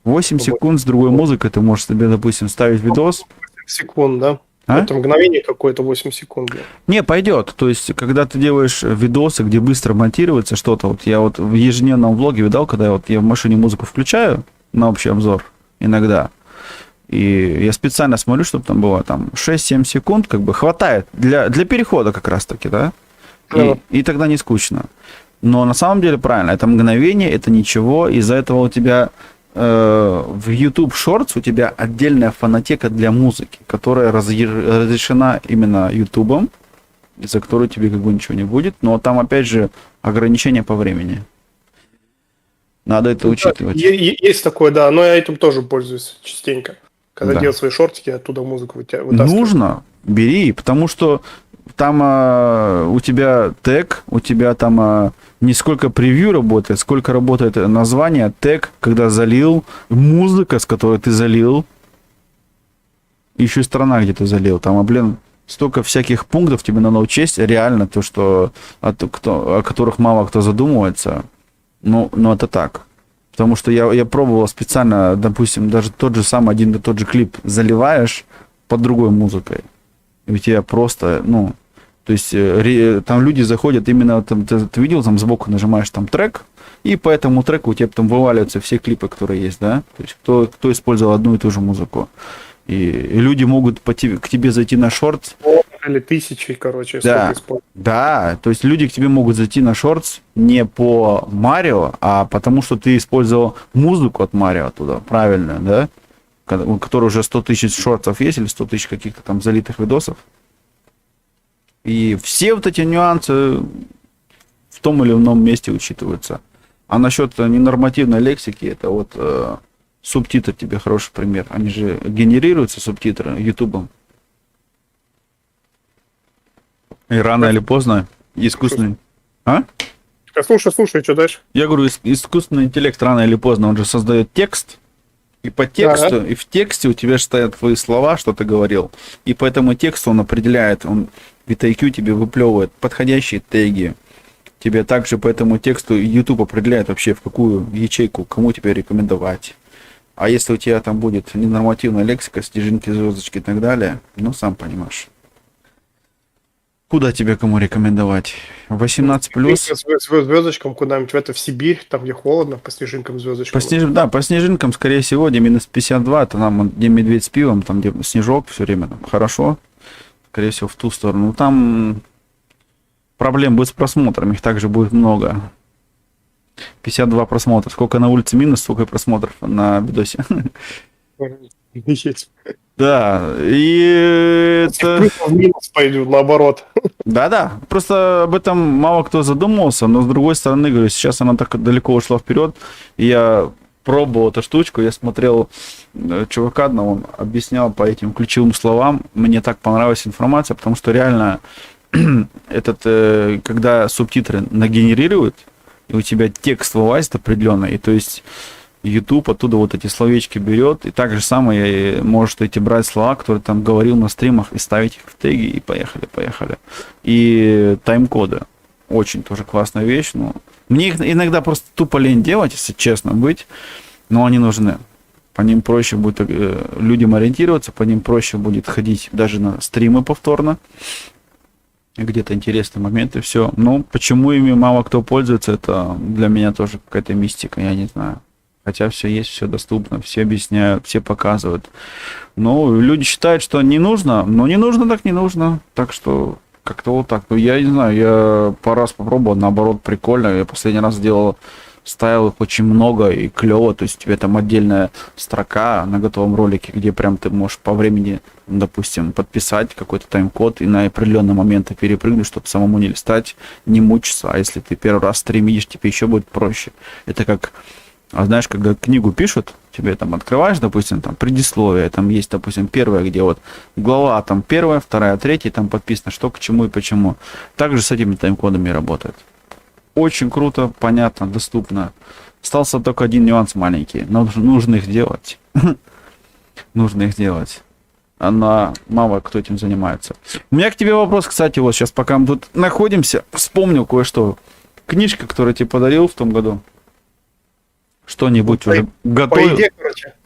8 секунд с другой музыкой ты можешь себе, допустим, ставить видос. Секунд, да? А? Это мгновение какое-то, 8 секунд. Да. Не, пойдет. То есть, когда ты делаешь видосы, где быстро монтируется что-то, вот я вот в ежедневном влоге видал, когда я в машине музыку включаю на общий обзор иногда. И я специально смотрю, чтобы там было там 6-7 секунд, как бы хватает для перехода как раз-таки, да? И тогда не скучно. Но на самом деле правильно, это мгновение, это ничего, из-за этого у тебя в YouTube Shorts у тебя отдельная фонотека для музыки, которая разрешена именно YouTube, из-за которой тебе как бы ничего не будет, но там опять же ограничения по времени. Надо это учитывать. Есть такое, да, но я этим тоже пользуюсь частенько. Когда делаю свои шортики, оттуда музыку вытаскиваю. Нужно, бери, потому что там у тебя тег, у тебя там не сколько превью работает, сколько работает название, тег, когда залил, музыка, с которой ты залил, еще и страна, где ты залил. Там, столько всяких пунктов тебе надо учесть, реально, то, что о которых мало кто задумывается. Ну, это так. Потому что я пробовал специально, допустим, даже тот же самый один и тот же клип заливаешь под другой музыкой. И у тебя просто, то есть там люди заходят именно, там, ты видел, там сбоку нажимаешь там трек, и по этому треку у тебя там вываливаются все клипы, которые есть, да? То есть кто использовал одну и ту же музыку. И люди могут к тебе зайти на шорт. Или тысячи, короче, да, то есть люди к тебе могут зайти на шортс не по Марио, а потому что ты использовал музыку от Марио оттуда, правильно, да? У которой уже 100 тысяч шортсов есть, или 100 тысяч каких-то там залитых видосов. И все вот эти нюансы в том или ином месте учитываются. А насчет ненормативной лексики, это вот субтитры тебе хороший пример. Они же генерируются, субтитры, ютубом. И рано или поздно искусственный... А? Слушай, что дальше? Я говорю, искусственный интеллект рано или поздно, он же создает текст, и по тексту, и в тексте у тебя стоят твои слова, что ты говорил, и по этому тексту он определяет, он VTIQ тебе выплевывает подходящие теги, тебе также по этому тексту YouTube определяет вообще, в какую ячейку, кому тебе рекомендовать. А если у тебя там будет ненормативная лексика, снежинки, звездочки и так далее, сам понимаешь. Куда тебе кому рекомендовать? 18 плюс. Звездочкам куда-нибудь в это в Сибирь, там где холодно, по снежинкам, звездочкам. Да, по снежинкам, скорее всего, где минус 52, это нам где медведь с пивом, там где снежок все время там хорошо. Скорее всего, в ту сторону. Ну, там проблем будет с просмотром, их также будет много. 52 просмотра. Сколько на улице минус, столько и просмотров на видосе. Есть. Да, и это... В минус пойдет, наоборот. Да-да, просто об этом мало кто задумывался, но с другой стороны, говорю, сейчас она так далеко ушла вперед, и я пробовал эту штучку, я смотрел чувака одного, он объяснял по этим ключевым словам, мне так понравилась информация, потому что реально когда субтитры нагенерируют, и у тебя текст вылазит определенный, и то есть YouTube оттуда вот эти словечки берет, и так же самое может эти брать слова, которые там говорил на стримах, и ставить их в теги, и поехали. И тайм-коды. Очень тоже классная вещь. Но мне их иногда просто тупо лень делать, если честно быть, но они нужны. По ним проще будет людям ориентироваться, по ним проще будет ходить даже на стримы повторно. Где-то интересные моменты, все. Но почему ими мало кто пользуется, это для меня тоже какая-то мистика, я не знаю. Хотя все есть, все доступно, все объясняют, все показывают. Но люди считают, что не нужно, но не нужно, так не нужно. Так что как-то вот так. Ну, я не знаю, я пару раз попробовал, наоборот, прикольно. Я последний раз ставил их очень много и клево. То есть у тебя там отдельная строка на готовом ролике, где прям ты можешь по времени, допустим, подписать какой-то тайм-код и на определенные моменты перепрыгнуть, чтобы самому не листать, не мучиться. А если ты первый раз стримишь, тебе еще будет проще. Это как... А знаешь, когда книгу пишут, тебе там открываешь, допустим, там предисловие, там есть, допустим, первое, где вот глава там первая, вторая, третья, там подписано, что к чему и почему. Также с этими тайм-кодами работает. Очень круто, понятно, доступно. Остался только один нюанс маленький. Нужно их делать. Нужно их делать. Мало кто этим занимается. У меня к тебе вопрос, кстати, вот сейчас, пока мы тут находимся, вспомнил кое-что. Книжка, которую я тебе подарил в том году. Что-нибудь уже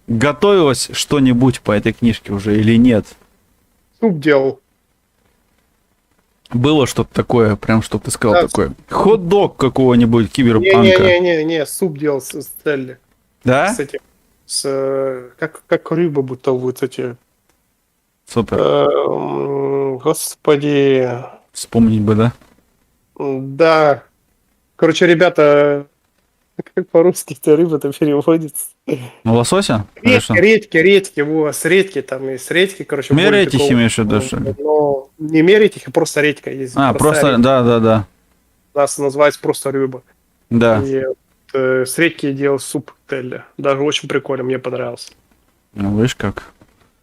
готовилось что-нибудь по этой книжке уже или нет? Суп делал. Было что-то такое, прям что ты сказал, Да, такое. Хот-дог какого-нибудь киберпанка. Не, суп делал с Телли. Да? С этим. Как рыба будто вот эти. Супер. Господи. Вспомнить бы, да? Да. Короче, ребята, как по-русски-то рыба-то переводится? Ну, лосося? Редьки, с редьки там, и с редьки, короче. Меретихи имеешь в виду, что ли? Ну, не меретихи, просто редька есть. Просто, да. У нас называется просто рыба. Да. И с редьки я делал суп Телли. Даже очень прикольно, мне понравился. Ну, видишь как.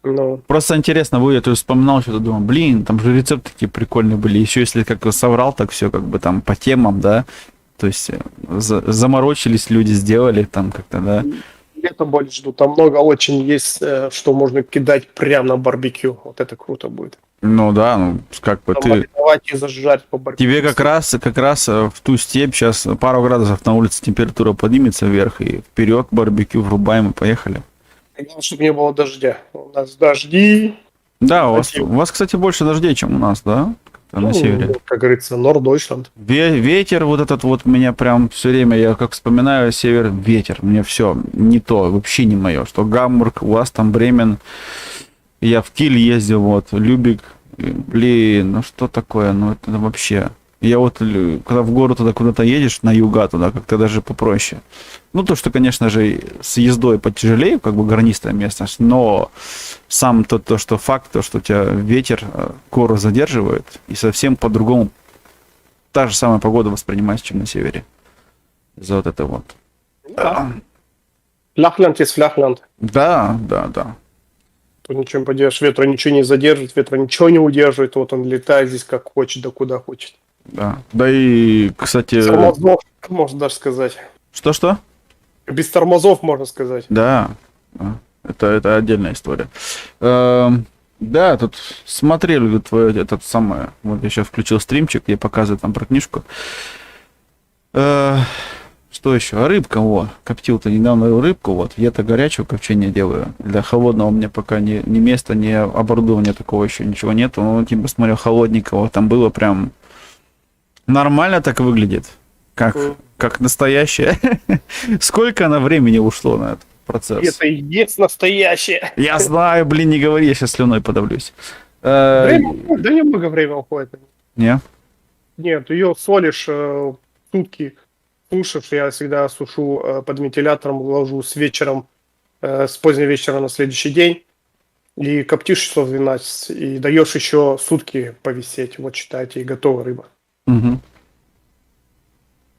Ну, Просто интересно будет, я вспоминал что-то, думал, блин, там же рецепты такие прикольные были. Еще если как соврал, так все как бы там по темам, да. То есть заморочились люди, сделали там как-то, да. лето более жду. Там много очень есть, что можно кидать прямо на барбекю. Вот это круто будет. Ну да, ну как бы Там ты... мариновать и зажарить по барбекю. Тебе как раз в ту степь сейчас пару градусов на улице температура поднимется вверх, и вперед барбекю врубаем и поехали. Главное, чтобы не было дождя. У нас дожди. Да, у вас, кстати, больше дождей, чем у нас, да? На севере. Как говорится, Нордойчланд. Ветер вот этот вот меня прям все время, я как вспоминаю север, ветер, мне все не то, вообще не мое. Что Гамбург, у вас там Бремен, я в Киль ездил, вот, Любек, блин, ну что такое, ну это вообще... Я вот, когда в город туда куда-то едешь, на юга туда, как-то даже попроще. Ну, то, что, конечно же, с ездой потяжелее, как бы горнистая местность, но сам то, что факт, то, что у тебя ветер гору задерживает, и совсем по-другому та же самая погода воспринимается, чем на севере. За вот это вот. Да. Фляхлянд есть фляхлянд. Да. Тут ничего не поделаешь, ветра ничего не задержит, ветра ничего не удерживает, вот он летает здесь как хочет, да куда хочет. Да и, кстати... Без тормозов, можно даже сказать. Что-что? Без тормозов, можно сказать. Да. Это отдельная история. Да, тут смотрели твое этот самое. Вот я сейчас включил стримчик, я показываю там про книжку. Что еще? Рыбка, вот. Коптил-то недавно рыбку, вот. Я-то горячего копчения делаю. Для холодного у меня пока ни места, ни оборудования такого еще ничего нету. Ну, типа, смотрю, холодненького там было прям нормально так выглядит. Как настоящее. Сколько на времени ушло на этот процесс? Это и есть настоящее. Я знаю, блин, не говори, я сейчас слюной подавлюсь. Время, да немного времени уходит. Не? Нет, ее солишь сутки, сушишь. Я всегда сушу под вентилятором, ложу с вечером, с позднего вечера на следующий день. И коптишь часов 12. И даешь еще сутки повисеть. Вот считайте, и готова рыба. Угу.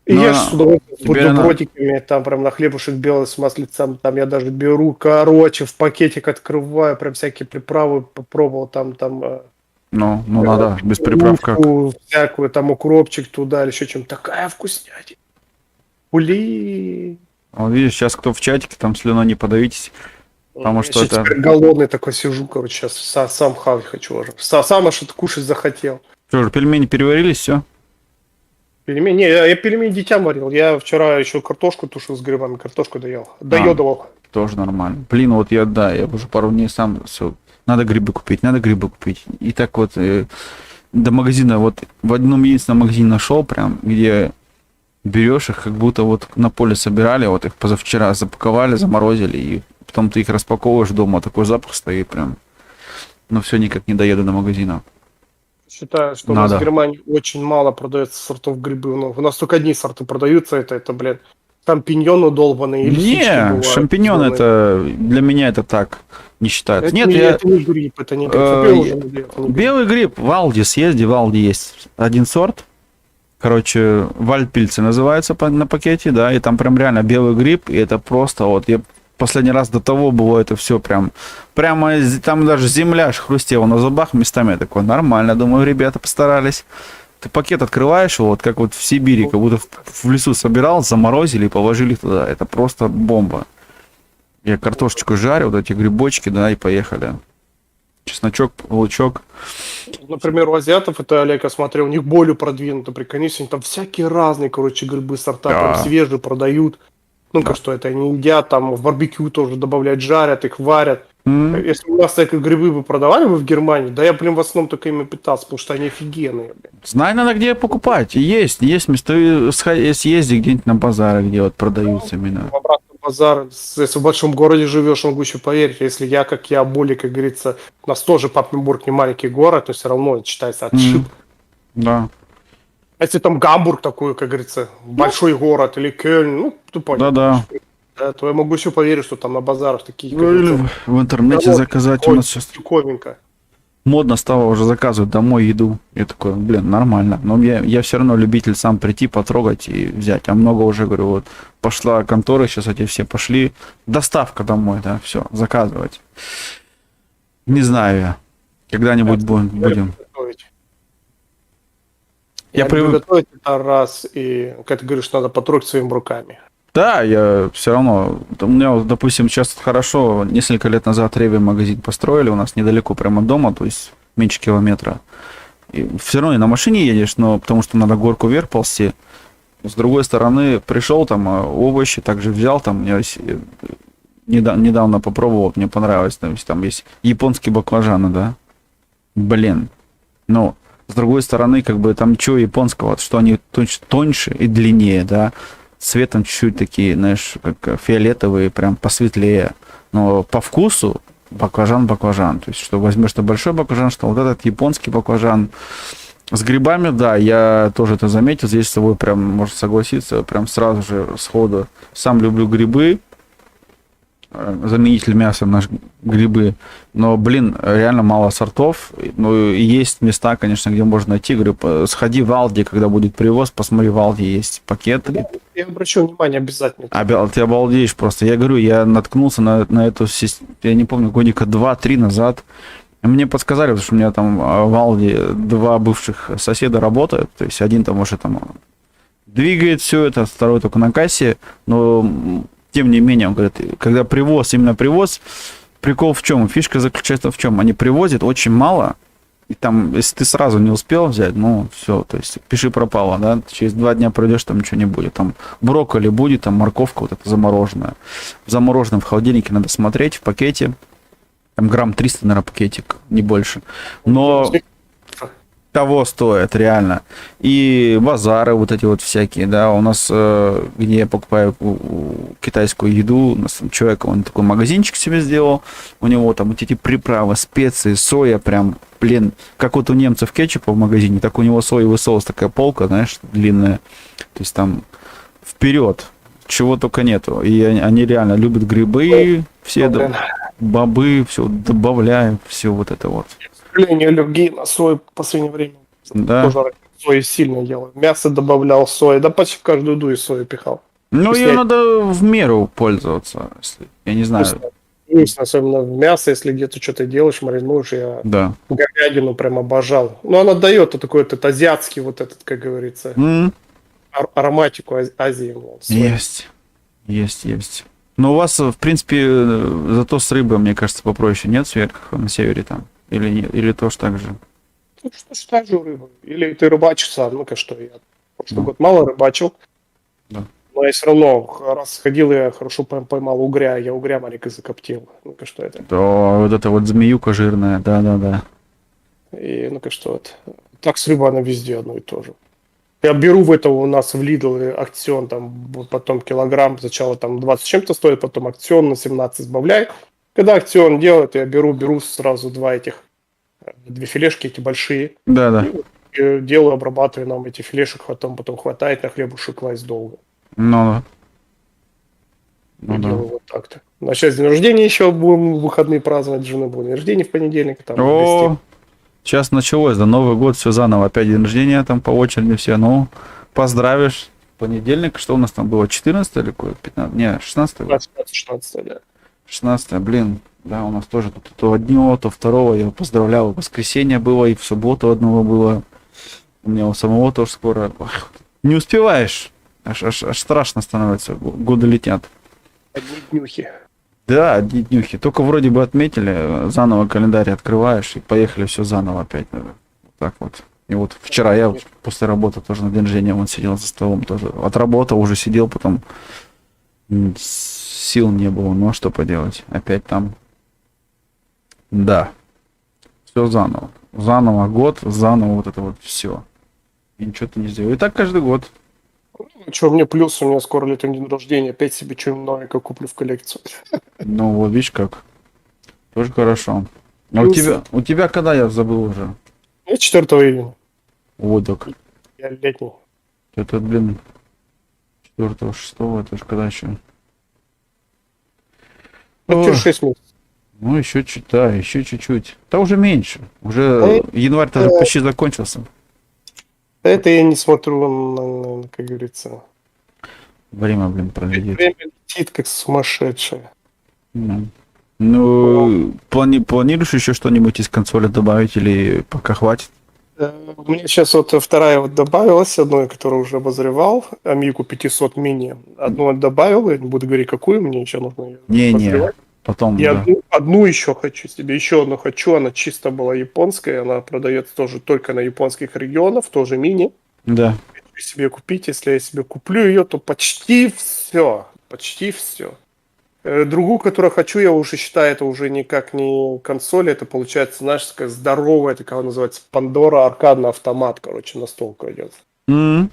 И ешь с удовольствием, с тебе бутербродиками, там прям на хлебушек белый с маслицем, там я даже беру, короче, в пакетик открываю, прям всякие приправы попробовал, там, Ну, надо, без приправ как. всякую, там укропчик туда или еще чем-то, такая вкуснятина. Блин. Вот видишь, сейчас кто в чатике, там слюной не подавитесь, потому Я что щас это... теперь голодный такой сижу, короче, сейчас сам хавать хочу уже. Сам аж это кушать захотел. Что же, пельмени переварились, все? Пельмени, не, я пельмени детям варил, я вчера еще картошку тушил с грибами, картошку доедал. Тоже нормально. Блин, вот я уже пару дней сам все. Надо грибы купить. И так вот до магазина, вот в одном единственном магазине нашел, прям, где берешь их, как будто вот на поле собирали, вот их позавчера запаковали, заморозили, и потом ты их распаковываешь дома, такой запах стоит прям. Но все никак не доеду до магазина. Считаю, что у нас в Германии очень мало продается сортов грибы. Ну, у нас только одни сорты продаются, это блин, шампиньоны долбаные. Не, шампиньоны это для меня это так не считается. Это Нет, это не гриб, это не гриб. Белый гриб, в Алди съезди, в Алди есть один сорт. Короче, Вальдпильцы называется на пакете, да, и там прям реально белый гриб, и это просто вот, я последний раз до того было это все прямо там даже земля аж хрустела на зубах местами, такое нормально, думаю, ребята постарались. Ты пакет открываешь, вот как вот в Сибири, как будто в лесу собирал, заморозили и положили туда, это просто бомба. Я картошечку жарю, вот эти грибочки, да, и поехали. Чесночок, лучок. Например, у азиатов, это Олег, я смотрел, у них более продвинуто, прикиньте, они там всякие разные, короче, грибы, сорта, прям свежие продают. Ну-ка, что это они едят, там в барбекю тоже добавляют, жарят, их варят. Если у нас такие грибы бы продавали бы в Германии, да я, блин, в основном только ими питался, потому что они офигенные, блин. Знай, надо где покупать. Есть места, съезди где-нибудь на базары, где вот продаются именно. В обратный базар, если в большом городе живешь, могу еще поверить, если я, как я, более, как говорится, у нас тоже Папенбург не маленький город, но все равно считается отшиб. Да. Если там Гамбург такой, как говорится, большой город, или Кёльн, ну, ты понял. Да. То я могу еще поверить, что там на базарах такие... Ну, или в интернете заказать у нас сейчас. Диковинка. Модно стало уже заказывать домой еду. Я такой, блин, нормально. Но я все равно любитель сам прийти, потрогать и взять. А много уже, говорю, вот пошла контора, сейчас эти все пошли. Доставка домой, да, все, заказывать. Не знаю я. Когда-нибудь будем. Я привык готовить это раз, и, как ты говоришь, надо потрогать своими руками. Да, я все равно, у меня, допустим, сейчас хорошо, несколько лет назад Реви-магазин построили у нас недалеко прямо от дома, то есть меньше километра. И все равно и на машине едешь, но потому что надо горку вверх ползти. С другой стороны, пришел там овощи, также взял, там я недавно попробовал, мне понравилось, там есть японские баклажаны, да. Блин, ну, с другой стороны, как бы там чего японского, что они тоньше и длиннее, да. Цветом чуть-чуть такие, знаешь, как фиолетовые, прям посветлее. Но по вкусу баклажан. То есть, что возьмешь что большой баклажан, что вот этот японский баклажан. С грибами, да, я тоже это заметил. Здесь с тобой прям, можно согласиться, прям сразу же сходу. Сам люблю грибы. Заменитель мяса на грибы. Но, блин, реально мало сортов. Ну, есть места, конечно, где можно найти. Говорю, сходи в Алди, когда будет привоз, посмотри, в Алди есть пакеты. Я обращу внимание обязательно. Ты обалдеешь просто. Я говорю, я наткнулся на эту систему, я не помню, годика 2-3 назад. Мне подсказали, потому что у меня там в Алди 2 бывших соседа работают. То есть один там уже там двигает все это, второй только на кассе. Но тем не менее, он говорит, когда именно привоз, прикол в чем? Фишка заключается в чем? Они привозят очень мало, И там, если ты сразу не успел взять, ну, все, то есть пиши пропало, да, через 2 дня пройдешь, там ничего не будет. Там брокколи будет, там морковка вот эта замороженная. В замороженном в холодильнике надо смотреть, в пакете. Там грамм 300, наверное, пакетик, не больше. Но того стоит, реально. И базары вот эти вот всякие, да, у нас, где я покупаю китайскую еду, у нас там человек, он такой магазинчик себе сделал, у него там вот эти приправы, специи, соя, прям, блин, как вот у немцев кетчупа в магазине, так у него соевый соус, такая полка, знаешь, длинная, то есть там вперед, чего только нету, и они реально любят грибы, все бобы, все добавляют, все вот это вот. К сожалению, аллергии на сою в последнее время. Да. Тоже сои сильно ел. Мясо добавлял сои, да почти в каждую еду и сою пихал. Ну, Вкуснее. ее надо в меру пользоваться, если, я не знаю. Вкусно, особенно в мясо, если где-то что-то делаешь, маринуешь. Я Да. говядину прям обожал. Но она дает такой этот азиатский, вот этот, как говорится, ароматику Азии. Вот, сои. Есть. Но у вас, в принципе, зато с рыбой, мне кажется, попроще, нет, на севере там? Или нет? Или тоже так же? Ну, что ж, так же рыбу. Или ты рыбачишь сам, ну-ка что, я прошлый год мало рыбачил. Да. Но я все равно, раз сходил, я хорошо поймал угря, я угря маленько закоптил. Ну-ка что это? Да, вот эта вот змеюка жирная, да. И ну-ка что это? Так с рыбой она везде одно и то же. Я беру в этого у нас в Lidl акцион, там потом килограмм, сначала там 20 с чем-то стоит, потом акцион на 17 сбавляй. Когда акцион делает, я беру сразу две филешки эти большие. Да. И делаю, обрабатываю нам эти филешек, потом хватает на хлебушек класть долго. Ну Делаю вот так-то. На сейчас день рождения еще будем в выходные праздновать, жены был день рождения в понедельник. Там О, сейчас началось, да, Новый год, все заново, опять день рождения там по очереди все, ну, поздравишь. Понедельник, что у нас там было, 14 или какое? 15? Не, 16 было? 16, да. 16, блин, да, у нас тоже тут то одного, то второго, я поздравлял, в воскресенье было, и в субботу одного было, у меня у самого тоже скоро. Ох, не успеваешь, аж страшно становится, годы летят. Одни днюхи. Да, одни днюхи, только вроде бы отметили, заново календарь открываешь, и поехали все заново опять, вот так вот. И вот вчера я после работы тоже на день рождения вон сидел за столом, тоже отработал, уже сидел, потом сил не было, ну а что поделать, опять там. Да, все заново. Заново год, заново вот это вот все. И ничего ты не сделал. И так каждый год. Ну, что, мне плюс, у меня скоро летом день рождения, опять себе что-нибудь новенькое куплю в коллекцию. Ну вот видишь как. Тоже хорошо. А Плюс. у тебя когда, я забыл уже? Я 4 июня. Вот так. Я летний. Это, блин, 4-6, это же когда еще? Ну, через 6 месяцев. Ну, еще чуть, да, еще чуть-чуть. Да уже меньше. Уже январь-то уже почти закончился. Это я не смотрю на, как говорится. Время, блин, пролетит. Время летит как сумасшедшее. Ну, планируешь еще что-нибудь из консоли добавить или пока хватит? У меня сейчас вот вторая вот добавилась, одну, которую уже обозревал, Amiga 500 мини. Одну добавил, я не буду говорить, какую, мне еще нужно ее Не, обозревать. потом, И да. одну еще хочу себе, еще одну хочу, она чисто была японская, она продается тоже только на японских регионах, тоже мини. Да. Хочу себе купить, если я себе куплю ее, то почти все. Другую, которую хочу, я уже считаю, это уже никак не консоль, это получается, знаешь, такая здоровая, такая называется Pandora аркадный автомат, короче, настолка идет. М.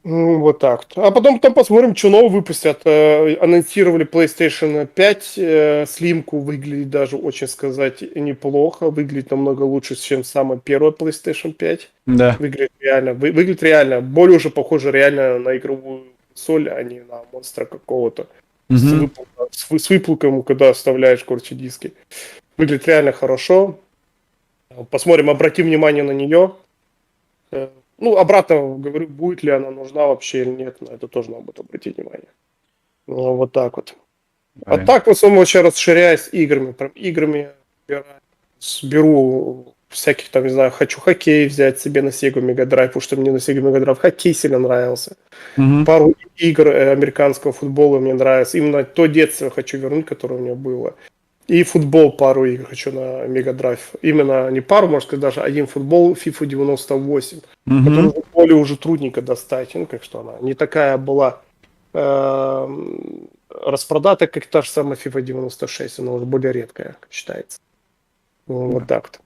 Ну, вот так. А потом там посмотрим, что нового выпустят. Анонсировали PlayStation 5, слимку выглядит даже, очень сказать, неплохо. Выглядит намного лучше, чем самая первая PlayStation 5. Да. Выглядит реально. Более уже похоже реально на игровую консоль, а не на монстра какого-то. Мгм. С выплуком, когда оставляешь, короче, диски. Выглядит реально хорошо. Посмотрим, обратим внимание на нее. Ну, обратно говорю, будет ли она нужна вообще или нет, на это тоже надо будет обратить внимание. Ну, вот так вот. А Блин. так, в основном, сейчас расширяюсь играми. Прям играми беру всяких там, не знаю, хочу хоккей взять себе на Sega Mega Drive, потому что мне на Sega Mega Drive хоккей сильно нравился. Мгм. Пару игр американского футбола мне нравится. Именно то детство хочу вернуть, которое у меня было. И футбол пару игр хочу на Mega Drive. Именно не пару, можно сказать, даже один футбол FIFA 98, который в поле уже трудненько достать. Ну, как что она не такая была распродата, как та же самая FIFA 96. Она уже более редкая, как считается. Вот так-то.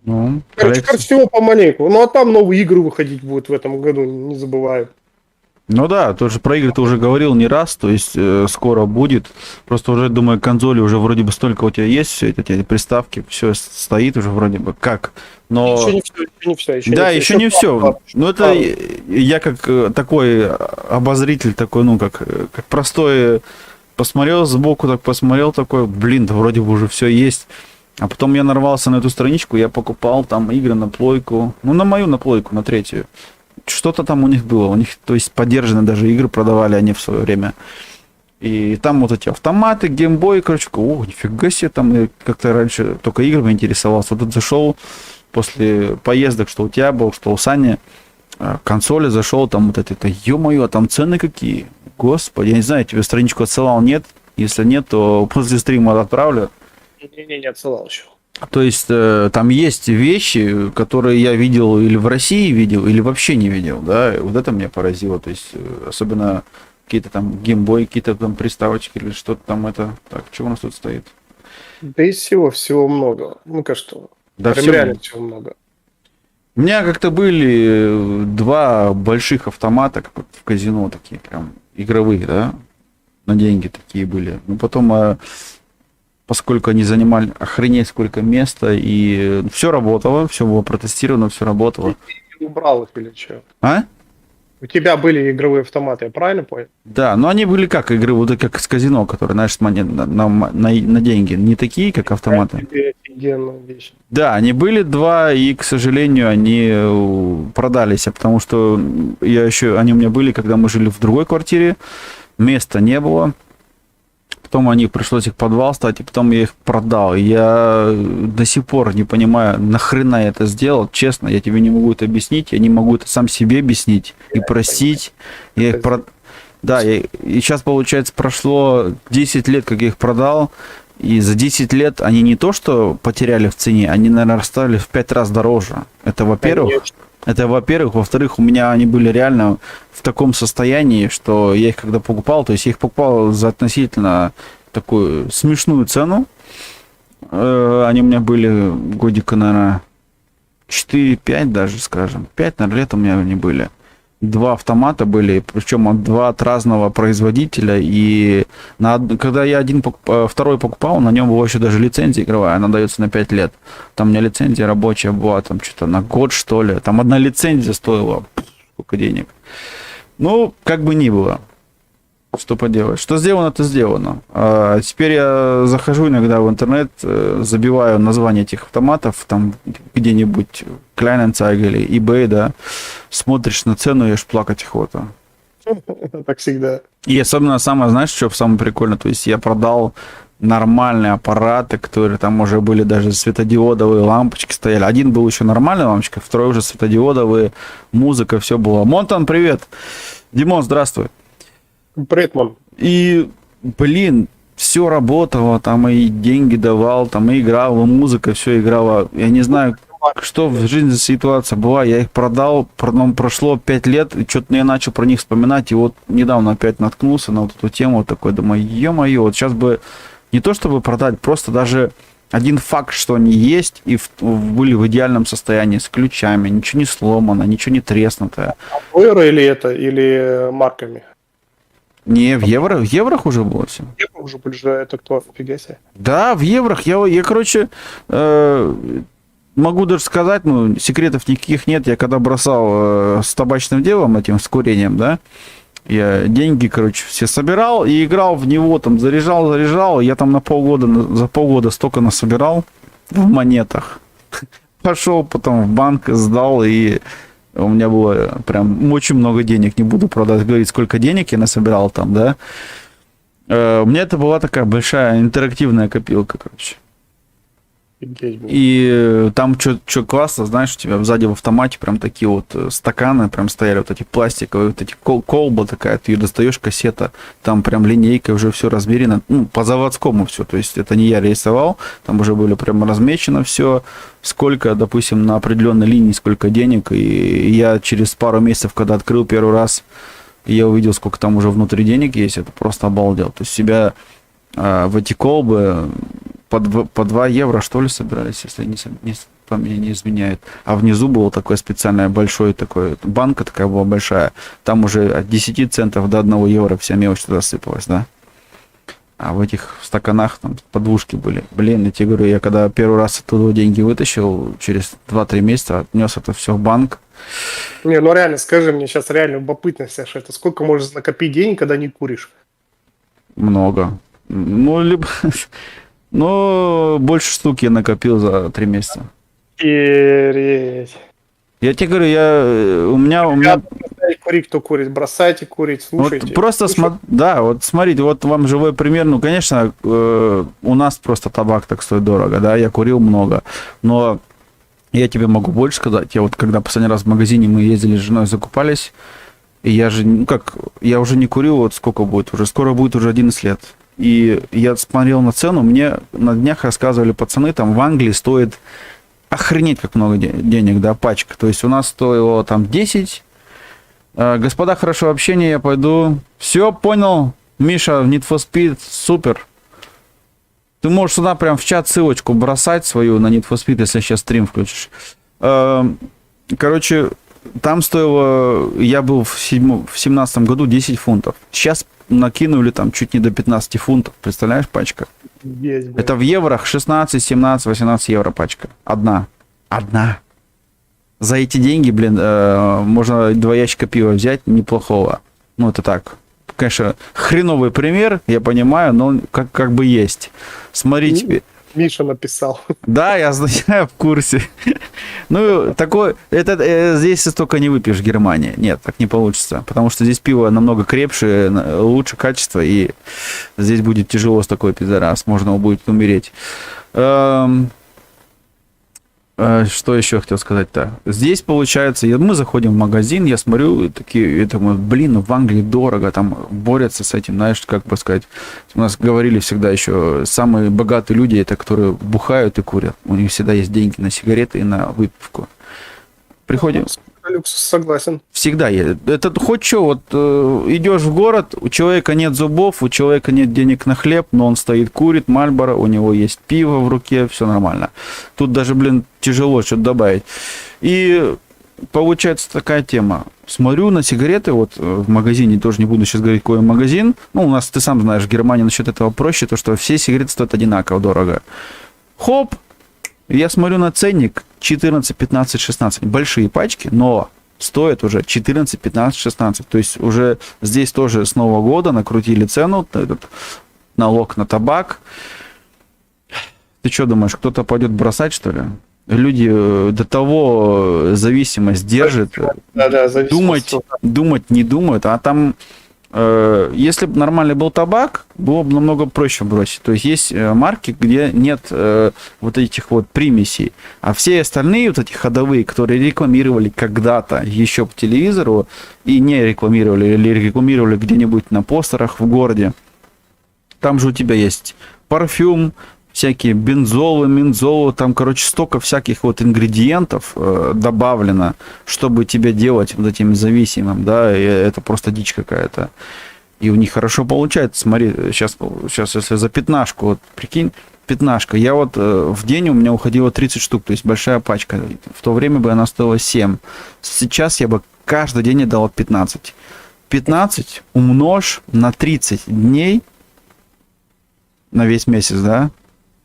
Ну, Короче, всего помаленьку. Ну, а там новые игры выходить будут в этом году, не забываю. ну да, тоже про игры ты уже говорил не раз, то есть скоро будет. Просто уже, думаю, консоли уже вроде бы столько у тебя есть, все эти приставки, все стоит уже вроде бы как. Но... Еще не все. Да, еще не все. Ну, это я как такой обозритель, такой, ну, как простой, посмотрел сбоку, так посмотрел, такой, блин, да вроде бы уже все есть. А потом я нарвался на эту страничку, я покупал там игры на плойку, ну, на мою, на плойку, на третью. Что-то там у них было, у них, то есть, поддержанные даже игры продавали они в свое время. И там вот эти автоматы, геймбой, короче, о, нифига себе, там я как-то раньше только играми интересовался. Вот тут зашел после поездок, что у тебя был, что у Сани, консоли зашел, там вот это ё-моё, а там цены какие. Господи, я не знаю, тебе страничку отсылал, нет? Если нет, то после стрима отправлю. Не отсылал еще. То есть там есть вещи, которые я видел или в России видел, или вообще не видел, да, и вот это меня поразило, то есть особенно какие-то там геймбой, какие-то там приставочки или что-то там это. Так, что у нас тут стоит? Да и всего много. Ну-ка что, Да, прям всё. реально всего много. У меня как-то были два больших автомата, как вот в казино, такие прям игровые, да, на деньги такие были. Но потом, поскольку они занимали охренеть сколько места, и все работало, все было протестировано, все работало. Ты убрал их или что? А? У тебя были игровые автоматы, я правильно понял? Да, но они были как игры, вот как с казино, которые, знаешь, на деньги, не такие, как автоматы. Это офигенная вещь. Да, они были два, и, к сожалению, они продались, потому что они у меня были, когда мы жили в другой квартире, места не было. Потом пришлось их в подвал ставить, и потом я их продал. Я до сих пор не понимаю, нахрена я это сделал. Честно, я тебе не могу это объяснить. Я не могу это сам себе объяснить и простить. Я их Да, и сейчас, получается, прошло 10 лет, как я их продал. И за 10 лет они не то, что потеряли в цене, они, наверное, стали в 5 раз дороже. Это, во-первых. Это, во-первых. Во-вторых, у меня они были реально в таком состоянии, что я их когда покупал, то есть я их покупал за относительно такую смешную цену. Они у меня были годика, наверное, 4-5 даже, скажем. 5, наверное, лет у меня они были. Два автомата были, причем два от разного производителя. И когда я второй покупал, на нем была еще даже лицензия игровая, она дается на 5 лет. Там у меня лицензия рабочая была, там что-то на год, что ли. Там одна лицензия стоила сколько денег. Ну, как бы ни было. Что поделать. Что сделано, то сделано. А теперь я захожу иногда в интернет, забиваю название этих автоматов, там где-нибудь Kleinanzeigen или eBay, да, смотришь на цену, и аж плакать охота. Так всегда. И особенно самое, знаешь, что самое прикольное? То есть я продал нормальные аппараты, которые там уже были даже светодиодовые лампочки стояли. Один был еще нормальной лампочкой, второй уже светодиодовые, музыка, все было. Монтан, привет! Димон, здравствуй! Привет, мам. И, блин, все работало, там и деньги давал, там и играла, музыка, все играла. Я не знаю, что в жизни за ситуация была. Я их продал, прошло 5 лет, и что-то я начал про них вспоминать, и вот недавно опять наткнулся на вот эту тему, вот такой, думаю, ё-моё, вот сейчас бы не то чтобы продать, просто даже один факт, что они есть, и были в идеальном состоянии, с ключами, ничего не сломано, ничего не треснутое. Евро или марками? Не, в еврох уже было все. Евро уже были же, это кто, фига себе. Да, в еврох. Я короче, могу даже сказать, ну, секретов никаких нет. Я когда бросал с табачным делом, этим, с курением, да, я деньги, короче, все собирал и играл в него, там, заряжал. Я там за полгода столько насобирал в монетах. Пошел потом в банк, сдал, и у меня было прям очень много денег. Не буду, правда, говорить, сколько денег я насобирал там, да. У меня это была такая большая интерактивная копилка, короче. Офигеть, блин. И там что классно, знаешь, у тебя сзади в автомате прям такие вот стаканы прям стояли, вот эти пластиковые, вот эти колба такая, ты ее достаешь, кассета, там прям линейкой уже все размерено, ну, по заводскому все, то есть это не я рисовал, там уже были прям размечено все, сколько, допустим, на определенной линии, сколько денег, и я через пару месяцев, когда открыл первый раз, я увидел, сколько там уже внутри денег есть, это просто обалдел, то есть себя в эти колбы по 2 евро, что ли, собирались, если мне не изменяет. А внизу был такой специальный большой такой, банка такая была большая. Там уже от 10 центов до 1 евро вся мелочь туда сыпалась, да? А в этих стаканах там подушки были. Блин, я тебе говорю, я когда первый раз оттуда деньги вытащил, через 2-3 месяца отнес это все в банк. Не, ну реально, скажи мне сейчас реально любопытно, Саша, это сколько можешь накопить денег, когда не куришь? Много. Ну, либо... Ну, больше штук я накопил за 3 месяца. Охереть. Я тебе говорю, у меня... Бросайте курить, кто курит, бросайте курить, слушайте. Вот просто да, вот смотрите, вот вам живой пример. Ну, конечно, у нас просто табак так стоит дорого, да, я курил много, но я тебе могу больше сказать. Я вот когда последний раз в магазине мы ездили с женой, закупались, и я же, ну как, я уже не курил, вот сколько будет уже, скоро будет уже 11 лет. И я смотрел на цену, мне на днях рассказывали пацаны, там в Англии стоит охренеть как много денег, да, пачка. То есть у нас стоило там 10. Господа, хорошего общения, я пойду. Все, понял, Миша, в Need for Speed, супер. Ты можешь сюда прям в чат ссылочку бросать свою на Need for Speed, если сейчас стрим включишь. Короче, там стоило, я был в 17 году 10 фунтов. Сейчас накинули там чуть не до 15 фунтов. Представляешь, пачка? Есть, блин. Это в еврох 16, 17, 18 евро пачка. Одна. За эти деньги, блин, можно 2 ящика пива взять, неплохого. Ну, это так. Конечно, хреновый пример, я понимаю, но он как бы есть. Смотрите. Миша написал. Да, я знаю, в курсе. Ну, такой, здесь ты столько не выпьешь в Германии. Нет, так не получится. Потому что здесь пиво намного крепче, лучше качество, и здесь будет тяжело с такой пидорас. Можно будет умереть. Что еще хотел сказать-то? Здесь, получается, мы заходим в магазин, я смотрю, такие, я думаю, блин, в Англии дорого, там борются с этим, знаешь, как бы сказать. У нас говорили всегда еще, самые богатые люди, это которые бухают и курят. У них всегда есть деньги на сигареты и на выпивку. Приходим... Люкс, согласен. Всегда есть. Это хоть что, вот идешь в город, у человека нет зубов, у человека нет денег на хлеб, но он стоит, курит Мальборо, у него есть пиво в руке, все нормально. Тут даже, блин, тяжело что-то добавить. И получается такая тема. Смотрю на сигареты, вот в магазине, тоже не буду сейчас говорить, какой магазин. Ну, у нас, ты сам знаешь, в Германии насчет этого проще, то, что все сигареты стоят одинаково дорого. Хоп! Я смотрю на ценник 14, 15, 16. Большие пачки, но стоят уже 14, 15, 16. То есть уже здесь тоже с Нового года накрутили цену, этот налог на табак. Ты что думаешь, кто-то пойдет бросать, что ли? Люди до того зависимость держит. Да, зависимость. Думать не думают, а там... Если бы нормальный был табак, было бы намного проще бросить. То есть есть марки, где нет вот этих вот примесей. А все остальные вот эти ходовые, которые рекламировали когда-то еще по телевизору и не рекламировали, или рекламировали где-нибудь на постерах в городе, там же у тебя есть парфюм, всякие бензолы, мензолы, там, короче, столько всяких вот ингредиентов добавлено, чтобы тебя делать вот этим зависимым, да, и это просто дичь какая-то. И у них хорошо получается, смотри, сейчас если за 15, вот прикинь, 15, я вот в день у меня уходило 30 штук, то есть большая пачка, в то время бы она стоила 7, сейчас я бы каждый день отдал 15. 15 умножь на 30 дней, на весь месяц, да.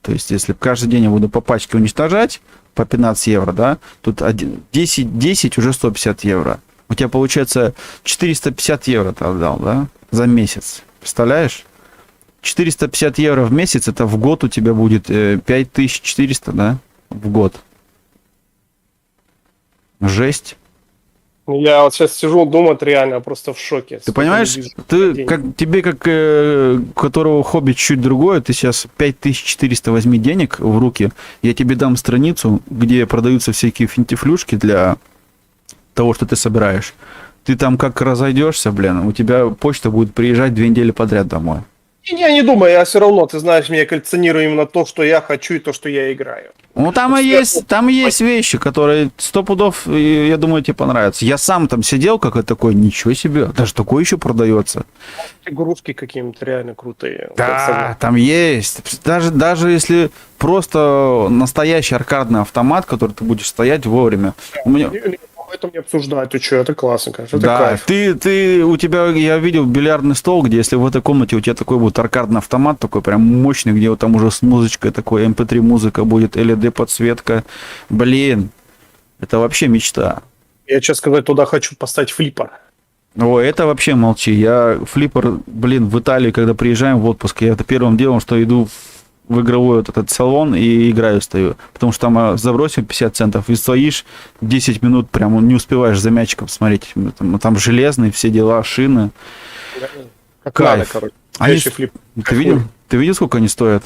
То есть, если каждый день я буду по пачке уничтожать, по 15 евро, да, тут 10 уже 150 евро. У тебя получается 450 евро ты отдал, да, за месяц. Представляешь? 450 евро в месяц, это в год у тебя будет 5400, да, в год. Жесть. Я вот сейчас сижу, думаю, реально просто в шоке. Ты понимаешь, ты, как, тебе, как у которого хобби чуть другое, ты сейчас 5400 возьми денег в руки, я тебе дам страницу, где продаются всякие финтифлюшки для того, что ты собираешь. Ты там как разойдешься, блин, у тебя почта будет приезжать 2 недели подряд домой. Я не думаю, я все равно, ты знаешь, я коллекционирую именно то, что я хочу и то, что я играю. Ну, там и есть вещи, которые 100 пудов, я думаю, тебе понравятся. Я сам там сидел, как такой, ничего себе, даже такое еще продается. Игрушки какие-то реально крутые. Да, там есть. Даже если просто настоящий аркадный автомат, который ты будешь стоять вовремя. У меня... Это не обсуждать, ты что, это классно, конечно, это Да, кайф. у тебя, я видел бильярдный стол, где если в этой комнате у тебя такой будет аркадный автомат, такой прям мощный, где вот там уже с музычкой такой, MP3 музыка будет, LED подсветка. Блин, это вообще мечта. Я, честно сказать, туда хочу поставить флиппер. Ой, это вообще молчи. Я флиппер, блин, в Италии, когда приезжаем в отпуск, я это первым делом, что иду в игровой вот этот салон и играю, стою. Потому что там забросил 50 центов и стоишь 10 минут, прям не успеваешь за мячиком смотреть. Там железные все дела, шины. Как Кайф. надо, короче. Они... Флиппер. Ты видел, сколько они стоят?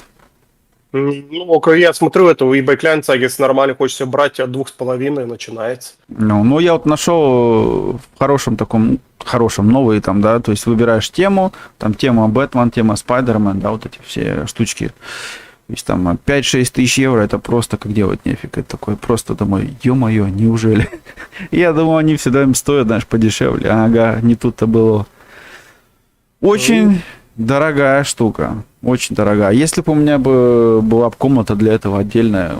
Ну, я смотрю, это у eBay Kleinanzeigen нормально хочется брать, от 2,5 начинается. Ну, я вот нашел в хорошем, новые там, да, то есть выбираешь тему, там тема Бэтмен, тема Спайдермен, да, вот эти все штучки. То есть там 5-6 тысяч евро, это просто как делать нефиг. Это такой просто домой, ё-моё, неужели? Я думал, они всегда им стоят, знаешь, подешевле. Ага, не тут-то было. Очень дорогая штука. Очень дорогая. Если бы у меня была комната для этого отдельная,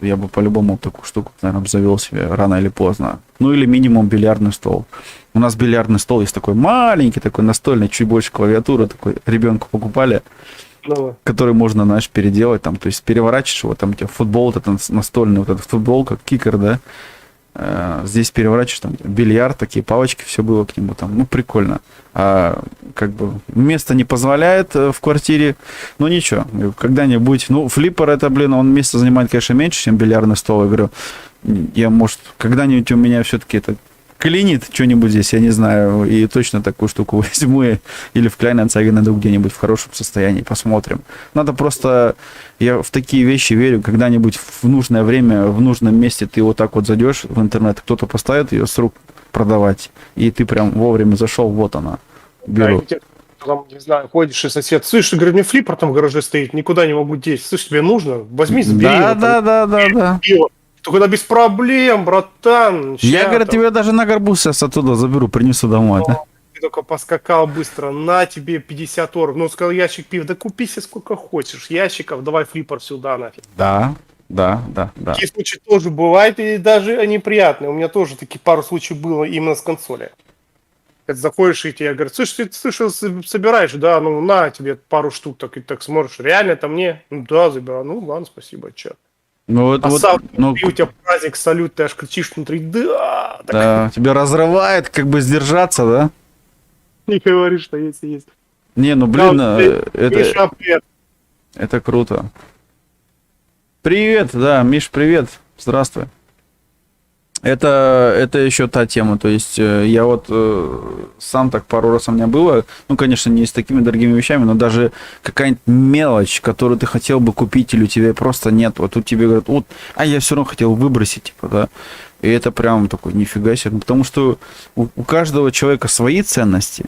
я бы по-любому такую штуку, наверное, завел себе рано или поздно. Ну или минимум бильярдный стол. У нас бильярдный стол есть такой маленький, такой настольный, чуть больше клавиатуры, такой ребенку покупали, который можно, знаешь, переделать, там, то есть переворачиваешь его, там у тебя футбол, вот этот настольный, вот этот футбол, как кикер, да, здесь переворачиваешь, там, бильярд, такие палочки, все было к нему там, ну, прикольно. Как бы место не позволяет в квартире, но ничего, когда-нибудь, ну, флиппер это, блин, он место занимает, конечно, меньше, чем бильярдный стол, я говорю, я, может, когда-нибудь у меня все-таки это клинит что-нибудь здесь, я не знаю, и точно такую штуку возьму или в Kleinanzeigen найду где-нибудь в хорошем состоянии, посмотрим. Надо просто, я в такие вещи верю, когда-нибудь в нужное время, в нужном месте ты вот так вот зайдешь в интернет, кто-то поставит ее с рук продавать, и ты прям вовремя зашел, вот она, беру. Да, там, не знаю, ходишь и сосед, слышь, говорю, мне флиппер там в гараже стоит, никуда не могу деть, слышь, тебе нужно? Возьми, забери его. Да. Только без проблем, братан. Я, говорю, тебе даже на горбу сейчас оттуда заберу, принесу домой. Да? Ты только поскакал быстро, на тебе 50 оров. Ну, сказал, ящик пива, да купи себе сколько хочешь ящиков, давай флиппер сюда нафиг. Да. Такие случаи тоже бывают, и даже неприятные. У меня тоже такие пару случаев было именно с консоли. Ты заходишь, и тебе говорят, слушай, ты собираешь, да, ну на тебе пару штук, так и так смотришь, реально это мне? Ну да, забираю, ну ладно, спасибо, чё. Ну, это у тебя праздник, салют, ты аж кричишь внутри, да. Да, тебя разрывает, как бы сдержаться, да? Не говори, что есть. Не, ну блин, Миша, это круто. Привет, да, Миш, привет, здравствуй. Это еще та тема, то есть я вот сам так пару раз у меня было, ну, конечно, не с такими дорогими вещами, но даже какая-нибудь мелочь, которую ты хотел бы купить, или у тебя просто нет, вот тут тебе говорят, вот, а я все равно хотел выбросить, типа, да, и это прям такой, нифига себе, потому что у каждого человека свои ценности,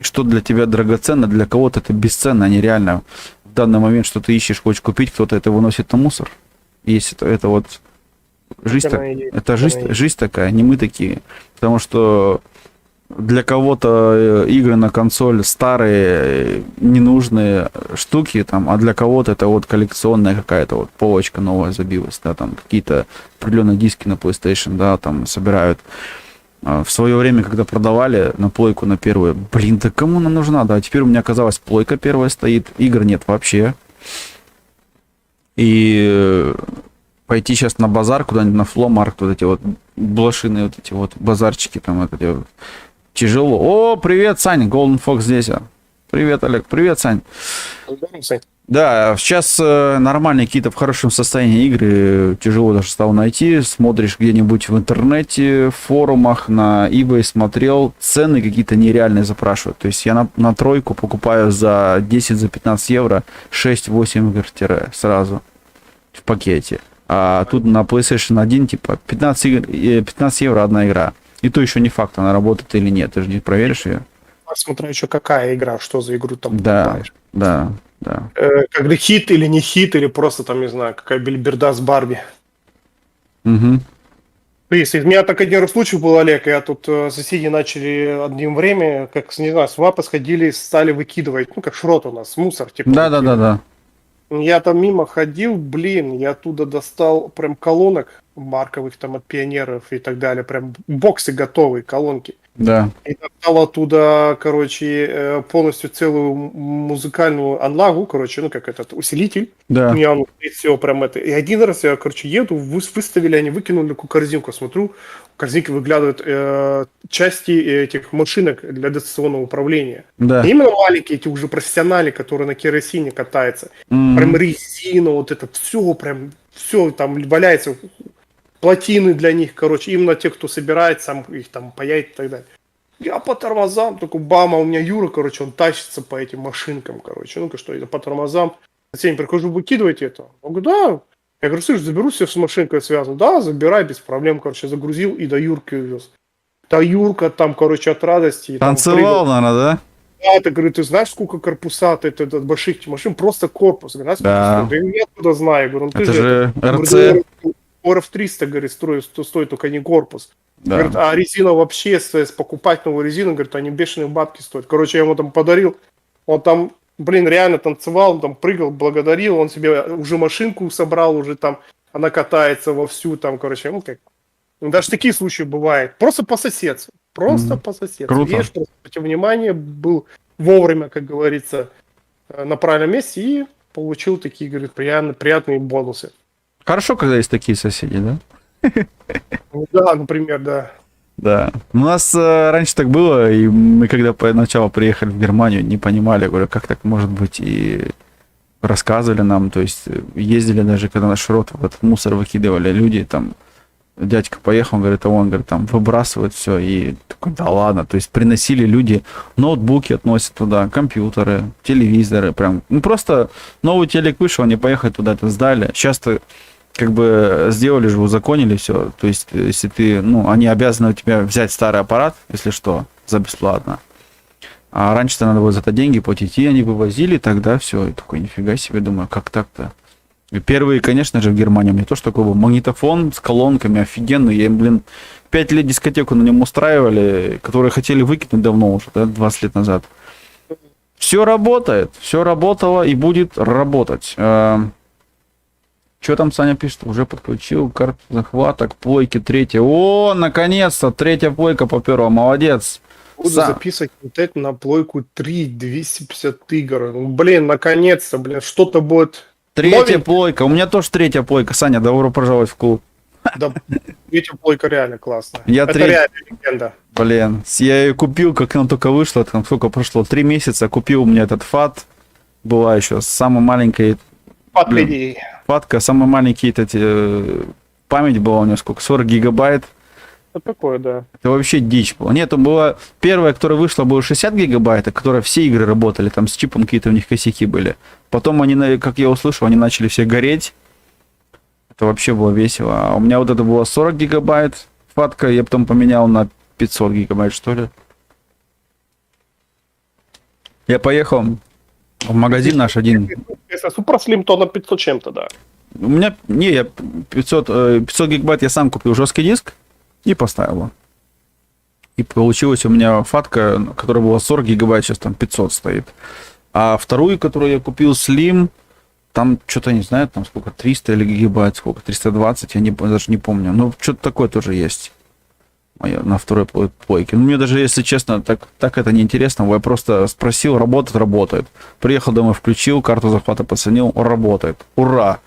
что для тебя драгоценно, для кого-то это бесценно, они реально в данный момент, что ты ищешь, хочешь купить, кто-то это выносит на мусор, есть это вот... Жизнь такая, не мы такие. Потому что для кого-то игры на консоль старые, ненужные штуки, там, а для кого-то это вот коллекционная какая-то вот полочка новая забилась, да, там какие-то определенные диски на PlayStation, да, там собирают. В свое время, когда продавали на плойку на первую, блин, да кому она нужна, да, теперь у меня оказалось плойка первая стоит, игр нет вообще. И пойти сейчас на базар, куда-нибудь на фломаркет, вот эти вот блошиные вот эти вот базарчики там, вот эти вот, тяжело. О, привет, Сань, Golden Fox здесь. Привет, Олег, привет, Сань. Да, сейчас нормальные какие-то в хорошем состоянии игры тяжело даже стало найти. Смотришь где-нибудь в интернете, в форумах, на eBay смотрел, цены какие-то нереальные запрашивают. То есть я на тройку покупаю за 10, за 15 евро 6-8 игр сразу в пакете. А тут на PlayStation 1 типа 15 евро одна игра. И то еще не факт, она работает или нет. Ты же не проверишь ее. Смотря еще какая игра, что за игру там Да, покупаешь. да. Когда хит или не хит, или просто там, не знаю, какая бельберда с Барби. Угу. Если у меня так один раз случай был, Олег, я тут соседи начали одним время, как, не знаю, с ВАПа сходили, стали выкидывать, ну, как шрот у нас, мусор, типа. Да. Я там мимо ходил, блин, я оттуда достал прям колонок марковых там от пионеров и так далее, прям боксы готовые, колонки. Да. И достал оттуда, короче, полностью целую музыкальную анлагу, короче, ну, как этот усилитель. Да. У меня он все прям это. И один раз я, короче, еду, выставили, они выкинули такую корзинку, смотрю, в корзинке выглядывают части этих машинок для дистанционного управления. Да. Не именно маленькие, эти уже профессионалы, которые на керосине катаются. Прям резина, вот это все там валяется, плотины для них, короче, именно те, кто собирает, сам их там паяет и так далее. Я по тормозам, такой бама, у меня Юра, короче, он тащится по этим машинкам, короче, ну-ка что, я по тормозам. Я прихожу, выкидывайте это. Он говорит, да. Я говорю, слышь, заберу все с машинкой связано. Да, забирай, без проблем, короче, загрузил и до Юрки увез. Да Юрка там, короче, от радости. Танцевал, наверное, да? Да, ты, говорю, ты знаешь, сколько корпуса от больших машин? Просто корпус. Говорю, Да. Да я откуда знаю. Я говорю, ну, ты Это же же РЦ. Оров 300, говорит, стоит только не корпус. Да. Говорит, а резина вообще, покупать новую резину, говорит, они бешеные бабки стоят. Короче, я ему там подарил, он там, блин, реально танцевал, он там прыгал, благодарил, он себе уже машинку собрал, уже там, она катается вовсю, там, короче, ну как. Даже такие случаи бывают. Просто по соседству. Просто по соседству. Круто. Видишь, просто обратил внимание, был вовремя, как говорится, на правильном месте и получил такие, говорит, приятные бонусы. Хорошо, когда есть такие соседи, да? Да, например, да. Да. У нас раньше так было, и мы когда поначалу приехали в Германию, не понимали, говорю, как так может быть, и рассказывали нам, то есть ездили даже, когда наш рот в этот мусор выкидывали, люди там, дядька поехал, говорит, а он, говорит, там выбрасывает все, и такой, да ладно, то есть приносили люди, ноутбуки относят туда, компьютеры, телевизоры, прям, ну просто новый телек вышел, они поехали туда, это сдали, сейчас-то как бы сделали же, узаконили все, то есть если ты, ну, они обязаны у тебя взять старый аппарат, если что, за бесплатно, а раньше-то надо было за это деньги платить, и они вывозили тогда все, и такой, нифига себе, думаю, как так-то? И первые, конечно же, в Германии у меня тоже такой был магнитофон с колонками, офигенный, я, блин, 5 лет дискотеку на нем устраивали, которые хотели выкинуть давно уже, да, 20 лет назад. Все работает, все работало и будет работать. Что там Саня пишет? Уже подключил карту захвата к плойке 3. О, наконец-то, 3 плойка поперла, молодец. Буду записывать контент на плойку 3, 250 игр. Ну, блин, наконец-то, блин, что-то будет. 3 плойка, у меня тоже 3 плойка. Саня, добро пожаловать в клуб. Да, 3 плойка реально классная. Это 3... реально легенда. Блин, я ее купил, как она только вышла, там сколько прошло, 3 месяца, купил у меня этот фат, была еще самая маленькая. Фатка, самый маленький, память была у нее сколько, 40 гигабайт. Это такое, да. Это вообще дичь была. Нет, была первая, которая вышла, было 60 гигабайт, а которая все игры работали, там с чипом какие-то у них косяки были. Потом они, как я услышал, они начали все гореть. Это вообще было весело. А у меня вот это было 40 гигабайт фатка, я потом поменял на 500 гигабайт, что ли. Я поехал в магазин наш один. Если Суперслим, то на 500 чем-то, да. У меня, я 500 гигабайт я сам купил жесткий диск и поставил его. И получилась у меня фатка, которая была 40 гигабайт, сейчас там 500 стоит. А вторую, которую я купил, Slim, там что-то, не знаю, там сколько, 300 или гигабайт, сколько, 320, я даже не помню. Но что-то такое тоже есть на второй плойке. Ну, мне даже, если честно, так это неинтересно. Я просто спросил, работает. Приехал домой, включил, карту захвата поценил, работает. Ура!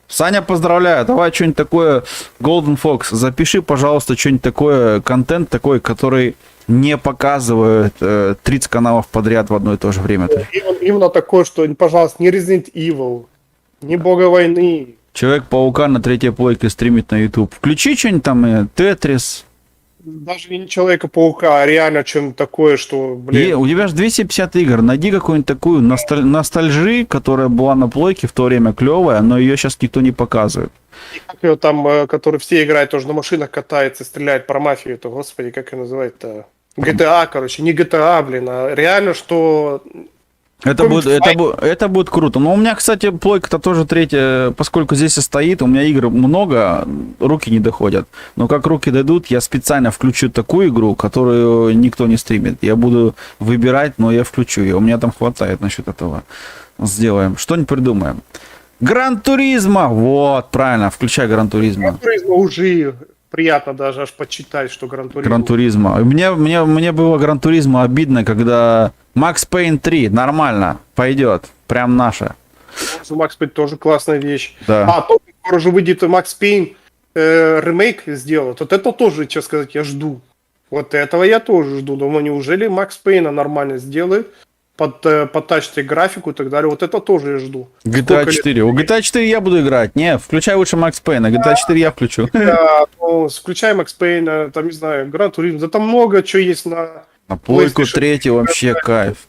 Саня, поздравляю, давай что-нибудь такое, Golden Fox, запиши, пожалуйста, что-нибудь такое, контент такой, который не показывают 30 каналов подряд в одно и то же время. Именно такое, что, пожалуйста, не Resident Evil, не Бога войны. Человек-паука на третьей плойке стримит на YouTube. Включи что-нибудь там, Тетрис. Даже не Человека-паука, а реально что-нибудь такое, что, блин. У тебя же 250 игр. Найди какую-нибудь такую ностальжи, которая была на плойке в то время клевая, но ее сейчас никто не показывает. И как ее там, который все играют, тоже на машинах катается, стреляет про мафию, то, господи, как ее называют-то? GTA, короче, не GTA, блин, а реально, что... Это будет круто. Но у меня, кстати, плойка-то тоже третья, поскольку здесь и стоит, у меня игр много, руки не доходят. Но как руки дойдут, я специально включу такую игру, которую никто не стримит. Я буду выбирать, но я включу ее. У меня там хватает насчет этого. Сделаем. Что-нибудь придумаем. Гран-туризма! Вот, правильно, включай Гран-туризма. Гран-туризма уже приятно даже аж почитать, что Гран-туризма. Гран-туризма. Мне было Гран-туризма обидно, когда Макс Пейн 3 нормально пойдет, прям наша. Макс Пейн тоже классная вещь. Да. А то скоро же выйдет Макс Пейн ремейк сделают. Вот это тоже, честно сказать, я жду. Вот этого я тоже жду. Думаю, неужели Макс Пейна нормально сделает? Подтачьте графику и так далее. Вот это тоже я жду. GTA 4. У GTA 4 я буду играть. Не, включай лучше Макс Пейна. GTA 4 я включу. Да, ну, включай Макс Пейна, там, не знаю, Гран Туризм. Да там много чего есть на... На плойку 3 вообще кайф.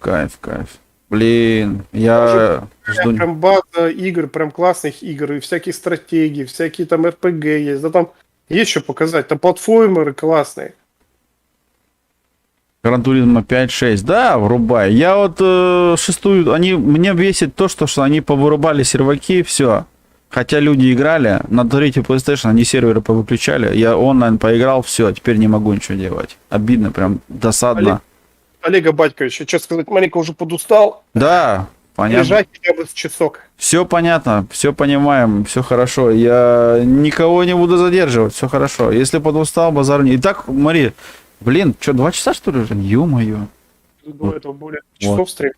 Блин, я жду. Прям база игр, прям классных игр, и всякие стратегии, всякие там РПГ есть. Да там есть что показать. Там платформеры классные. Гран Туризма 5-6, да, врубай. Я вот шестую, мне бесит то, что они повырубали серваки, все. Хотя люди играли, на третью PlayStation они серверы повыключали, я онлайн поиграл, все, теперь не могу ничего делать. Обидно, прям досадно. Олега Батькович, я, честно сказать, маленько уже подустал. Да, понятно. Лежать хотя бы с часок. Все понятно, все понимаем, все хорошо. Я никого не буду задерживать, все хорошо. Если подустал, базар не. Итак, Мари, блин, что, 2 часа, что ли, уже? Ё-моё. До этого более часов стрим.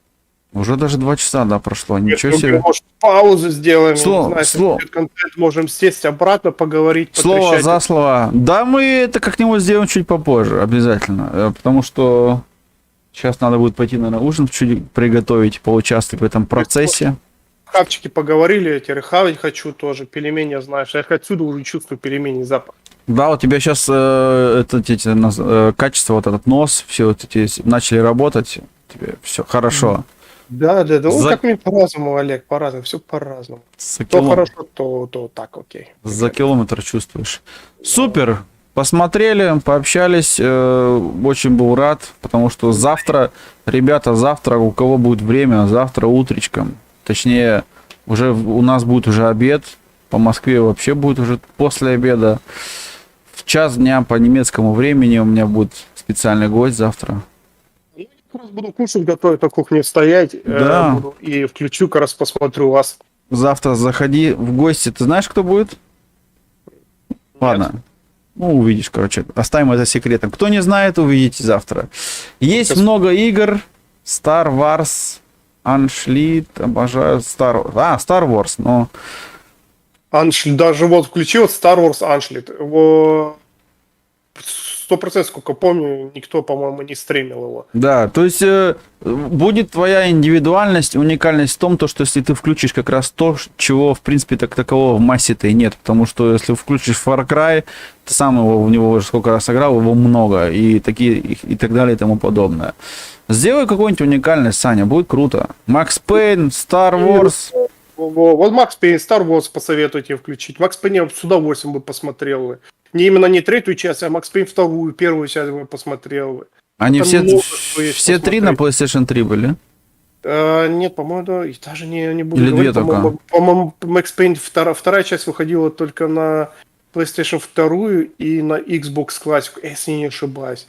Уже даже 2 часа, да, прошло. Ничего себе. Может, паузу сделаем. Слово, не знаю, если контент, можем сесть обратно, поговорить. Слово потрещать. за слово. Да, мы это как-нибудь сделаем чуть попозже, обязательно. Потому что сейчас надо будет пойти, наверное, ужин чуть приготовить, поучаствовать в этом процессе. Хавчики поговорили, я теперь хавать хочу тоже. Пельмени, я знаю, что я отсюда уже чувствую пельмени запах. Да, у тебя сейчас качество, вот этот нос, все вот эти начали работать. Тебе все хорошо. Да. Ну, как мне по-разному, Олег, по-разному, все по-разному. То хорошо, то так, окей. За километр чувствуешь. Супер! Посмотрели, пообщались, очень был рад, потому что завтра, ребята, у кого будет время, завтра утречком, точнее, уже у нас будет уже обед, по Москве вообще будет уже после обеда. В час дня по немецкому времени у меня будет специальный гость завтра. Я как раз буду кушать, готовить на кухне стоять, Да. И включу, как раз посмотрю вас. Завтра заходи в гости. Ты знаешь, кто будет? Ладно. Ну, увидишь, короче. Оставим это секретом. Кто не знает, увидите завтра. Есть много игр. Star Wars, Unleashed, обожаю Star Wars, но... Даже вот включил Star Wars Unleashed. Его 100%, сколько помню, никто, по-моему, не стримил его. Да, то есть будет твоя индивидуальность, уникальность в том, что если ты включишь как раз то, чего, в принципе, так такового в массе-то и нет. Потому что если включишь Far Cry, ты сам его, в него уже сколько раз играл, его много, и так далее и тому подобное. Сделай какую-нибудь уникальность, Саня, будет круто. Макс Пейн, Star Wars. Вот Макс Пейн, Star Wars посоветуйте включить. Макс Пейн я с удовольствием бы посмотрел. Не третью часть, а Макс Пейн вторую, первую часть бы посмотрел. Они Там все 3 на PlayStation 3 были? Нет, по-моему, да, и даже не буду Или говорить. 2 только? По-моему, Макс Пейн вторая часть выходила только на PlayStation 2 и на Xbox Classic, если не ошибаюсь.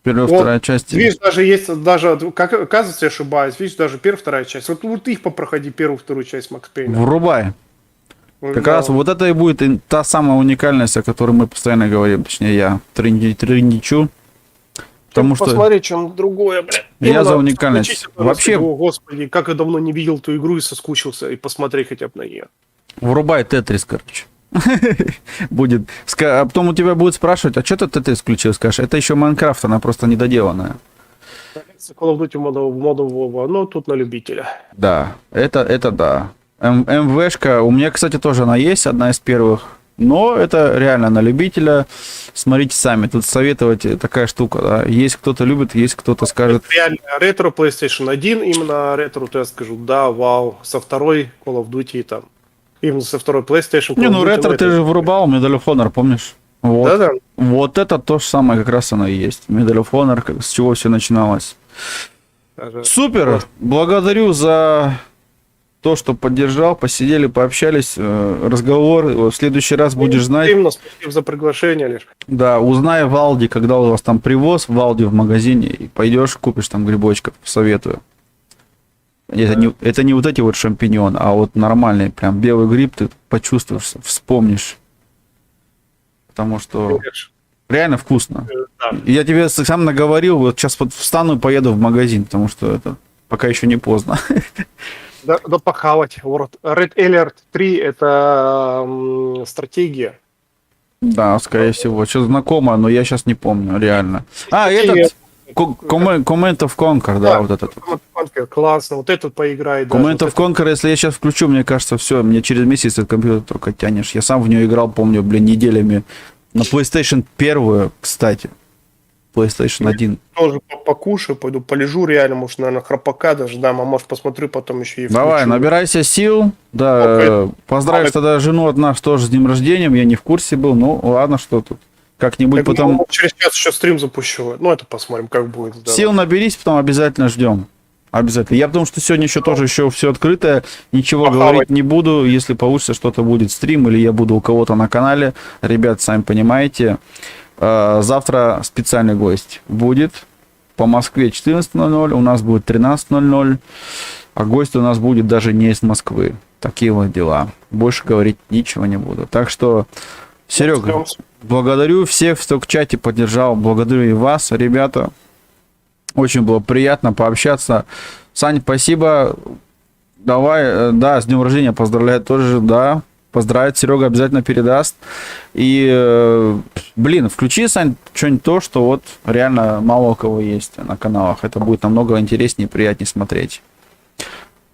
Первая, Вот, вторая часть. Видишь, как оказывается, я ошибаюсь. Видишь, даже первая, вторая часть. Вот их попроходи, первую, вторую часть Макс Пейна. Врубай. Как раз вот это и будет та самая уникальность, о которой мы постоянно говорим. Точнее, я трындичу. Потому что посмотреть, что другое, блядь. я за уникальность. Вообще, Господи, как я давно не видел эту игру и соскучился, и посмотреть хотя бы на нее. врубай Тетрис, короче. Будет. А потом у тебя будет спрашивать, а что ты исключил? Скажешь, это еще Майнкрафт, она просто недоделанная. Call of Duty в моду Вова, ну, тут на любителя. Да, это да. МВшка, у меня, кстати, тоже она есть, одна из первых. Но это реально на любителя. Смотрите сами, тут советовать такая штука, да. Есть кто-то любит, есть кто-то скажет... Реально, ретро PlayStation 1, именно ретро, то я скажу, да, вау. Со второй Call of Duty там. Именно со второй PlayStation. Call Не, of ну Duty, ретро ты это- же вырубал, Medal of Honor, помнишь? Вот. Да-да. Вот это то же самое как раз оно и есть. Medal of Honor, с чего все начиналось. Даже- Супер! Вот. Благодарю за то, что поддержал, посидели, пообщались. Разговор. В следующий раз будешь знать. Именно, спасибо за приглашение, Леш. Да, узнай в Алди, когда у вас там привоз, в Алди в магазине, и пойдешь, купишь там грибочков, советую. Это не вот эти вот шампиньоны, а вот нормальный, прям белый гриб, ты почувствуешь, вспомнишь. Потому что Леш, реально вкусно. да. И я тебе сам наговорил, вот сейчас вот встану и поеду в магазин, потому что это пока еще не поздно. Да, да похавать. Вот Red Alert 3 это стратегия. Да, скорее всего. Что знакомо, но я сейчас не помню, реально. А, этот Command of Conquer, да, вот этот. Классно, вот этот поиграй. да, Command вот of это. Conquer, если я сейчас включу, мне кажется, все, мне через месяц этот компьютер только тянешь. Я сам в нее играл, помню, неделями. На PlayStation 1, кстати. PlayStation 1. Тоже покушаю, пойду полежу реально, может, наверное, храпака даже дам, а может, посмотрю потом еще и Давай, включу. набирайся сил. Да, поздравишь тогда жену от нас тоже с днем рождения. Я не в курсе был, ну ладно, что тут. Как-нибудь Так, потом... ну, через час еще стрим запущу. Ну, это посмотрим, как будет. да. Сил наберись, потом обязательно ждем. Обязательно. Я потому что сегодня еще тоже еще все открытое, ничего Похавать. говорить не буду. Если получится, что-то будет стрим, или я буду у кого-то на канале. Ребят, сами понимаете. Завтра специальный гость будет. По Москве 14:00, у нас будет 13:00. А гость у нас будет даже не из Москвы. Такие вот дела. Больше говорить ничего не буду. Так что, Серега, Ждем. благодарю всех, кто в чате поддержал. Благодарю и вас, ребята. Очень было приятно пообщаться. Сань, спасибо. Давай, да, с днем рождения поздравляю тоже, да. Поздравить, Серега обязательно передаст. И, блин, включи, Сань, что-нибудь то, что вот реально мало у кого есть на каналах. Это будет намного интереснее и приятнее смотреть.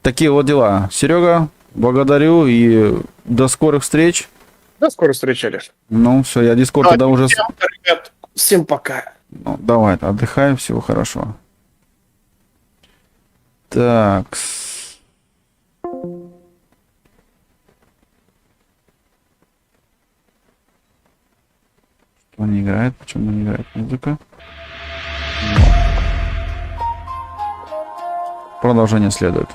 Такие вот дела. Серега, благодарю и до скорых встреч. До скорой встречи, Леш. Ну, все, я Дискорд тогда уже... Всем, ребят, всем пока. Ну, давай, отдыхаем, всего хорошего. Так. Что не играет? Почему не играет музыка? Продолжение следует.